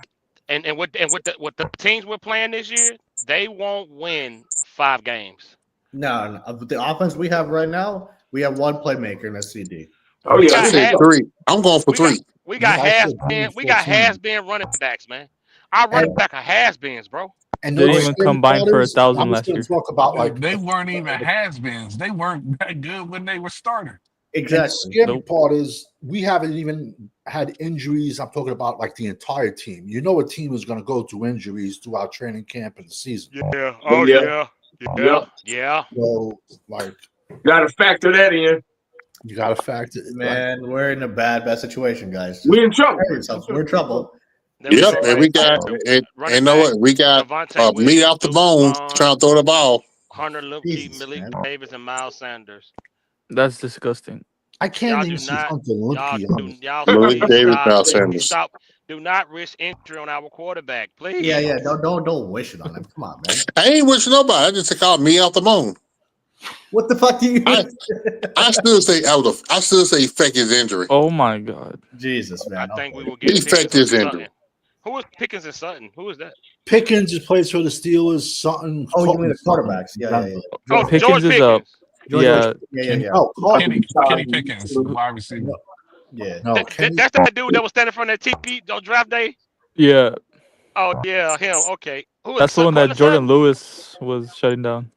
and with the teams we're playing this year, they won't win 5 games. no. With the offense we have right now, we have one playmaker in a CD. Oh I yeah. said 3. I'm going for 3. We got Yeah, I said has-been running backs, man. Our running back are has-beens, bro. And They the didn't even scary combine part for is, 1,000 I'm just last gonna year. Talk about like They weren't even has-beens. They weren't that good when they were starter. the Exactly. scary Nope. part is we haven't even had injuries. I'm talking about like the entire team. You know, a team is going to go through injuries throughout training camp and the season. Yeah. Oh, yeah. Yeah. So, like, Got to factor that in. you got to factor. Man, we're in a bad situation, guys. We in trouble. Prepare yourselves. We're in trouble. Then we Yep, go and we got running and know what? We got Devontae meat Williams, off the Luke bone Vaughn, trying to throw the ball. Hunter Lumpke, Jesus, Malik man. Davis, and Miles Sanders. That's disgusting. I can't Y'all even do see not- Hunter Lumpke on this. Malik Davis, Miles Sanders. Do not risk injury on our quarterback, please. Yeah. Don't wish it on him. Come on, man. I ain't wishing nobody. I just called me off the bone. What the fuck do you? I still say I still say fake his injury. Oh my God. Jesus, I man. think we will get He faked his injury. Who is Pickens and Sutton? Who is that? Pickens just plays for the Steelers. Sutton. Oh, you mean the quarterbacks? Yeah. Oh, Pickens George is Pickens. Yeah, Yeah. Oh, Carton. Kenny Pickens, wide receiver. Yeah. No, That's that dude that was standing in front of that TV on draft day. yeah. Oh yeah, him. Okay. Who is That's the one Sutton? that Jordan Lewis was shutting down.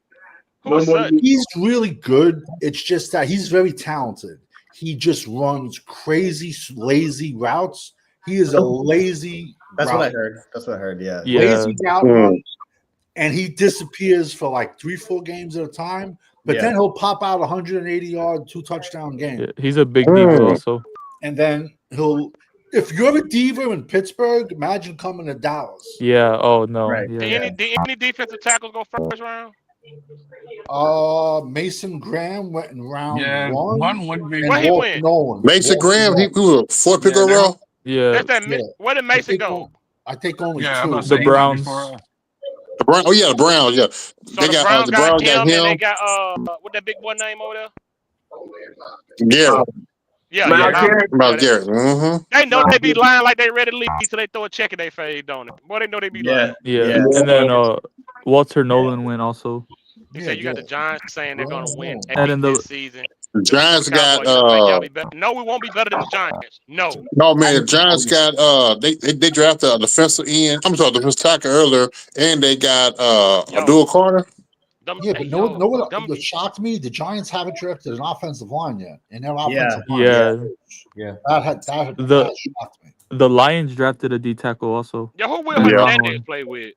Who is Sutton? he's really good. It's just that he's very talented. He just runs crazy, lazy routes. He is a lazy. That's what I route- heard. Yeah. Yeah. Lazy route Mm. run, and he disappears for like 3-4 games at a time. But Yeah. then he'll pop out 180-yard, 2-touchdown game, Yeah, he's a big diva also. and then he'll. If you're a diva in Pittsburgh, imagine coming to Dallas. Yeah. Oh no. Right. Yeah. Did any defensive tackles go first round? Mason Graham went in round Yeah, one. one would be. and Where he Walter went? Nolan. Mason Walter Graham, he Nolan. was a 4th pick Yeah, overall. Yeah. That's that. Yeah. Where did Mason go? I think only Yeah, I'm two. about to say The he went Browns. before us. The Brown, oh yeah, the Browns. Yeah, So they the got Browns the Browns got got him, and they him. got what that big boy name over there? Yeah, Yeah, Miles yeah. Garrett. about Garrett. Mm-hmm. They know they be lying like they ready to leave, so they throw a check in their face, don't it? Boy, they know they be lying. Yeah. Yeah. And then Walter Nolan went also. He said you got the Giants saying they're gonna win And then the- this season. The Giants got Cowboys think y'all be better. No, we won't be better than the Giants. No. no man. The Giants got they drafted a defensive end. I'm sorry, defensive tackle earlier, and they got Abdul Carter. Them, Yeah, but no, them- what shocked me, the Giants haven't drafted an offensive line yet, and their Yeah. offensive line. Yeah. Yeah. That The- shocked me. The Lions drafted a D tackle also. Yeah, who Will Yeah. Hernandez play with?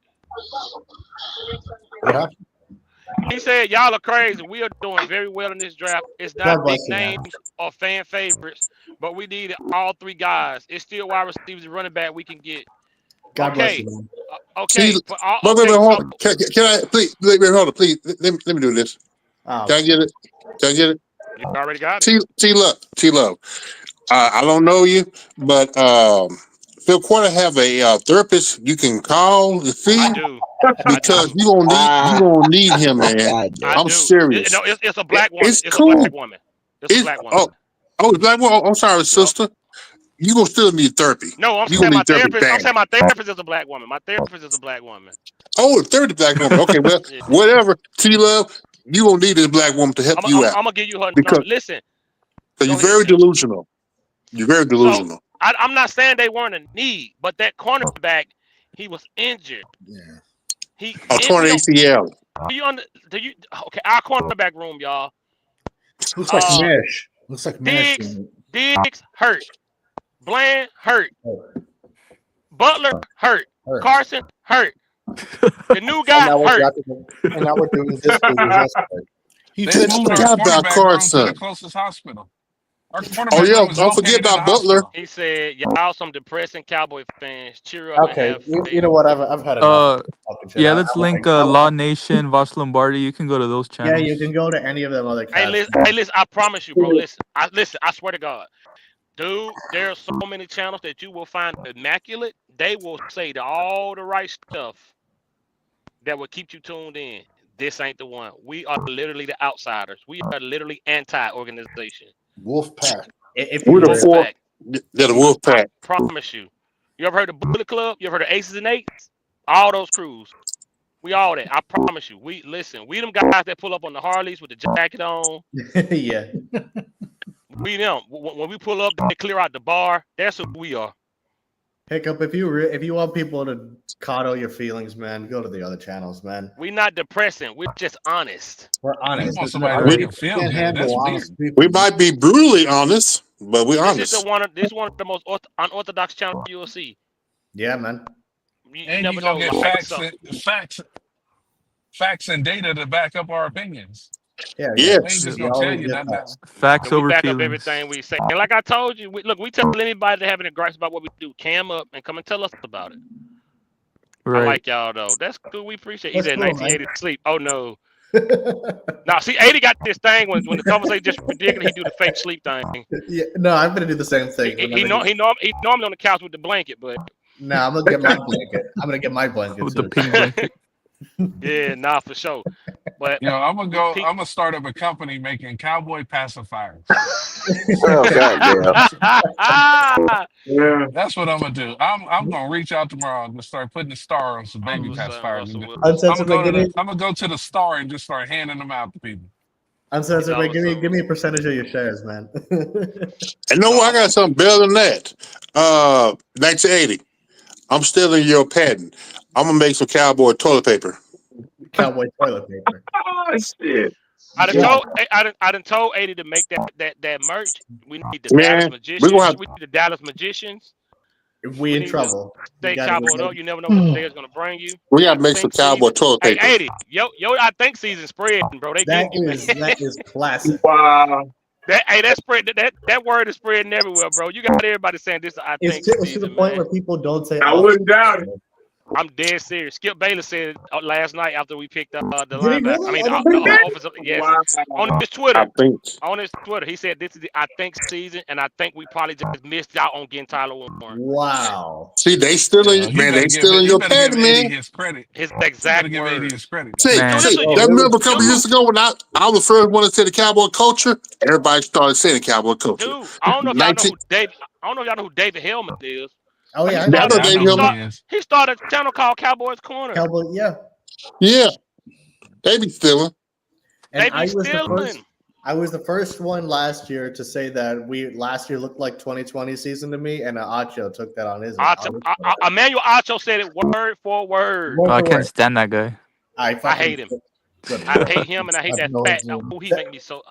Yeah. He said, "Y'all are crazy. We are doing very well in this draft. It's God not big bless you, man. names or fan favorites, but we need all three guys. It's still wide receivers and running back we can get." God bless Okay, you, man. okay, See, but Wait, okay. hold So on. Can I please? Hold on, please. Let me do this. Oh, Can I get it? Can I get it? you already got it. T Love. I don't know you, but Phil Quarter have a therapist you can call to see I do. because you gonna need him, man. I I'm do. serious. No, it's a black woman. It's It's cool. a black woman. It's a black woman. It's black woman. I'm sorry, Yup. sister. You gonna still need therapy. No, I'm You saying gonna my need therapy therapist. I'm bad. saying my therapist is a black woman. My therapist is a black woman. Oh, therapy black woman. Okay, well, Yeah. whatever. T Love, you gonna need this black woman to help I'm you out gonna give you her because number. Listen, you're go ahead, very Phil. delusional. You're very So delusional. I'm not saying they weren't a need, but that cornerback, he was injured. Yeah. He A torn ACL. do you okay, our cornerback room, y'all. Looks like Uh, Mesh. Looks like Mesh. Diggs hurt. Bland hurt. Oh, Butler hurt. hurt. Carson hurt. The new guy hurt. And now we're doing this. He They took moved our forgot about cornerback room to the Carson. closest hospital. Our Oh cornerback yeah, room is don't forget located in about the Butler. hospital. He said, "Y'all some depressing Cowboy fans. Cheer up Okay, and have faith." you know what? I've had enough. Fucking shit. Yeah, I let's wanna- link I wanna- Law Nation, Vosh Lombardi. You can go to those Yeah, channels. you can go to any of them other Hey, cats. listen, I promise you, bro. Listen. I swear to God. Dude, there are so many channels that you will find immaculate. They will say all the right stuff that will keep you tuned in. This ain't the one. We are literally the outsiders. We are literally anti-organization. Wolf Pack. If We're you the Wolf four. pack. They're the Wolf Pack. Promise you. You ever heard of Bullet Club? You ever heard of Aces and Eights? All those crews. We all that. I promise you. We them guys that pull up on the Harleys with the jacket on. yeah. We them. When we pull up, they clear out the bar. That's who we are. Hiccup, if you want people to coddle your feelings, man, go to the other channels, man. We not depressing. We're just honest. We're You honest. want somebody to We- make him feel Can't good. handle That's honest weird. people. We might be brutally honest, but we're This honest. is one of the most unorthodox channels you will see. Yeah, man. You And never you know. gonna get like, facts and data to back up our opinions. Yeah. We Yes. ain't just We gonna tell always you get nothing that. else. Facts we over back up feelings. everything we say. And like I told you, we tell anybody that have any gripes about what we do, cam up and come and tell us about it. I Right. like y'all though. That's cool. We appreciate. He That's said cool, 1980 sleep. Oh no. Now see, 80 got this thing when the conversation just ridiculous. He do the fake sleep thing. Yeah, no, I'm gonna do the same He thing. normally on the couch with the blanket, but No, I'm gonna get my blanket. I'm gonna get my blanket With the too. pink blanket. yeah, nah, for sure. But You know, I'm gonna start up a company making cowboy pacifiers. Oh goddamn. Yeah. That's what I'm gonna do. I'm gonna reach out tomorrow and just start putting the star on some baby Russell pacifiers. Wilson. Uncensored, I'm gonna go to the store and just start handing them out to people. Uncensored, $1 give me a percentage of your shares, man. And no, I got something better than that. 1980. I'm stealing your patent. I'm gonna make some cowboy toilet paper. Cowboy toilet paper. Oh shit. I done told 80 to make that merch. We need the Man, Dallas we magicians. gonna have- We need the Dallas magicians. If we in need trouble. Stay You gotta cowboyed go- up. You never know what the day is gonna bring you. We gotta make I some think cowboy season- toilet Hey, paper. 80. Yo, I think season spreading, bro. They That get is classic. Wow. that spread that word is spreading everywhere, bro. You got everybody saying this. I think It's to the season, point man. where people don't say. I wouldn't doubt it. I'm dead serious. Skip Bayless said last night after we picked up the Did he linebacker. really? I mean, I the didn't offensive. Yes. Wow. On his Twitter. I think. On his Twitter, he said this is the I think season, and I think we probably just missed out on getting Tyler Warren. Wow. See, they stealing, You man. better They give stealing you your better give patent, 80 man. his credit. His You better exact give 80 word. his credit. See, Man. see, Listen, that remember a couple dude. years ago when I was the first one to say the cowboy culture. Everybody started saying cowboy culture. Dude, I don't know if y'all know 19 who David. I don't know if y'all know who David Hellman is. Oh yeah, Yeah, I I know know. Yeah, I Dave know who Hillman. he is. He started a channel called Cowboys Corner. Cowboy, yeah. Yeah, they be stealing. They And be I was the stealing. first. I was the first one last year to say that last year looked like 2020 season to me, and Acho took that on his. Emmanuel Acho said it word for word. Word I for can't word. stand that guy. I hate him. I hate him, and I hate that fat. Who he make me so.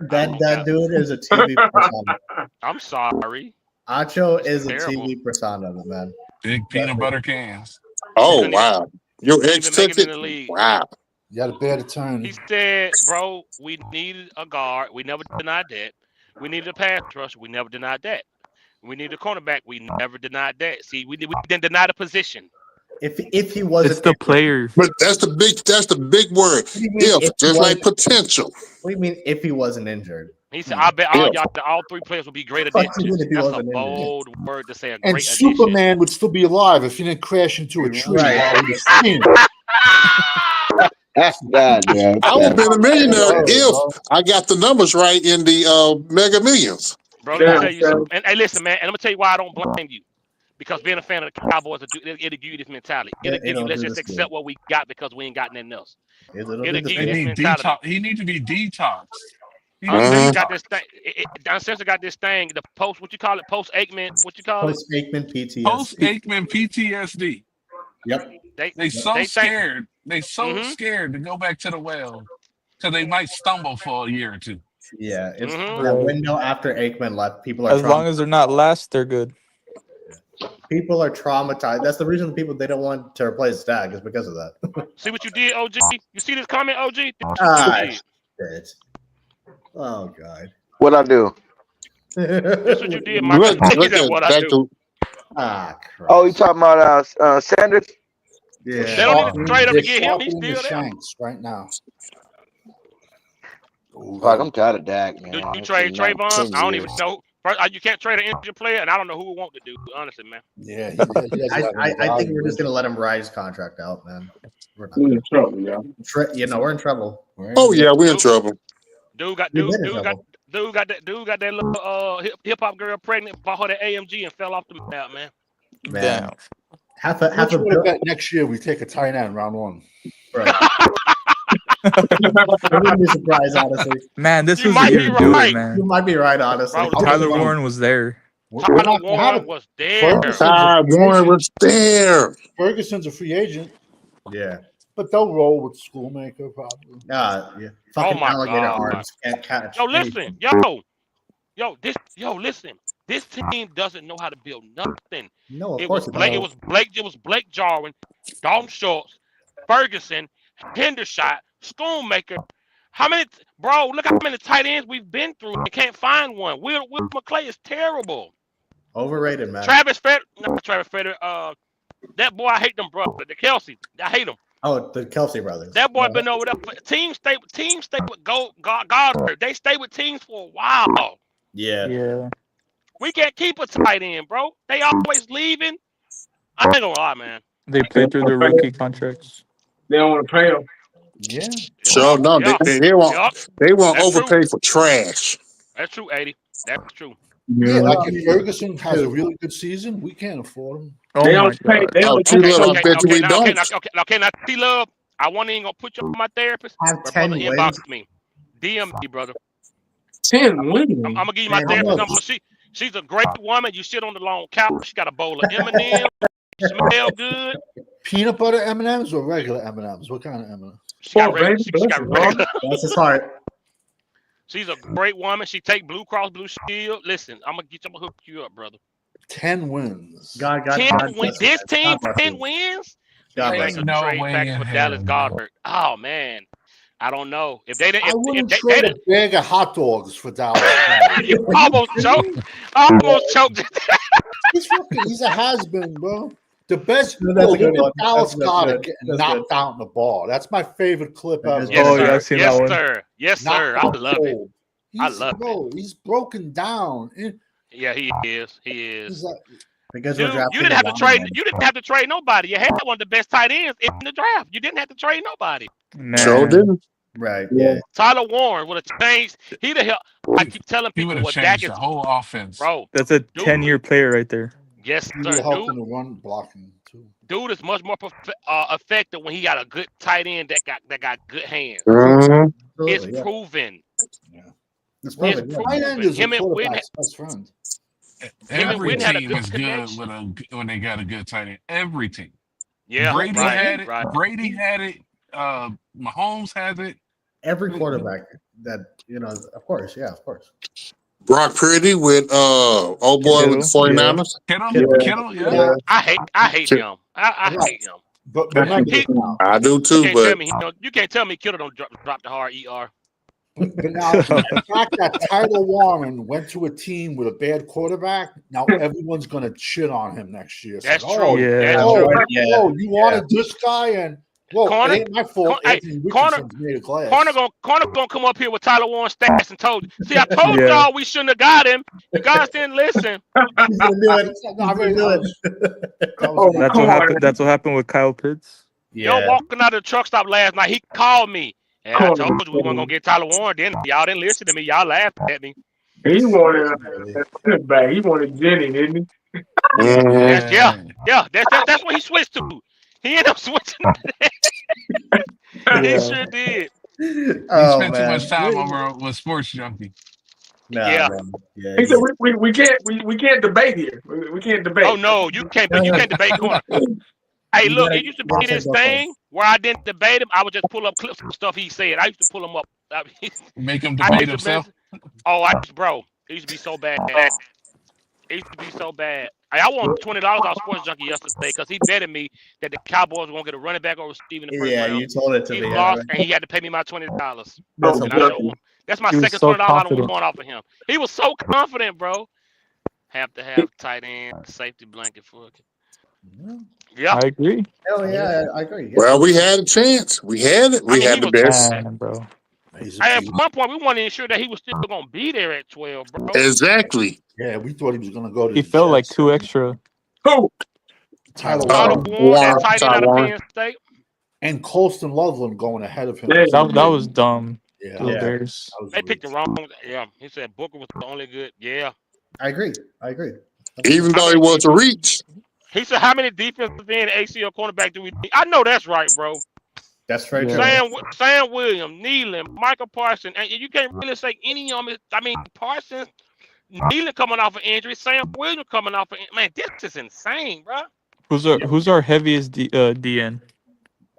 That dude is a TV persona. I'm sorry. Acho is a Terrible. TV persona, man. Big peanut butter cans. Oh Couldn't even- wow, your couldn't ex even make took it in it. the league. Wow. You got to bear the turn. He said, bro, we needed a guard. We never denied that. We needed a pass rush. We never denied that. We needed a cornerback. We never denied that. See, we didn't deny the position. If he wasn't, It's the player. But that's the big word. What do you mean If, if just he like wasn't- potential. What do you mean if he wasn't injured? He said, I bet all Yeah. all three players would be great Fuck you additions. if he That's a wasn't injured. bold word to say, a And great addition. Superman would still be alive if he didn't crash into a tree. Right. while he was skiing. God damn. I would have been a millionaire Oh, if I got the numbers right in the Mega Millions. Bro, let me Yeah, tell you something. And hey, listen, man, and I'm gonna tell you why I don't blame you. Because being a fan of the Cowboys, it'll give you this mentality. It'll Yeah, give you, it'll let's do just this accept what we got because we ain't got nothing else. It'll It'll do give the you He this same. need mentality. detox. He need to be detoxed. He Oh, need Don Mhm. got detox. this thing. Don Spencer got this thing. The post, what you call it? Post Aikman. What you call it? Post Aikman PTSD. Post Aikman PTSD. Yep. They so think- scared. They so Mhm. scared to go back to the well because they might stumble for a year or two. Yeah, it's Mhm. that window after Aikman left. People are As long as they're not last, they're good. people are traumatized. That's the reason they don't want to replace Dak is because of that. See what you did, OG? You see this comment, OG? This is what Ah, you did. shit. Oh god. What I do? This what you did, my Look, God. look That's at what I back do. to Ah, crap. Oh, you talking about Sanders? Yeah. They don't need to trade him to They're get him. He's sharpening the still there. shanks right now. Fuck, I'm tired of Dak, man. Do you I ain't trade seen nothing Trayvon? in I don't 10 even years. know. You can't trade an injured player, and I don't know who would want to do. Honestly, man. Yeah, he doesn't have any I think we're value. just gonna let him ride his contract out, man. We're not We're in trouble, y'all. we're in trouble. oh yeah, we're in trouble. Dude got We've dude, been in dude got trouble. dude got that little hip hop girl pregnant, bought her that AMG and fell off the map, man. Man. Damn. Half How much a would I bet next year we take a tight end round one? bro. I wouldn't be surprised, honestly. Man, this You was the might year be to do right. it, You man. might be right, honestly. Bro, Tyler Warren was there. We're Tyler not gonna have Warren it. was there. Ty Warren was there. Ferguson's a free agent, Yeah. but they'll roll with Schoolmaker probably. Yeah. Fucking my alligator God. arms can't catch. Yo, anything. listen, listen. This team doesn't know how to build nothing. No, of It course was Blake. It was Blake Jarwin, Dalton Schultz, Ferguson, Hendershot, Schoonmaker. How many, bro? Look how many tight ends we've been through and can't find one. Will McClay is terrible. Overrated, man. Travis Federer. That boy, I hate them brother. The Kelsey, I hate him. Oh, the Kelsey brothers. That boy been over there. Teams stay with Goddard. They stay with teams for a while. Yeah. Yeah. We can't keep a tight end, bro. They always leaving. I ain't gonna lie, man. They played through their rookie contracts. They don't want to pay him. Yeah. Sure, no, Yeah. they want Yup. they want That's overpay for trash. That's true, 80. That's true. Yeah, like if Ferguson has a really good season, we can't afford him. Oh They my don't pay. god. They don't Too pay. little, I bet you we don't. Okay, now, T-Love, I want to go put you on my therapist. Have But 10 brother, wins. inbox me. DM me, brother. 10 wins. I'm gonna give you my Man, therapist how number. She's a great woman. You sit on the long couch. She got a bowl of M&M's. Smell good. Peanut butter M&Ms or regular M&Ms? What kind of M&Ms? She got Oh, regular. baby, She got bless you, regular. That's his heart. She's a great woman. She take Blue Cross Blue Shield. Listen, I'm gonna hook you up, brother. 10 wins. God 10 bless wins. you, This man. team, God bless 10 you. wins. God You bless make you. a No trade way back in for hell, Dallas man. Goddard. Oh man, I don't know if they didn't. I If wouldn't they trade a didn't, bag of hot dogs for Dallas. you almost choked. Almost choked. He's a has-been, bro. The best. No, that's a good Look at one. Dallas That's Goddard good. getting That's knocked good. out in the ball. That's my favorite clip ever. Yes, Oh, sir. yeah, I've seen yes, that one. sir. Yes, sir. I Knocked out love it. cold. I love it. He's broken down. Yeah, he is. He is. He's like, Because Dude, we're drafting you didn't have to a trade. lineman. You didn't have to trade nobody. You had one of the best tight ends in the draft. You didn't have to trade nobody. Sure Man. didn't. Right. Yeah. Tyler Warren would have changed. He'd have helped. I keep telling He people would have what Dak changed is, the whole offense. bro. That's a 10-year player right there. Yes, he sir. will help in Dude, the run blocking too. dude is much more effective when he got a good tight end that got good hands. Mhm. It's Absolutely, yeah. proven. It's It's proven, yeah. Tight end is a Him and Whitten- quarterback's best friend. Every Whitten had a team good is good connection. when they got a good tight end. Every team. Yeah, Brady right, had it. right. Brady had it. Mahomes has it. Every quarterback that of course, yeah, of course. Brock Purdy with old boy with the 49ers. Kittle, yeah. Yeah. I hate him. I hate him. But remember this now. I do You too, can't tell but me you can't tell me Kittle don't drop the hard ER. But now, the fact that Tyler Warren went to a team with a bad quarterback, now everyone's going to shit on him next year. It's That's like, true. Oh, Yeah. That's oh, true. Yeah. oh, you wanted this guy, and well, Corner- it ain't my fault. hey, Anthony corner- Richardson's made a class. Corner gonna come up here with Tyler Warren stats and told you. See, I told Yeah. y'all we shouldn't have got him. You guys didn't listen. He's gonna do it. He's No, I gonna mean, do it. Oh, That's what happened. That's what happened with Kyle Pitts. Yo, walking out of the truck stop last night, he called me. And I told you we weren't gonna get Tyler Warren. Then y'all didn't listen to me. Y'all laughed at me. He wanted back. He wanted Jenny, didn't he? Yeah. That's what he switched to. He ended up switching. He sure did. He Oh, spent too man. much time over with Sports Junkie. Nah, Yeah. man. Yeah. He said we can't debate here. We can't debate. Oh no, you can't debate corner. Hey, look, it used to be this thing where I didn't debate him. I would just pull up clips of stuff he said. I used to pull them up. Make him I debate used to himself. bro, it used to be so bad. It used to be so bad. Hey, I won $20 off Sports Junkie yesterday because he betted me that the Cowboys were gonna get a running back or receiver in the first Yeah, round. you told it to He me. lost, and he had to pay me my $20. That's And I okay. showed him. That's my He was second so $20 I don't confident. want off of him. He was so confident, bro. Have to have tight end safety blanket for it. Yeah. I agree. Hell yeah, I agree. Yeah. well, we had a chance. We had it. We mean, had he the was- best. Man, bro. He's Hey, at one point, we wanted to ensure that he was still going to be there at 12, bro. Exactly. yeah, we thought he was going to go to He the felt like Jets. 2 extra. Who? Tyler Tyler Warren Warren, that tight end Tyler out of Warren. Penn State. and Colston Loveland going ahead of him. Yeah. That was dumb. Yeah, To the Yeah. Bears. that was They picked the weird. wrong. Yeah, he said Booker was the only good. Yeah. I agree. I agree. Even though it was a reach. He said, how many defensive end ACL cornerback do we need? I know that's right, bro. That's very Yeah. true. Sam Williams, Nealon, Michael Parsons. And you can't really say any of them. I mean, Parsons, Nealon coming off an injury, Sam Williams coming off an injury. Man, this is insane, bro. Who's our heaviest DN?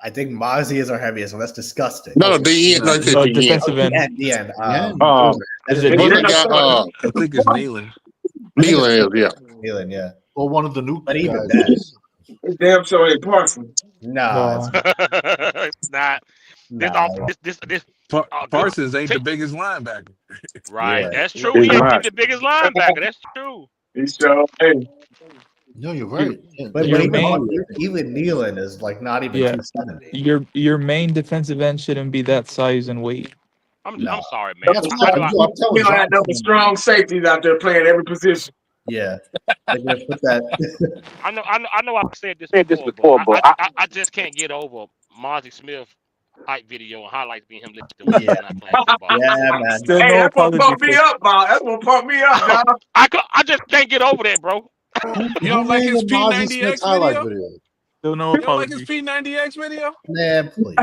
I think Mozzie is our heaviest, and that's disgusting. No, the end. No, the end. Defensive end. At the end. Is it Who's Nealon? the guy? I think it's Nealon. Nealon, yeah. Nealon, yeah. Well, one of the new But even guys. that, Damn sure ain't Parsons. no, It's not. This, no. this, Parsons ain't the biggest linebacker. right. Yeah. That's true. He ain't the biggest linebacker. That's true. He sure ain't. No, you're right. Yeah. But Your even, main- even Nealon is like not even Yeah. 270. Your main defensive end shouldn't be that size and weight. I'm No. sorry, man. That's I why know I- I'm We telling don't have no Johnson. strong safeties out there playing every position. Yeah. They're gonna put that. I know. I've said this before, but I just can't get over Mozzie Smith hype video and highlights being him lifting Yeah. not playing football. Yeah, man. Still Hey, no that's what apology pumped me for up, Bob. That's what pumped me up, dog. I just can't get over that, bro. You don't like his Who made Mozzie P90X Smith's highlight video? video? still no You don't like his apology. P90X video? Nah, please.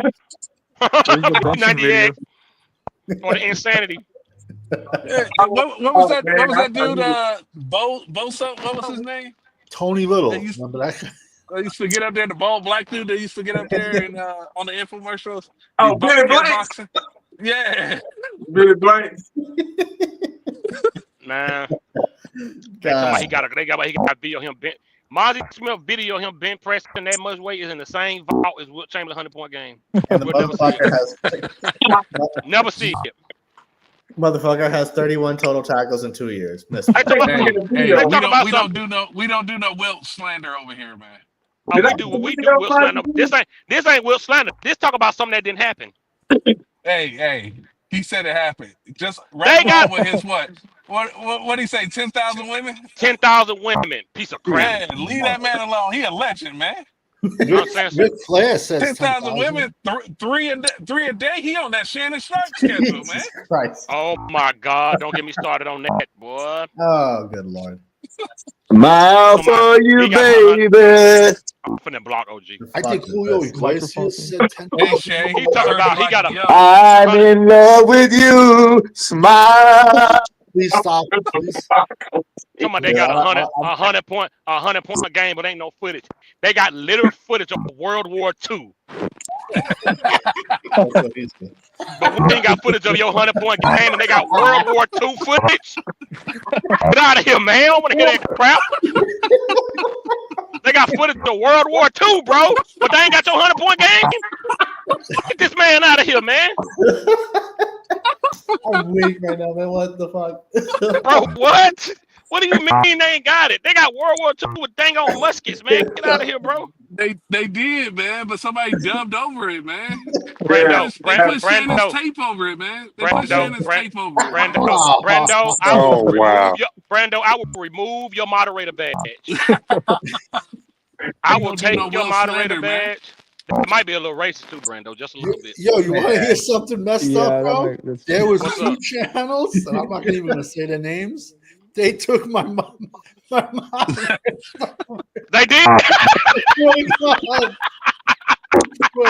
Where's the benching 98 video? or the insanity. Yeah. What was that? man, What was that I dude? knew Bo something. What was his name? Tony Little. They used- Remember that? They used to get up there, the bald black dude. They used to get up there and on the infomercials. Oh, Be Billy Blanks. boxing. Yeah. Billy Blanks. Nah. God. He got video him bench. Mozzie Smith video him bench pressing that much weight is in the same vault as Wilt Chamberlain 100-point game. And the We'll never see motherfucker Never see it. has 31 total tackles in 2 years. Missed Hey, it. talk Hey, about- hey, Let's we talk about don't do no Wilt slander over here, man. we do Will slander. This ain't Will slander. This talk about something that didn't happen. Hey, he said it happened. Just They right got- along with his what he say? 10,000 women? 10,000 women. Piece of crap. Man, leave that man alone. He a legend, man. You know what I'm saying? Ric Flair says 10,000 women, three a day. He on that Shannon Sharp schedule, man. Jesus Christ. Oh my God! Don't get me started on that, boy. Oh, good Lord. Smile Come for on. you, He got baby. I'm finna block OG. I think Julio Iglesias said 10,000. Hey, Shay. He talking about he got a. Yo, I'm in love with you. Smile. Please stop it, please. Talking about they got a 100 point game, but ain't no footage. They got literal footage of World War II, but we ain't got footage of your 100-point game, and they got World War II footage. Get out of here, man. I don't want to hear that crap. They got footage of World War II, bro, but they ain't got your 100-point game. Get this man out of here, man. I'm weak right now, man. What the fuck? Bro, what? What do you mean they ain't got it? They got World War II with dang on muskets, man. Get out of here, bro. They did, man, but somebody dubbed over it, man. Brando, They put Shannon's tape over it, man. They put Shannon's tape over it. Brando, I will remove your moderator badge. I will take your moderator badge. It might be a little racist too, Brando, just a little bit. Yo, you want to hear something messed up, bro? There was two channels, and I'm not even going to say their names. They took my mom. They did. Swear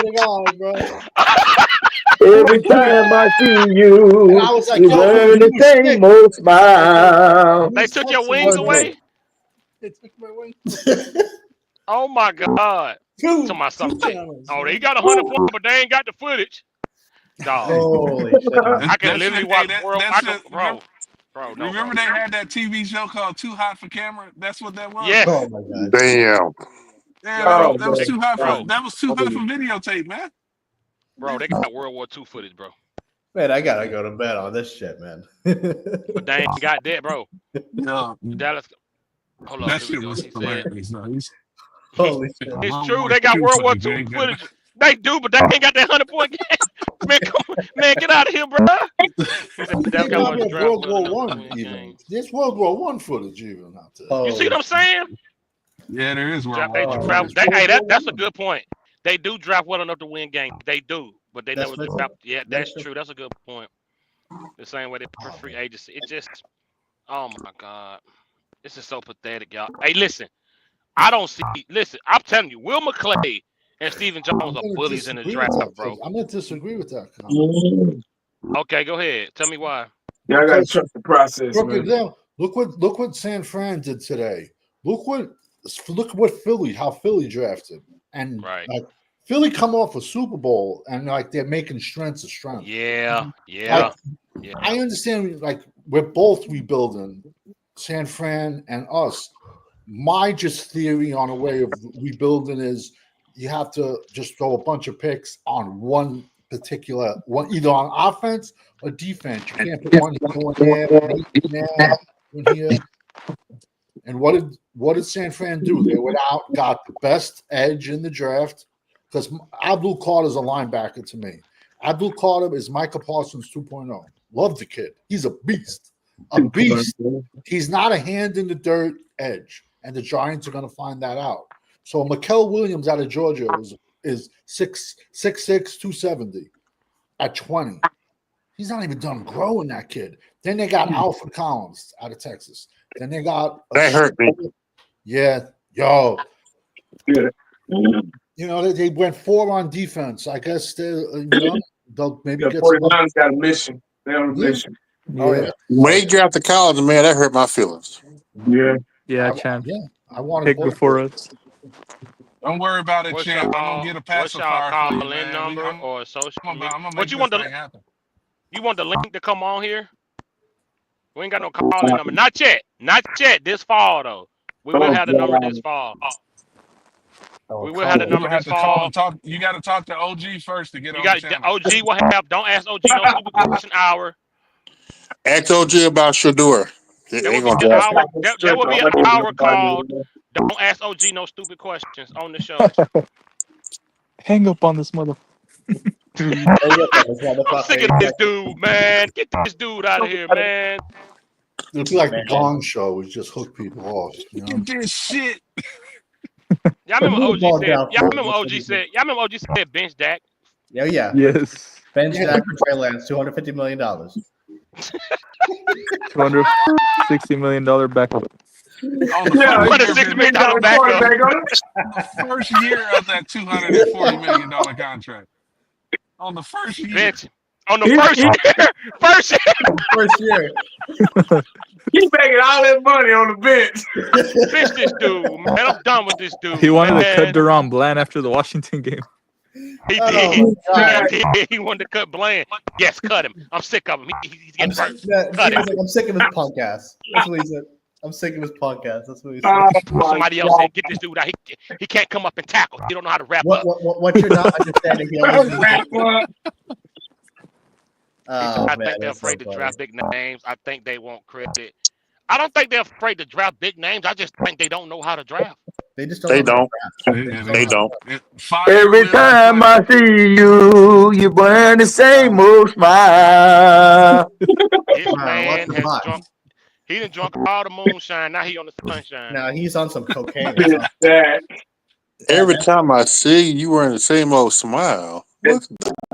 to God, bro. Every time I see you, And I was like, you yo, learn you the same sick. old smile. They took your wings away. They took my wings. Oh my God. To my something. Oh, they got 100 points, but they ain't got the footage. Dog. Holy shit. I can literally watch World. Bro, no, remember they had that TV show called Too Hot for Camera? That's what that was. Yes. Oh my God. Damn. Yeah, that was too hot bro. for that was too hot for videotape, man. Bro, they got World War II footage, bro. Man, I gotta go to bed on this shit, man. But they ain't got that, bro. No, Dallas. Hold on. that Here we shit go. was He said, hilarious. No, Holy shit. it's true. They got World War II footage. They do, but they ain't got that 100-point game. Man, come on. Man, get out of here, bro. They got World War One even. There's World War One footage even out there. You see what I'm saying? Yeah, there is one. That's a good point. They do draft well enough to win games. They do, but they never draft. Yeah, that's true. That's a good point. The same way they for free agency. It just, oh my God, this is so pathetic, y'all. Hey, listen, I don't see. Listen, I'm telling you, Will McClay and Stephen Jones are bullies in the draft, bro. I'm gonna disagree with that comment. Okay, go ahead. Tell me why. Yeah, I gotta trust the process, For man. example, look what San Fran did today. Look what Philly, how Philly drafted, and Right. like Philly come off a Super Bowl, and like they're making strength to strength. Yeah. I understand. Like we're both rebuilding, San Fran and us. My just theory on a way of rebuilding is you have to just throw a bunch of picks on one particular one, either on offense or defense. You can't put one here. And what did San Fran do? They went out, got the best edge in the draft, because Abdul Carter's a linebacker to me. Abdul Carter is Micah Parsons 2.0. Love the kid. He's a beast. A beast. He's not a hand in the dirt edge, and the Giants are going to find that out. So Mikael Williams out of Georgia is 6'6", 270 at 20. He's not even done growing, that kid. Then they got Alfred Collins out of Texas. Then they got That hurt me. Yeah, yo. Yeah. You know, they went 4 on defense. I guess they'll maybe get 49's got a mission. They on a mission. Oh yeah. When they drafted Collins, man, that hurt my feelings. Yeah. Yeah, champ. Yeah, I want Pick before us. Don't worry about it, What's champ. I'm y'all- gonna get a What's y'all pacifier for you, call-in man. number I'm or social media? gonna make What you want this the thing happen. You want the link to come on here? We ain't got no call-in number. Not yet. Not yet. This fall though. We will have the number this fall. We will have the number this fall. You got to talk to OG first to get You on got the the channel. OG will have. Don't ask OG no stupid question hour. Ask OG about Shador. They There ain't will be gonna an draft hour. There will be an hour called. Don't ask OG no stupid questions on the show. Hang up on this mother. I'm sick of this dude, man. Get this dude out of here, man. It'll be like the Gong Show. We just hook people off. You know? Get this shit. Y'all remember OG said? Y'all remember OG said bench Dak? Yeah, yeah. Yes. Bench Dak for Trey Lance, $250 million. $260 million backup. On the $260 million backup. first year of that $240 million contract. On the first year. Bench. On the first year. First year. He's making all that money on the bench. Bench this dude, man. I'm done with this dude. He wanted man. to cut Deron Bland after the Washington game. He Oh, did. my He did. He wanted to cut Bland. Yes, cut him. I'm sick of him. He's I'm getting sick, first. yeah, Cut him. he's like, I'm sick of his punk ass. That's what he said. I'm sick of his punk ass. That's what he said. Oh my Somebody else God. said, "Get this dude out. He can't come up and tackle. He don't know how to wrap up." What you're not understanding, he only I man, think they're that's so afraid to funny. draft big names. I think they want credit. I don't think they're afraid to draft big names. I just think they don't know how to draft. They just They don't. don't. They don't. Fire Every will time play. I see you, you wear the same old smile. This Wow, man what's has the drunk. He done drunk all the moonshine. Now he on the sunshine. Now he's on some cocaine. Or something. That Every time I see you wearing the same old smile. What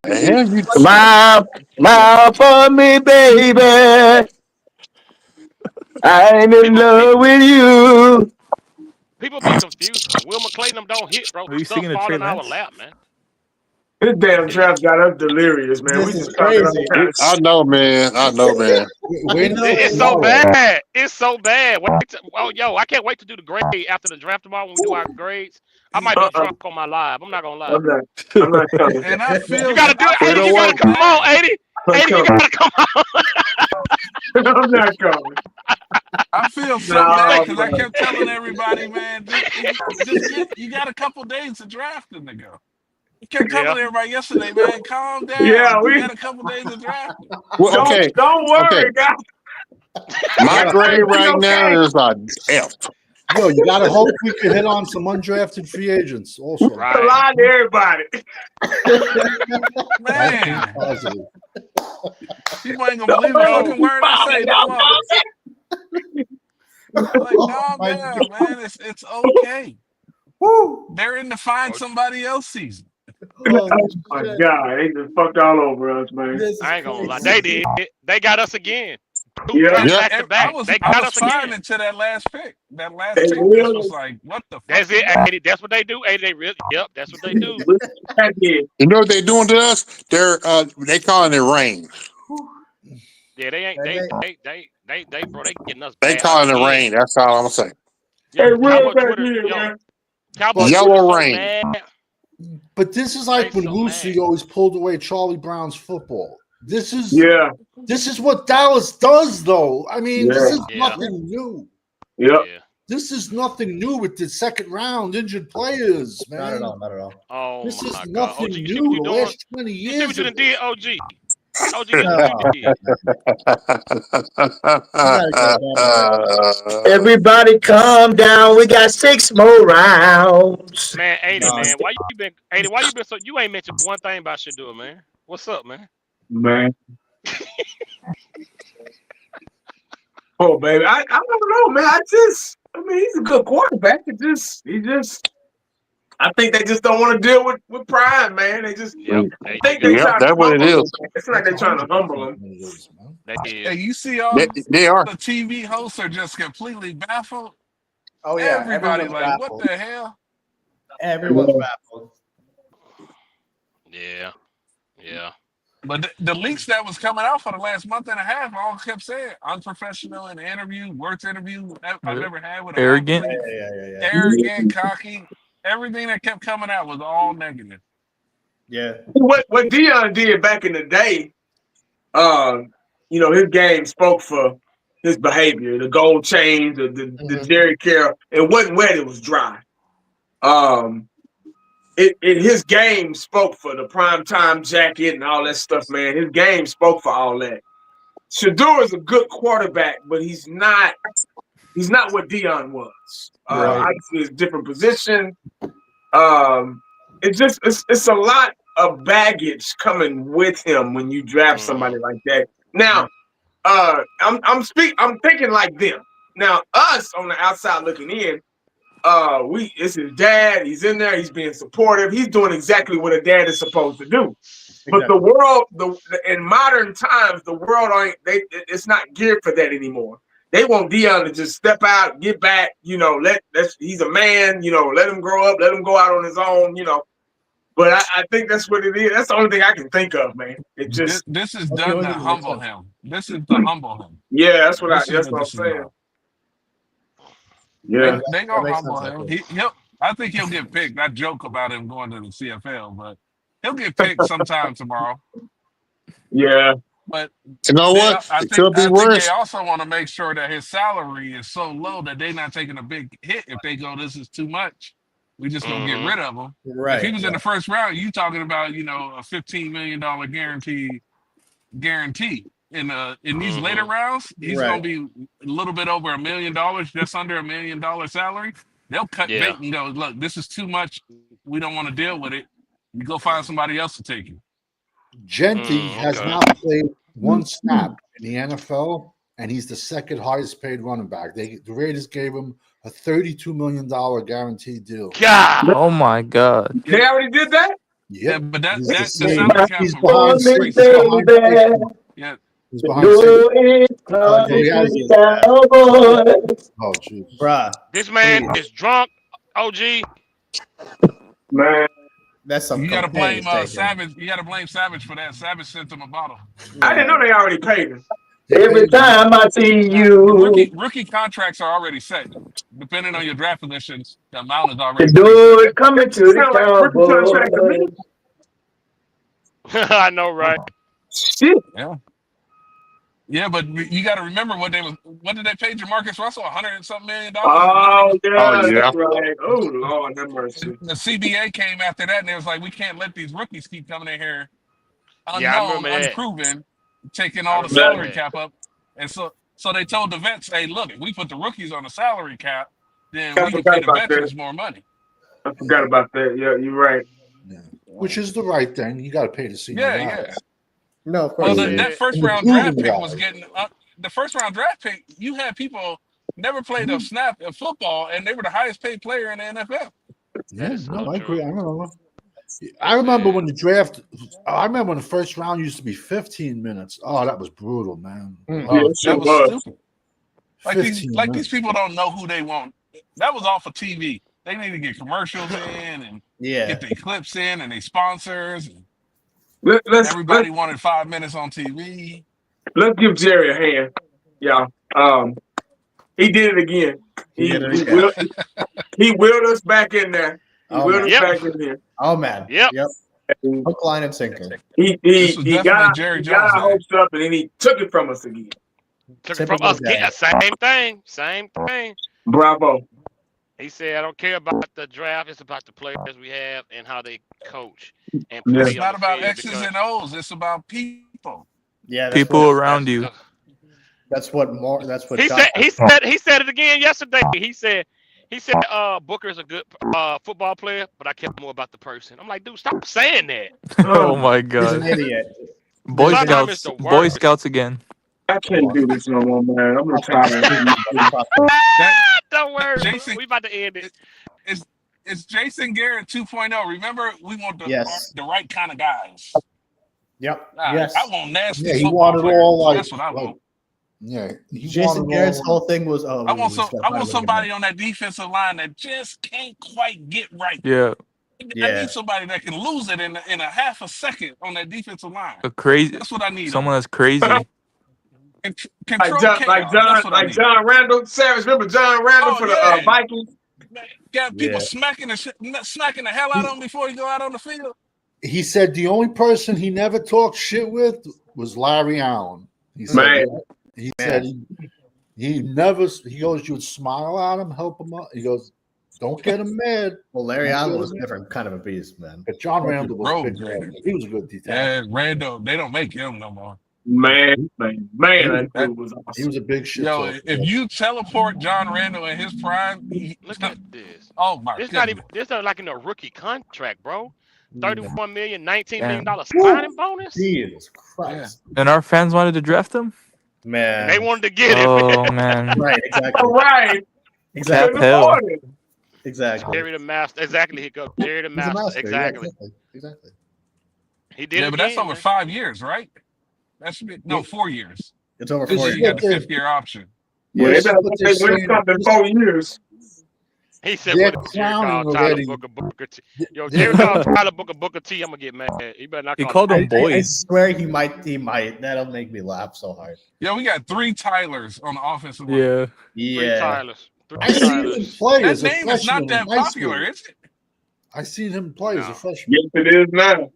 the hell you Smile, smile for me, baby. I'm in love with you. People be confused. Will McClay them don't hit, bro. Are you Stuff singing to fall Trey in our Lance? lap, man. this damn draft got us delirious, man. This We is just talking all crazy. kind of I know, man. I know, man. Wait till It's so tomorrow. bad. It's so bad. Yo, I can't wait to do the grade after the draft tomorrow when we do our grades. I might be drunk on my live. I'm not gonna lie. I'm not coming. And I feel You gotta do it, Well, 80. you You know gotta what? come on, 80. I'm 80, you coming. gotta come on. I'm not coming. I feel so No, bad because I bro. kept telling everybody, man, just get. You got a couple days to draft him to go. I kept telling Yeah. everybody yesterday, man, calm down. Yeah, You we got a couple days to draft him. Well, okay. don't worry, Okay. guys. My Yeah. grade It'll be right now okay. is a F. Yo, you gotta hope we could hit on some undrafted free agents also. I'm Right. lying to everybody. Man, Positive. people ain't gonna believe a fucking word I say no more. Like, calm my down, man. It's okay. Woo! They're in to find somebody else season. Oh, Oh my shit. God, they just fucked all over us, man. This is I ain't gonna lie. crazy. They did. They got us again. Two Yeah. drafts Yep. back to back. They I got was us fine again. until that last pick. That last They pick just really- was like, what the fuck? That's is it, that? 80. That's what they do. 80. They really. Yep. That's what they do. That did. You know what they doing to us? They calling it rain. Yeah, they ain't. They bro. They getting us. They bad calling it again. rain. That's all I'm gonna say. Hey, Yo, real Cowboy back Twitter. here, Yo, man. Cowboy Yellow Twitter so rain. mad. But this is like They when so Lucy mad. always pulled away Charlie Brown's football. This is Yeah, what Dallas does, though. I mean, this is Yeah. nothing new. yep. Yeah. This is nothing new with the second round injured players, man. Not at all. Not at all. Oh This is my God. nothing OG, you see new. what The you doing? last 20 You see years. what you done of did, this. OG? OG, guess what you did? Everybody calm down. We got 6 more rounds. Man, 80, Nah. man. Why you been 80? Why you been so? You ain't mentioned one thing about Shador, man. What's up, man? Man. Oh, baby. I don't know, man. I mean, he's a good quarterback. I think they just don't want to deal with Prime, man. They just Yep. I think they Yep, trying to that's what it humble him. is. It's like they're trying to humble him. They Hey, is. you see all They are. the TV hosts are just completely baffled. Oh yeah. Everybody everyone's like, baffled. what the hell? Everyone's baffled. Yeah. Yeah. But the leaks that was coming out for the last month and a half all kept saying unprofessional in the interview, worst interview I've ever had with a Arrogant. Yeah. arrogant, cocky. Everything that kept coming out was all negative. Yeah. What Deion did back in the day, his game spoke for his behavior. The gold chains, the Jerry Carroll. It wasn't wet; it was dry. His game spoke for the primetime jacket and all that stuff, man. His game spoke for all that. Shador is a good quarterback, but he's not what Deion was. Obviously, it's a different position. It's a lot of baggage coming with him when you draft somebody like that. Now, I'm thinking like them. Now, us on the outside looking in, it's his dad. He's in there. He's being supportive. He's doing exactly what a dad is supposed to do. But the world, in modern times, the world it's not geared for that anymore. They want Deion to just step out, get back. He's a man. Let him grow up. Let him go out on his own. But I think that's what it is. That's the only thing I can think of, man. It just This is done to humble him. This is to humble him. yeah, that's what This is I'm this is saying. about. Yeah, They That gonna makes humble sense, him. I think he'll get picked. I joke about him going to the CFL, but He'll get picked sometime tomorrow. Yeah. But You know they, what? I It think could be I think they worse. also want to make sure that his salary is so low that they're not taking a big hit if they go, this is too much. We just gonna get rid of him. If he was in the first round, you talking about, you know, a $15 million guarantee. In these later rounds, he's gonna be a little bit over $1 million, just under $1 million salary. They'll cut Yeah. bait and go, look, this is too much. We don't want to deal with it. You go find somebody else to take you. Genti has okay. not played one snap in the NFL, and he's the second highest paid running back. The Raiders gave him a $32 million guaranteed deal. God. Oh my God. They already did that? Yeah, Yep. but that He's that the the same. salary cap He's for behind Raiders is six. crazy. He's behind six. Yeah, He's behind six. Oh, jeez. Bruh, This man please. is drunk. OG. Man. That's some you gotta cocaine blame taken. Savage. You gotta blame Savage for that. Savage sent him a bottle. I didn't know they already paid him. Every time I see The you, rookie contracts are already set. Depending on your draft positions, the amount is the already door set. coming to the Sound like rookie contract to me. Cowboys. I know, right? Shit. Yeah, but you got to remember what did they pay Jamarcus Russell? $100 and something million. Oh, yeah, Oh, yeah. that's right. Oh, Lord, have mercy. The CBA came after that, and it was like, we can't let these rookies keep coming in here Yeah, I unknown, remember that. unproven, taking all the remember salary that. cap up. And so they told the vets, hey, look, if we put the rookies on the salary cap, then I we can forgot pay the about veterans that. more money. I forgot about that. Yeah, you're right. Yeah. Which is the right thing. You got to pay the senior Yeah, guys. yeah. No, of Well, course. Yeah. that first And the round draft proven pick was guys. getting the first round draft pick. You had people never played a snap of football, and they were the highest paid player in the NFL. Yeah, is no, so I agree. true. I remember. I remember when the draft. I remember when the first round used to be 15 minutes. Oh, that was brutal, man. Yeah, Oh, it sure That was was. stupid. Like 15 these minutes. people don't know who they want. That was all for TV. They need to get commercials in and Yeah. get their clips in and their sponsors. And Let's everybody wanted 5 minutes on TV. give Jerry a hand. Yeah. He did it again. He did it again. He willed us back in there. He Oh, willed man. us Yep. back in there. Oh, man. Yep. Hook, line, and sinker. He This was definitely got Jerry he Jones got our day. hopes up and then he took it from us again. Took it from Typical us. Jay. Yeah, same thing. Same thing. Bravo. He said, I don't care about the draft. It's about the players we have and how they coach and Yeah. play It's on not the about field X's because and O's. It's about people. Yeah, that's People what, around you. that's what more. That's what he Josh- said it again yesterday. He said Booker's a good football player, but I care more about the person. I'm like, dude, stop saying that. Oh my He's an God. idiot. Boy Sometimes it's Scouts. the Boy worst. Scouts again. I can't do this no more, man. I'm retired. Don't worry, Jason- we about to end it. It's Jason Garrett 2.0. Remember, we want Yes. the right kind of guys. Yep. Nah, Yes. I want nasty Yeah, he football wanted players. all like, That's what I want. yeah. He Jason wanted Garrett's all, whole thing was, oh, I want step I out want of somebody on that defensive line that just can't quite get right. Yeah. I Yeah. need somebody that can lose it in a half a second on that defensive line. A crazy. That's what I need. Someone that's crazy. Control Like chaos. That's what I need. John Randall Savage. Remember John Randall Oh, for yeah. the Vikings? Got people Yeah. smacking the hell out of him before he go out on the field. He said the only person he never talked shit with was Larry Allen. He said, Man. he said he never. He goes, you would smile at him, help him out. He goes, don't get him mad. Well, Larry Allen was a different kind of a beast, man. But John Randall was Bro, big. man. He was a good detective. Yeah, Randall, they don't make him no more. Man, that dude was He awesome. was a big shit. Yo, talker. if you teleport John Randall in his prime, Look at this. oh my It's goodness. not even. This not like in a rookie contract, bro. 31 million, $19 million Damn. signing bonus. Jesus Christ, And our fans wanted to draft him? man. They wanted to get him. Oh man. Right, exactly, All right. exactly, Cap hell. exactly. Jerry the Master. Exactly. He go Jerry the He's a Master. master, yeah, Exactly. exactly. He did Yeah, it but that's again, over man. 5 years, right? That should be 4 years. It's over This 4 year you years. got the 5th-year option. Well, Yeah, they better what they're say when it saying. comes in 4 years. He said, They're "What is Jerry clowning called Tyler already. Booker T? Yo, Jerry called Tyler Booker T. I'm gonna get mad. He better not He call called him them I boys. swear he might. That'll make me laugh so hard. Yeah, we got 3 Tylers on the offensive line. Yeah. Three Yeah. Tylers. Three I seen him Tylers. play That as a name is not freshman that in high popular, school. is it? I seen him play as a No. freshman. Yes, it is now.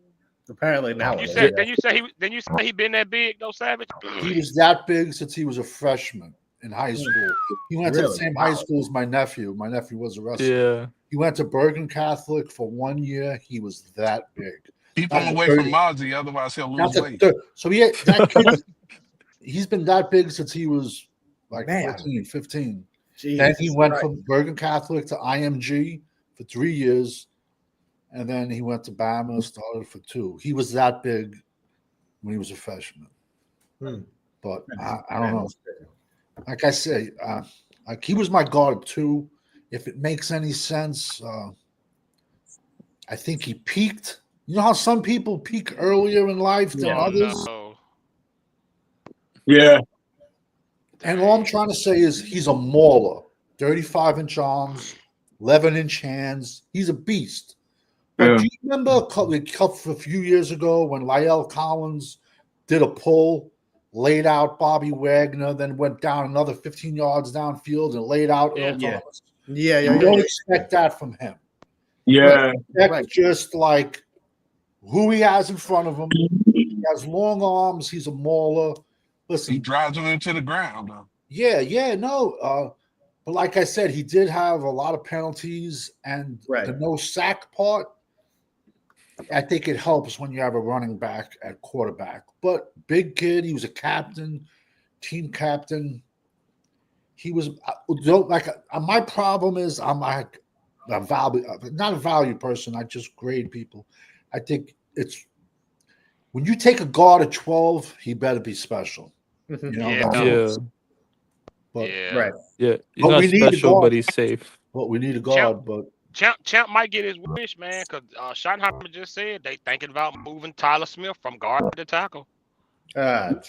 Apparently now. You it is, said yeah. then you say he been that big though, Savage? He was that big since he was a freshman in high school. He went to the Really? same Wow. high school as my nephew. My nephew was a wrestler. Yeah. He went to Bergen Catholic for 1 year. He was that big. Keep That's him a away 30 from Mozzie, otherwise he'll lose That's a weight. so that kid, he's been that big since he was like Man. 14, 15. Jesus Then he went Christ. from Bergen Catholic to IMG for 3 years. And then he went to Bama, started for 2. He was that big when he was a freshman. But I don't know. Like I say, like he was my guard too. If it makes any sense, I think he peaked. You know how some people peak earlier in life than others? No. Yeah. And all I'm trying to say is he's a mauler. 35-inch arms, 11-inch hands. He's a beast. But Yeah. do you remember a few years ago when Lyle Collins did a pull, laid out Bobby Wagner, then went down another 15 yards downfield and laid out Earl Yeah. Thomas? Yeah, You don't expect that from him. Yeah. That's just like who he has in front of him. He has long arms. He's a mauler. He Listen, drives him into the ground, though. no. But like I said, he did have a lot of penalties, and the no sack part, I think it helps when you have a running back at quarterback. But big kid, he was a captain, team captain. He was like my problem is I'm like a value, not a value person. I just grade people. I think it's when you take a guard at 12, he better be special. You know, Yeah. But, Yeah. Yeah. He's But not we need a special, guard. but he's safe. But we need a guard. But Champ might get his wish, man, because Schottenheimer just said they thinking about moving Tyler Smith from guard to tackle. now,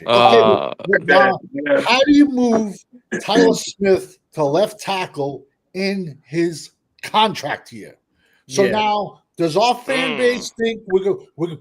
how do you move Tyler Smith to left tackle in his contract year? So now does our fan base think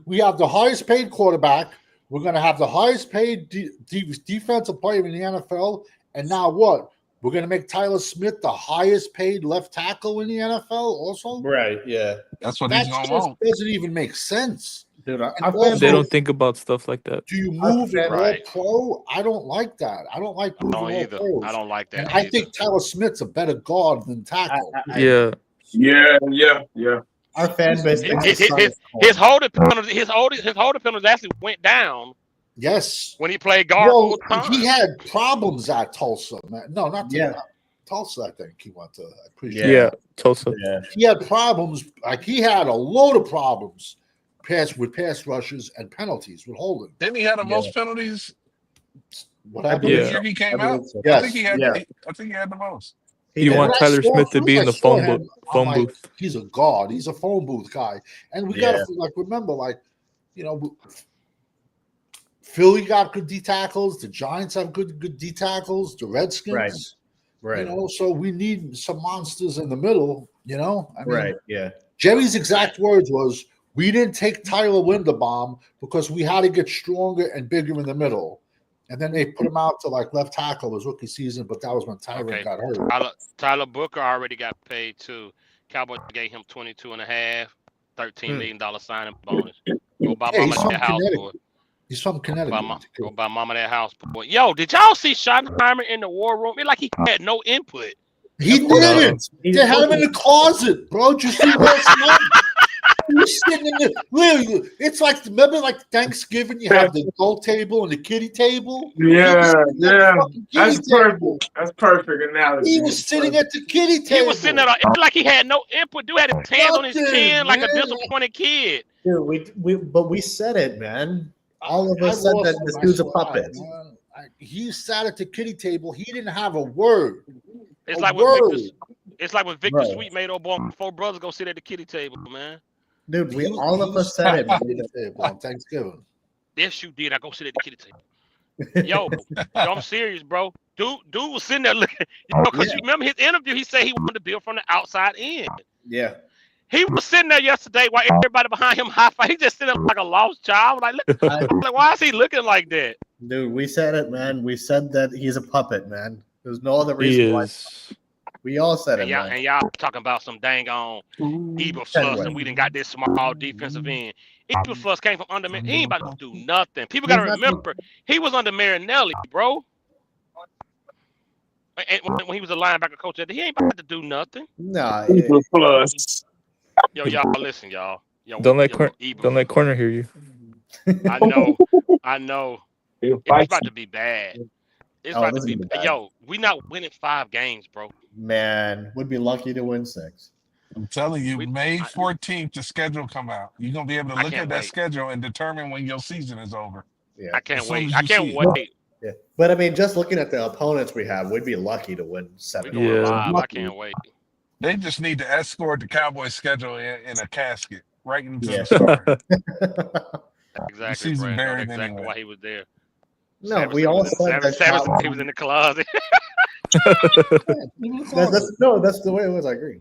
we have the highest paid quarterback? We're going to have the highest paid defensive player in the NFL, and now what? We're going to make Tyler Smith the highest paid left tackle in the NFL also? Right, yeah. That's what That he's going to just want. doesn't even make sense. Dude, And They don't think about stuff like that. do you move an Right. all-pro? I don't like that. I don't like moving don't either. all-pros. I don't like that And I either. think Tyler Smith's a better guard than tackle. Yeah. Yeah. Our fan base His holding penalties actually went down Yes. when he played guard Well, full time. he had problems at Tulsa, man. No, not Tulsa. I think he went to. I appreciate Yeah. Tulsa. He had problems. Like he had a load of problems, pass rushes and penalties with holding. Didn't he have the most penalties What the happened? year he came out? Yes. I think he had the most. You want When I Tyler saw- Smith to as be soon in as the I saw phone him, booth. I'm Phone like, booth. He's a guard. He's a phone booth guy, and we gotta remember, like, you know, Philly got good D tackles. The Giants have good D tackles. The Redskins, Right. You know, so we need some monsters in the middle. You know, I mean, Right, yeah. Jerry's exact words was, "We didn't take Tyler Linderbaum because we had to get stronger and bigger in the middle." And then they put him out to like left tackle his rookie season, but that was when Tyron got hurt. Tyler Booker already got paid too. Cowboys gave him 22.5, $13 million signing bonus. Go buy Hey, mama he's from that house, boy. Connecticut. He's from Connecticut. Go buy mama that house, boy. Yo, did y'all see Schottenheimer in the war room? It's like he had no input. He didn't. They had him in the closet, bro. Did you see that? He was sitting in the literally. It's like remember, like Thanksgiving, you have the adult table and the kiddie table. Yeah. That's perfect. That's perfect analogy. He was sitting at the kiddie table. He was sitting there like he had no input. Dude had his hand on his Nothing, chin like a man. disappointed kid. Dude, we said it, man. All of I us said lost that this my dude's a swag, puppet. man. He sat at the kiddie table. He didn't have a word. It's A like word. when Victor Right. Sweet made old boy 4 brothers go sit at the kiddie table, man. Dude, He all of was us said it, sat at man. the table on Thanksgiving. Yes, you did. I go sit at the kiddie table. Yo, I'm serious, bro. Dude was sitting there looking, because you remember his interview, he said he wanted to build from the outside in. Yeah. He was sitting there yesterday while everybody behind him high five. He just sitting there like a lost child. Like, why is he looking like that? Dude, we said it, man. We said that he's a puppet, man. There's no other He reason why. is. We all said it, And y'all, man. and y'all talking about some dang on Eberfluss, and we done got this small defensive end. Eagles Plus came from under. He ain't about to do nothing. People got to remember, he was under Marinelli, bro. And when he was a linebacker coach, he ain't about to do nothing. No, Eagles Plus. Yo, y'all listen, y'all. Yo, Don't let Eagles. corner hear you. I know. It's about to be bad. It's about to be bad. Yo, we not winning 5 games, bro. man, would be lucky to win 6. I'm telling you, May 14th, the schedule come out. You're gonna be able to look at that schedule and determine when your season is over. Yeah, I can't wait. I can't wait. Yeah, but I mean, just looking at the opponents we have, we'd be lucky to win 7. We're going live. I can't wait. They just need to escort the Cowboys schedule in a casket right into the start. Exactly, Brandon. That's exactly why he was there. No, Savage we all said that he was in the closet. that's the way it was. I agree.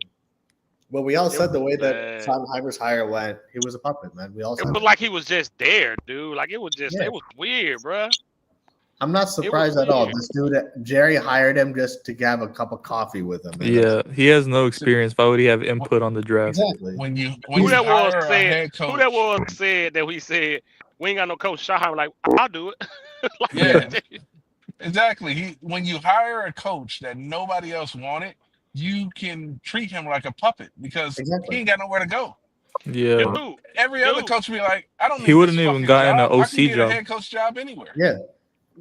But we all said the way that Schottenheimer's hire went, he was a puppet, man. We all said it was like he was just there, dude. Like it was weird, bro. I'm not surprised at all. This dude, Jerry hired him just to have a cup of coffee with him. Yeah, he has no experience. Why would he have input on the draft? Exactly. Who that was said that we said we ain't got no coach. Schottenheimer like I'll do it. Like, yeah, exactly. When you hire a coach that nobody else wanted, you can treat him like a puppet because he ain't got nowhere to go. Yeah. Dude, every other coach would be like, I don't need he wouldn't this even gotten an job. OC I can get job. a head coach job anywhere. Yeah.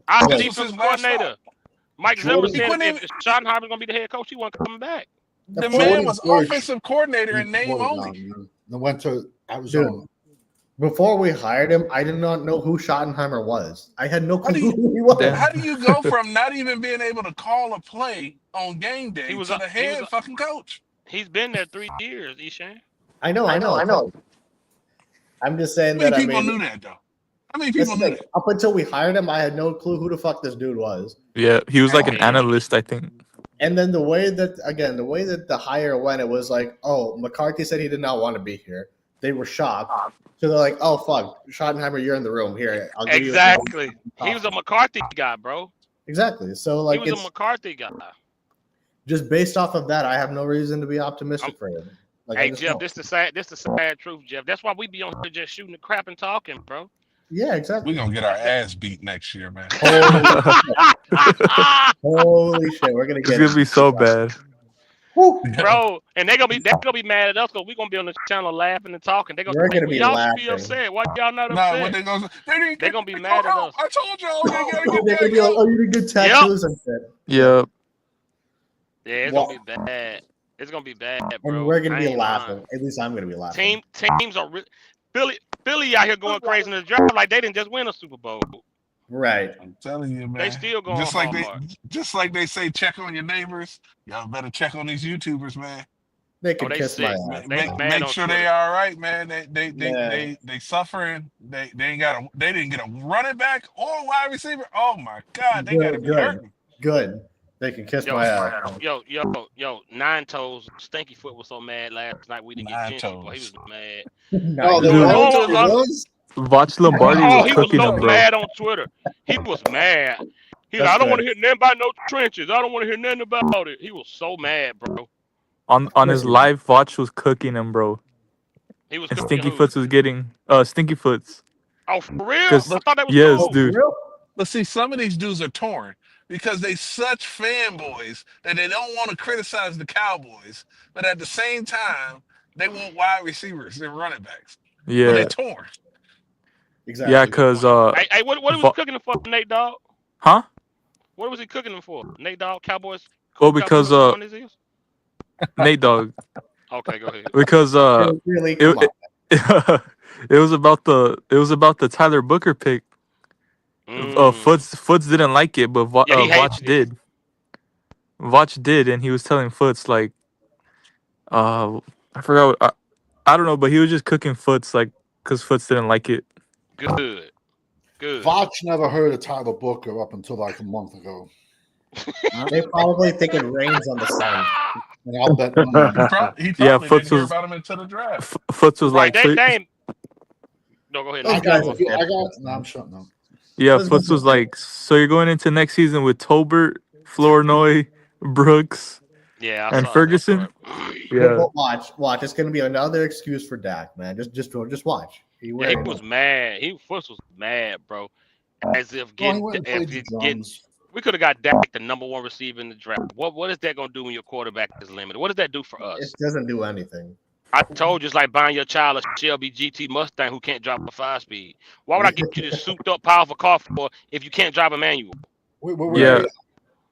Our This was defensive his last coordinator, stop. Mike Zimmer, said if Schottenheimer's gonna be the head coach, he wasn't coming back. The man was offensive coordinator in name only. They went to Arizona. Before we hired him, I did not know who Schottenheimer was. I had no clue who he was. How do you go from not even being able to call a play on game day to the head fucking coach? He's been there 3 years, Eshan. I know. I'm just saying How many people knew that, though? How many people knew that? Up until we hired him, I had no clue who the fuck this dude was. Yeah, he was like an analyst, I think. And then the way that the hire went, it was like, oh, McCarthy said he did not want to be here. They were shocked. So they're like, oh, fuck, Schottenheimer, you're in the room. Here, I'll give Exactly. He was a McCarthy guy, bro. Exactly. So, like, he was a McCarthy guy. Just based off of that, I have no reason to be optimistic for him. Like, hey, Jeff, this the sad truth, Jeff. That's why we be on here just shooting the crap and talking, bro. Yeah, exactly. We're going to get our ass beat next year, man. Holy shit, we're going to get It's going to be so bad. Bro, and they're gonna be mad at us because we're gonna be on the channel laughing and talking. They're gonna be y'all should be upset. Why y'all not upset? They're gonna be mad at us. I told y'all they gotta get you did good tattoos and shit. Yep. Yeah, it's gonna be bad. It's gonna be bad, bro. And we're gonna be laughing. At least I'm gonna be laughing. Teams are Philly out here going crazy in the draft like they didn't just win a Super Bowl. Right. I'm telling you, man. They still going just like they say, check on your neighbors. Y'all better check on these YouTubers, man. They can kiss my ass. Make sure they all right, man. They suffering. They didn't get a running back or wide receiver. Oh my God, they gotta be hurting. Good. They can kiss my ass. Yo, Nine Toes, Stinky Foot was so mad last night we didn't get Jinx. He was mad. Watch Lombardi was cooking him, bro. Mad on Twitter. He was mad. He's like, I don't want to hear nothing about no trenches. I don't want to hear nothing about it. He was so mad, bro. On his live, Vach was cooking him, bro. He was. And Stinky Foots was getting Stinky Foots. Oh, for real? I thought that was yes, cool. dude. But see, some of these dudes are torn because they such fanboys that they don't want to criticize the Cowboys, but at the same time, they want wide receivers and running backs. Yeah. But they're torn. Exactly. Yeah, because hey, what was he cooking them for, Nate Dogg? Huh? What was he cooking them for, Nate Dogg? Cowboys. Well, because Nate Dogg. Okay, go ahead. Because really, it was about the Tyler Booker pick. Foots didn't like it, but Vach did. Vach did, and he was telling Foots like, I forgot. I don't know, but he was just cooking Foots like because Foots didn't like it. Good. Vach never heard of Tyler Booker up until like a month ago. They probably think it rains on the sun. And I'll bet he probably didn't hear about him until the draft. Foots was like, no, go ahead. I'm shutting up. Yeah, Foots was like, so you're going into next season with Tolbert, Flournoy, Brooks, and Ferguson. Yeah. Watch. It's gonna be another excuse for Dak, man. Just watch. Yeah, he was mad. Foots was mad, bro. As if Well, he getting went and played the drums. we could have got Dak the number 1 receiver in the draft. What is that gonna do when your quarterback is limited? What does that do for us? It doesn't do anything. I told you it's like buying your child a Shelby GT Mustang who can't drive a 5-speed. Why would I get you this souped up powerful car for if you can't drive a manual?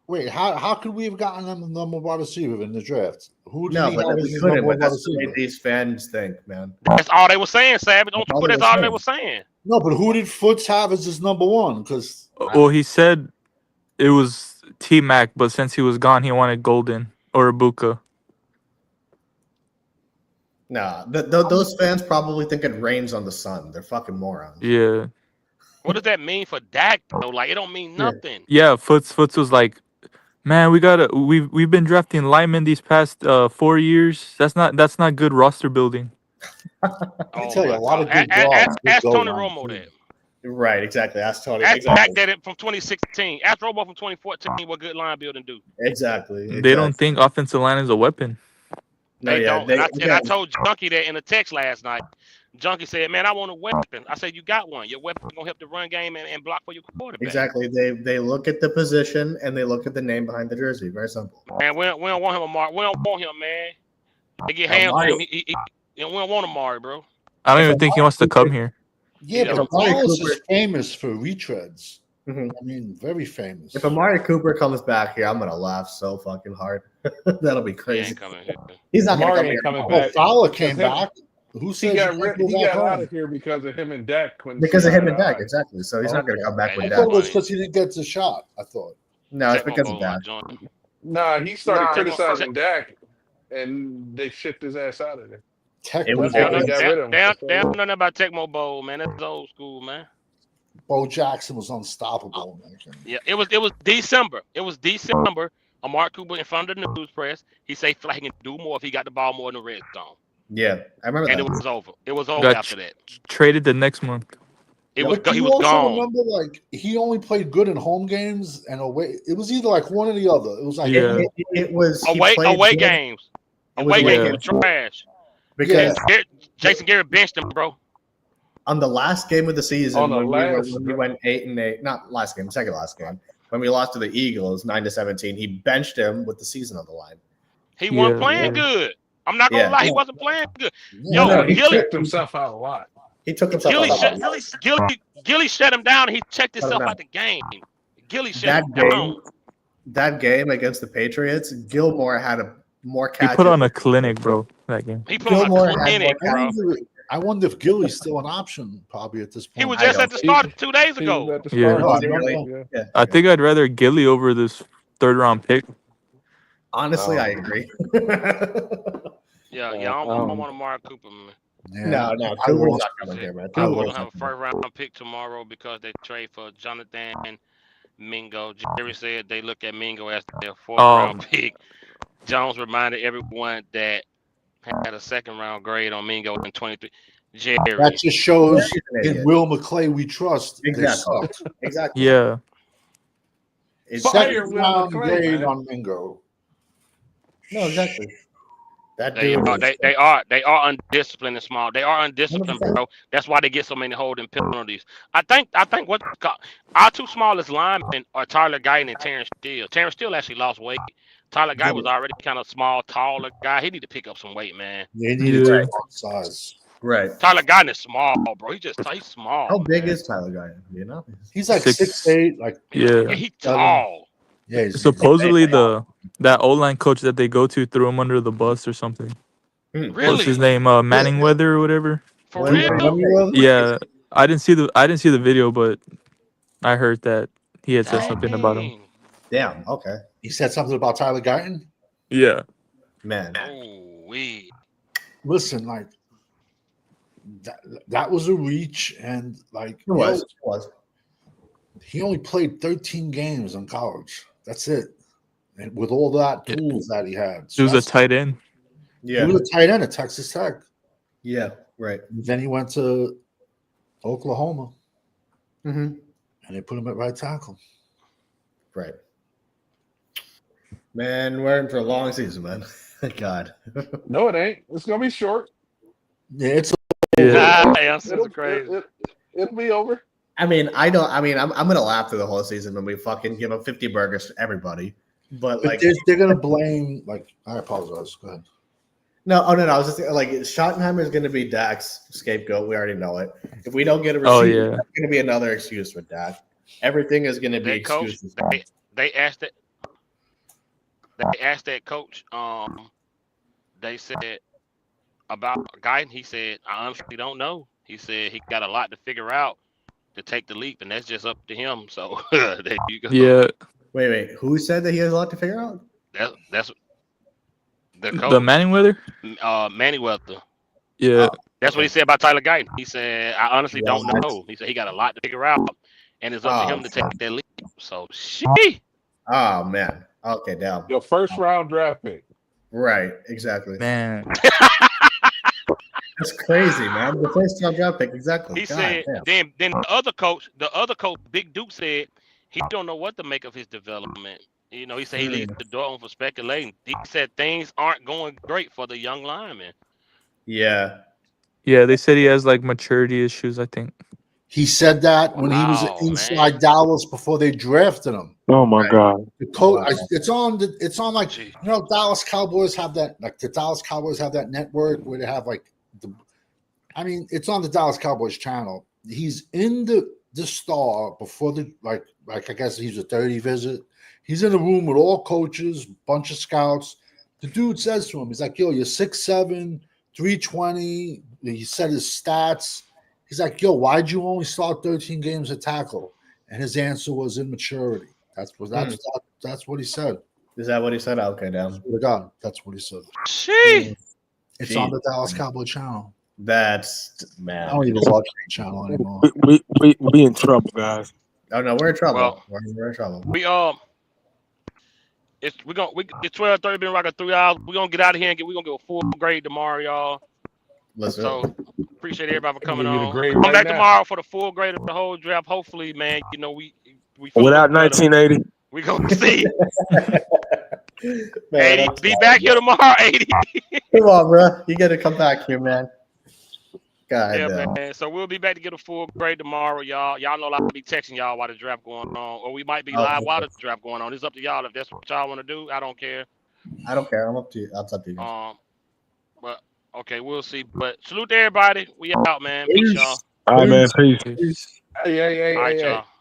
Wait, how could we have gotten them the number 1 receiver in the draft? Who did No, he but have we as his couldn't. number But 1 that's the receiver? way these fans think, man. That's all they were saying, Savage. Don't you put that's all they were saying. No, but who did Foots have as his number 1? Because Well, he said it was T Mac, but since he was gone, he wanted Golden or Ibuka. Nah, those fans probably think it rains on the sun. They're fucking morons. Yeah. What does that mean for Dak though? Like it don't mean nothing. Yeah, Foots was like, man, we've been drafting linemen these past 4 years. That's not good roster building. I tell you, a lot of good jobs. Ask Tony Romo that. Right, exactly. Ask Tony. Ask Exactly. Dak that from 2016. Ask Romo from 2014 what good line building do. Exactly. They don't think offensive line is a weapon. They don't. And I told Junkie that in a text last night. Junkie said, "Man, I want a weapon." I said, "You got one. Your weapon gonna help the run game and block for your quarterback." Exactly. They look at the position and they look at the name behind the jersey. Very simple. Man, we don't want him, Amari. We don't want him, man. They get hands on him. We don't want Amari, bro. I don't even think he wants to come here. Yeah, but Dallas is famous for retreads. Mm-hmm. I mean, very famous. If Amari Cooper comes back here, I'm gonna laugh so fucking hard. That'll be crazy. He's not gonna come here. Well, Fowler came back. Who said he got out of here because of him and Dak? Because of him and Dak, exactly. So he's not going to come back with I Dak. thought it was because he didn't get the shot. I thought. No, it's because of Dak. Nah, he started criticizing Dak, and they shipped his ass out of there. They don't know nothing about Tecmo Bowl, man. That's old school, man. Bo Jackson was unstoppable, man. Yeah, it was December. It was December. Amari Cooper in front of the news press. He said he can do more if he got the ball more in the red zone. Yeah, I remember and that. it was over. It was over Got after that. Traded the next month. He also was gone. Remember, like he only played good in home games and away. It was either like one or the other. It was like it was away games. Away games were trash. Because Jason Garrett benched him, bro. On the last game of the season, when last we went 8-8, not last game, second last game, when we lost to the Eagles 9-17, he benched him with the season on the line. He wasn't playing good. I'm not gonna lie, he wasn't playing good. He checked himself out a lot. He took himself out. Gilly shut him down. And he checked himself out the game. Gilly shut him down. That game against the Patriots, Gilmore had a more catches. He put on a clinic, bro. That game. He put on a clinic, bro. I wonder if Gilly's still an option, probably at this point. He was just at the start 2 days ago. Yeah. I think I'd rather Gilly over this 3rd round pick. Honestly, I agree. I don't want Amari Cooper, man. Yeah. No, Cooper's not coming here, man. I will have a 1st round pick tomorrow because they trade for Jonathan Mingo. Jerry said they look at Mingo as their 4th round pick. Jones reminded everyone that had a 2nd round grade on Mingo in 23. Jerry. That just shows in Will McClay we trust. Exactly. Exactly. Yeah. It's 2nd round grade on Mingo. No, exactly. They are undisciplined and small. They are undisciplined, bro. That's why they get so many holding penalties. I think what our 2 smallest linemen are Tyler Guyton and Terrence Steele. Terrence Steele actually lost weight. Tyler Guyton was already kind of small, taller guy. He need to pick up some weight, man. Yeah, he needed to take size. Right. Tyler Guyton is small, bro. He's small. How big is Tyler Guyton? You know, he's like 6'8", like he's tall. Yeah, supposedly that O-line coach that they go to threw him under the bus or something. Really? What's his name? Manning Weather or whatever. For real? Yeah, I didn't see the video, but I heard that he had said something about him. Damn. Okay. He said something about Tyler Guyton. Yeah. Man. Listen, like that was a reach, and like it was. He only played 13 games in college. That's it. And with all that tools that he had. He was a tight end. Yeah. He was a tight end at Texas Tech. Yeah, right. And then he went to Oklahoma. Mm-hmm. And they put him at right tackle. Right. Man, we're in for a long season, man. God. No, it ain't. It's gonna be short. Yeah, it's Yeah. Youngsters are crazy. It'll be over. I mean, I don't. I mean, I'm gonna laugh through the whole season when we fucking give up 50 burgers to everybody. But But like, they're gonna blame. Like, I apologize. Go ahead. no, oh no, no. I was just like, Schottenheimer is gonna be Dak's scapegoat. We already know it. If we don't get a Oh, receiver, yeah. that's gonna be another excuse for Dak. Everything is gonna be That coach, excuses. they asked it. They asked that coach. They said about Guyton. He said, "I honestly don't know." He said he got a lot to figure out to take the leap, and that's just up to him. So there you go. Yeah. Wait. Who said that he has a lot to figure out? That's the The coach, Manning weather? Manny Welter. Yeah. That's what he said about Tyler Guyton. He said, "I honestly don't What? know." He said he got a lot to figure out, and it's up to Oh, him to take that leap. So she. Oh man. Okay, down. Your first round draft pick. Right. Exactly. Man. That's crazy, man. The first round draft pick. Exactly. He God said, damn. then the other coach, Big Duke said he don't know what to make of his development. You know, he said he leaves the door open for speculating. He said things aren't going great for the young lineman. Yeah. Yeah, they said he has like maturity issues, I think. He said that when he was Wow, inside man. Dallas before they drafted him. Oh my God. The coach, Wow. it's on like, you know, Dallas Cowboys have that, like the Dallas Cowboys have that network where they have like it's on the Dallas Cowboys channel. He's in the star before the like I guess he's a 30 visit. He's in a room with all coaches, bunch of scouts. The dude says to him, he's like, "Yo, you're 6'7", 320." He said his stats. He's like, "Yo, why'd you only start 13 games at tackle?" And his answer was immaturity. That's what he said. Is that what he said? Okay, down. Swear to God, that's what he said. She. It's on the Dallas Cowboy channel. That's I man. don't even watch the channel anymore. We in trouble, guys. Oh no, we're in trouble. Well, we're in trouble. It's 12:30. Been like a 3 hours. We're gonna get out of here and we're gonna give a full grade tomorrow, y'all. Let's do So it. appreciate everybody for coming Give you the on. grade Come right back now. tomorrow for the full grade of the whole draft. Hopefully, man, you know we Without better. 1980. We gonna see. Man, 80, that's be wild. back here tomorrow. 80. Come on, bro. You got to come back here, man. God Yeah, damn. man. So we'll be back to get a full grade tomorrow, y'all. Y'all know I'll be texting y'all while the draft going on, or we might be live while the draft going on. It's up to y'all if that's what y'all want to do. I don't care. I don't care. I'm up to you. That's up to you. But okay, we'll see. But salute to everybody. We out, man. Peace, y'all. All right, man. Peace. Hey, All right, y'all.